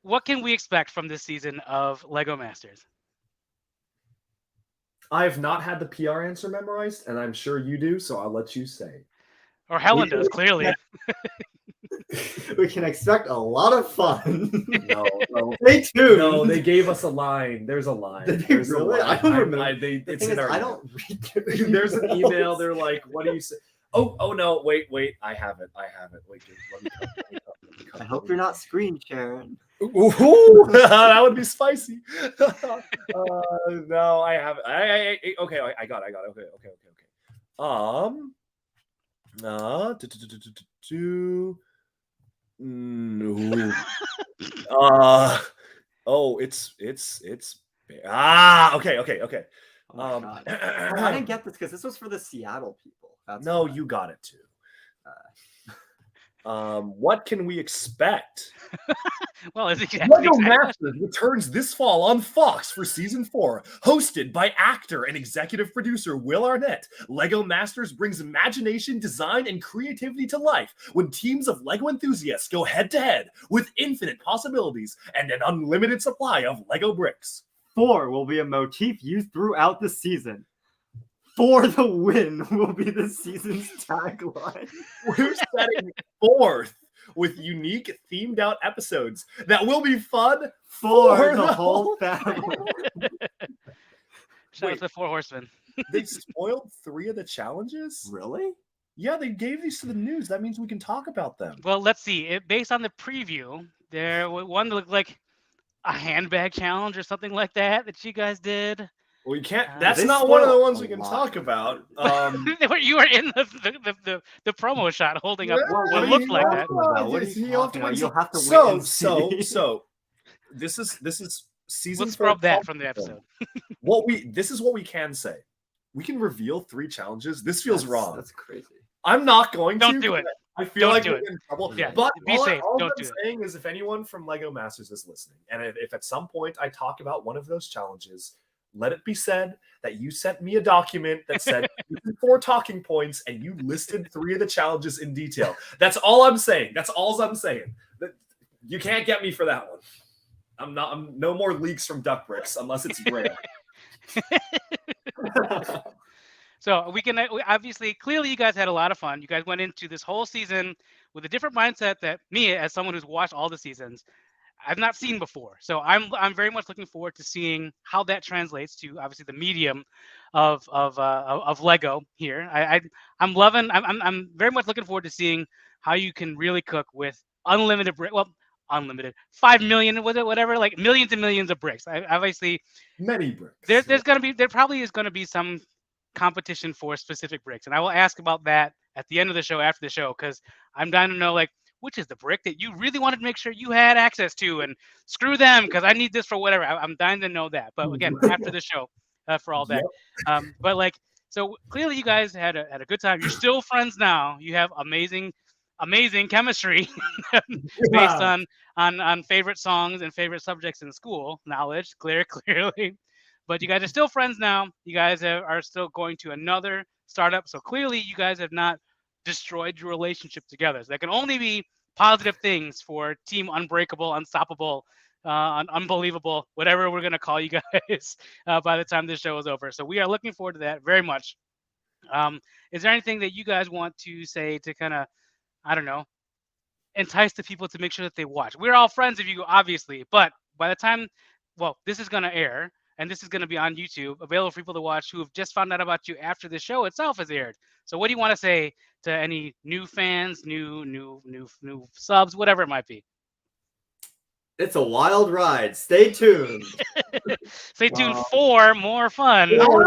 What can we expect from this season of Lego Masters? I have not had the PR answer memorized, and I'm sure you do, so I'll let you say. Or Helen does, clearly. We can expect a lot of fun. No. Stay tuned. No, they gave us a line. There's a line. Did they There's really? a line. I don't remember. It's in our. I don't read There's an email. They're like, "What do you say?" Oh no! Wait! I have it. Wait, dude, let me come. I hope you're not screen sharing. Ooh, that would be spicy. No, I have it. Okay, I got it. Okay. No. Oh, it's okay. Oh my God. I didn't get this because this was for the Seattle people. No, you got it too. What can we expect? Well, it's Lego Masters returns this fall on Fox for season 4, hosted by actor and executive producer Will Arnett. Lego Masters brings imagination, design, and creativity to life when teams of Lego enthusiasts go head-to-head with infinite possibilities and an unlimited supply of Lego bricks. 4 will be a motif used throughout the season. For the win will be the season's tagline. We're setting 4th with unique themed out episodes that will be fun for the whole family. Shout out to the 4 Horsemen. They spoiled 3 of the challenges? Really? Yeah, they gave these to the news. That means we can talk about them. Well, let's see. Based on the preview, there one that looked like a handbag challenge or something like that you guys did. Well, you can't. That's They not one of the spoiled ones a we can lot. talk about. You were in the promo shot holding up What what are looked you like talking that. about? What are you talking about? You'll have to wait and see. So this is season Let's 4. scrub that from the episode. This is what we can say. We can reveal 3 challenges. This feels wrong. That's crazy. I'm not going to. Don't do it. I feel Don't like do we're it. in trouble. Yeah, But be safe. all Don't I'm do it. saying is if anyone from Lego Masters is listening, and if at some point I talk about one of those challenges, let it be said that you sent me a document that said 4 talking points and you listed 3 of the challenges in detail. That's all I'm saying. You can't get me for that one. I'm no more leaks from Duckbricks unless it's rare. So we obviously, clearly, you guys had a lot of fun. You guys went into this whole season with a different mindset that me, as someone who's watched all the seasons, I've not seen before. So I'm very much looking forward to seeing how that translates to obviously the medium of Lego here. I'm very much looking forward to seeing how you can really cook with unlimited brick. Well, unlimited 5 million, was it, whatever, like millions and millions of bricks. Obviously many bricks. There probably is going to be some competition for specific bricks, and I will ask about that at the end of the show, after the show, because I'm dying to know, like, which is the brick that you really wanted to make sure you had access to, and screw them because I need this for whatever. I'm dying to know that. But again, after the show, for all that. But like, so clearly you guys had a good time. You're still friends now. You have amazing chemistry based on favorite songs and favorite subjects in school knowledge, clearly. But you guys are still friends now. You guys are still going to another startup. So clearly you guys have not destroyed your relationship together. So there can only be positive things for Team Unbreakable, Unstoppable, Unbelievable, whatever we're going to call you guys by the time this show is over. So we are looking forward to that very much. Is there anything that you guys want to say to kind of, I don't know, entice the people to make sure that they watch? We're all friends of you, obviously, but by the time, this is going to air, and this is going to be on YouTube, available for people to watch who have just found out about you after the show itself has aired. So what do you want to say to any new fans, new subs, whatever it might be? It's a wild ride. Stay tuned. Stay tuned for more fun. What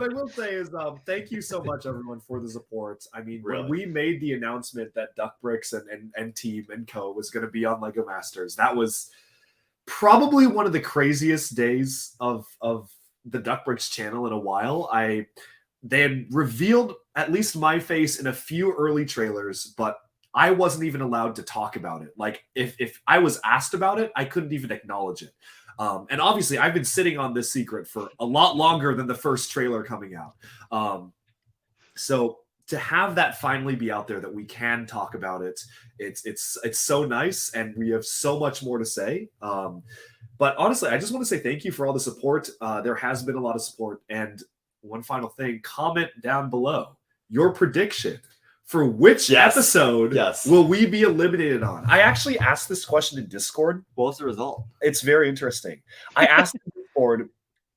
I will say is thank you so much, everyone, for the support. I mean, Really? when we made the announcement that Duckbricks and Team and Co. was going to be on Lego Masters, that was probably one of the craziest days of the Duckbricks channel in a while. They had revealed at least my face in a few early trailers, but I wasn't even allowed to talk about it. Like if I was asked about it, I couldn't even acknowledge it. And obviously, I've been sitting on this secret for a lot longer than the first trailer coming out. So to have that finally be out there, that we can talk about it, it's so nice, and we have so much more to say. But honestly, I just want to say thank you for all the support. There has been a lot of support. And one final thing, comment down below your prediction for which episode will we be eliminated on. I actually asked this question in Discord. What was the result? It's very interesting. I asked in Discord,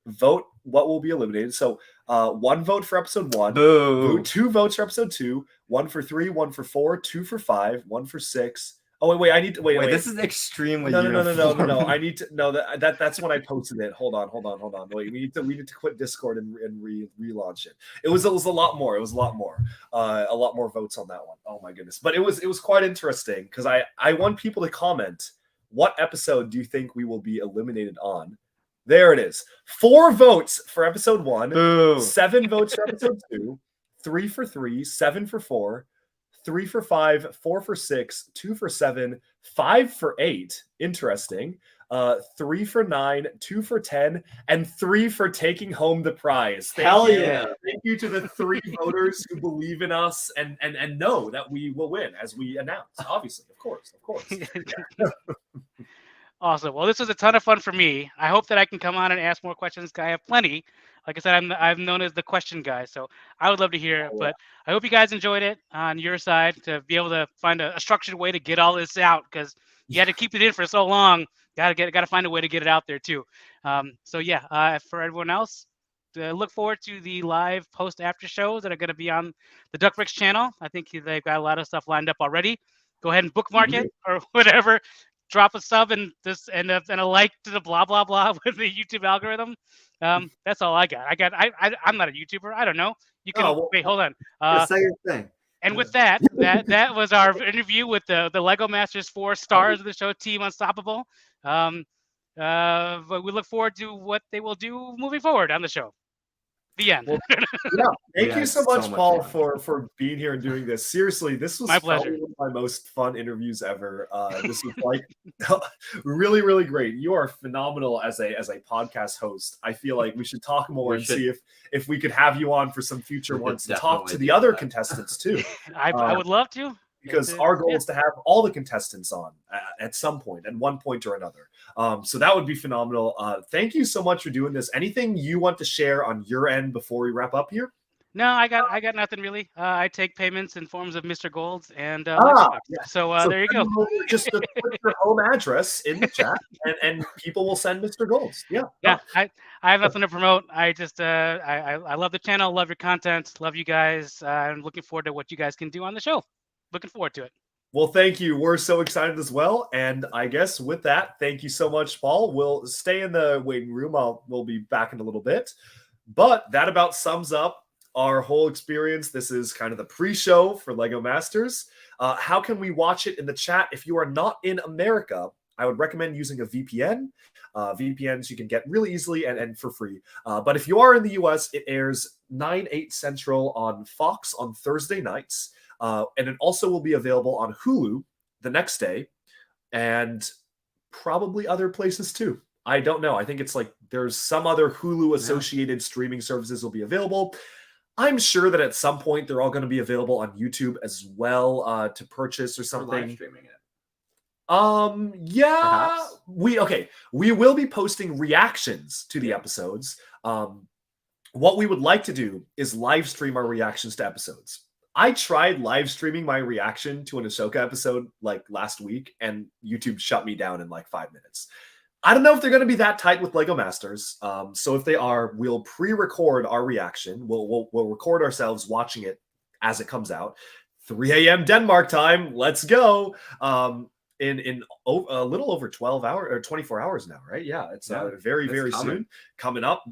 vote what will be eliminated. So 1 vote for episode 1, 2 votes for episode 2, 1 for 3, 1 for 4, 2 for 5, 1 for 6. Oh wait! I need to wait. This is extremely no. I need to that's when I posted it. Hold on. Wait, we need to quit Discord and relaunch it. It was a lot more. It was a lot more votes on that one. Oh my goodness! But it was quite interesting because I want people to comment. What episode do you think we will be eliminated on? There it is. 4 votes for episode 1, 7 votes for episode 2, 3 for 3, 7 for 4. 3 for 5, 4 for 6, 2 for 7, 5 for 8. Interesting. 3 for 9, 2 for 10, and 3 for taking home the prize. Hell yeah! Thank you to the 3 voters who believe in us and know that we will win, as we announce. Obviously, of course. Awesome. Well, this was a ton of fun for me. I hope that I can come on and ask more questions. I have plenty. Like I said, I'm known as the question guy, so I would love to hear it. But I hope you guys enjoyed it on your side, to be able to find a structured way to get all this out, because you had to keep it in for so long. Got to find a way to get it out there too. So yeah, for everyone else, look forward to the live post after shows that are going to be on the Duck Bricks channel. I think they've got a lot of stuff lined up already. Go ahead and bookmark it or whatever. Drop a sub and a like to the blah blah blah with the YouTube algorithm. That's all I got. I'm not a YouTuber. I don't know. You can wait. Hold on. Say your thing. And with that was our interview with the Lego Masters 4 stars of the show, Team Unstoppable. But we look forward to what they will do moving forward on the show. The end. Well, thank you so much, Paul, for being here and doing this. Seriously, this was my pleasure. One of my most fun interviews ever. This was like really, really great. You are phenomenal as a podcast host. I feel like we should talk more and see if we could have you on for some future ones to talk to the other contestants too. I would love to. Because our goal is to have all the contestants on at some point, at one point or another. So that would be phenomenal. Thank you so much for doing this. Anything you want to share on your end before we wrap up here? No, I got nothing really. I take payments in forms of Mr. Golds and so there you go. Just put your home address in the chat, and people will send Mr. Golds. Yeah. I have nothing to promote. I just I love the channel, love your content, love you guys. I'm looking forward to what you guys can do on the show. Looking forward to it. Well, thank you. We're so excited as well. And I guess with that, thank you so much, Paul. We'll stay in the waiting room. We'll be back in a little bit. But that about sums up our whole experience. This is kind of the pre-show for Lego Masters. How can we watch it in the chat? If you are not in America, I would recommend using a VPN. VPNs you can get really easily and for free. But if you are in the US, it airs 9/8 Central on Fox on Thursday nights. And it also will be available on Hulu the next day, and probably other places too. I don't know. I think it's like there's some other Hulu associated streaming services will be available. I'm sure that at some point they're all going to be available on YouTube as well to purchase or something. Live streaming it. Perhaps. We will be posting reactions to the episodes. What we would like to do is live stream our reactions to episodes. I tried live streaming my reaction to an Ahsoka episode like last week, and YouTube shut me down in like 5 minutes. I don't know if they're going to be that tight with Lego Masters. So if they are, we'll pre-record our reaction. We'll record ourselves watching it as it comes out. 3 a.m. Denmark time. Let's go. In a little over 12 hours or 24 hours now, right? Yeah, it's very soon coming up.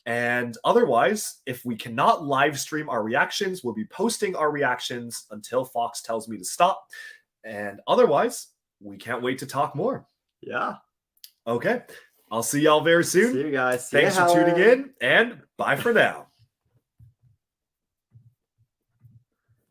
And otherwise, if we cannot live stream our reactions, we'll be posting our reactions until Fox tells me to stop. And otherwise, we can't wait to talk more. Yeah. Okay. I'll see y'all very soon. See you guys. Thanks for tuning in, and bye for now.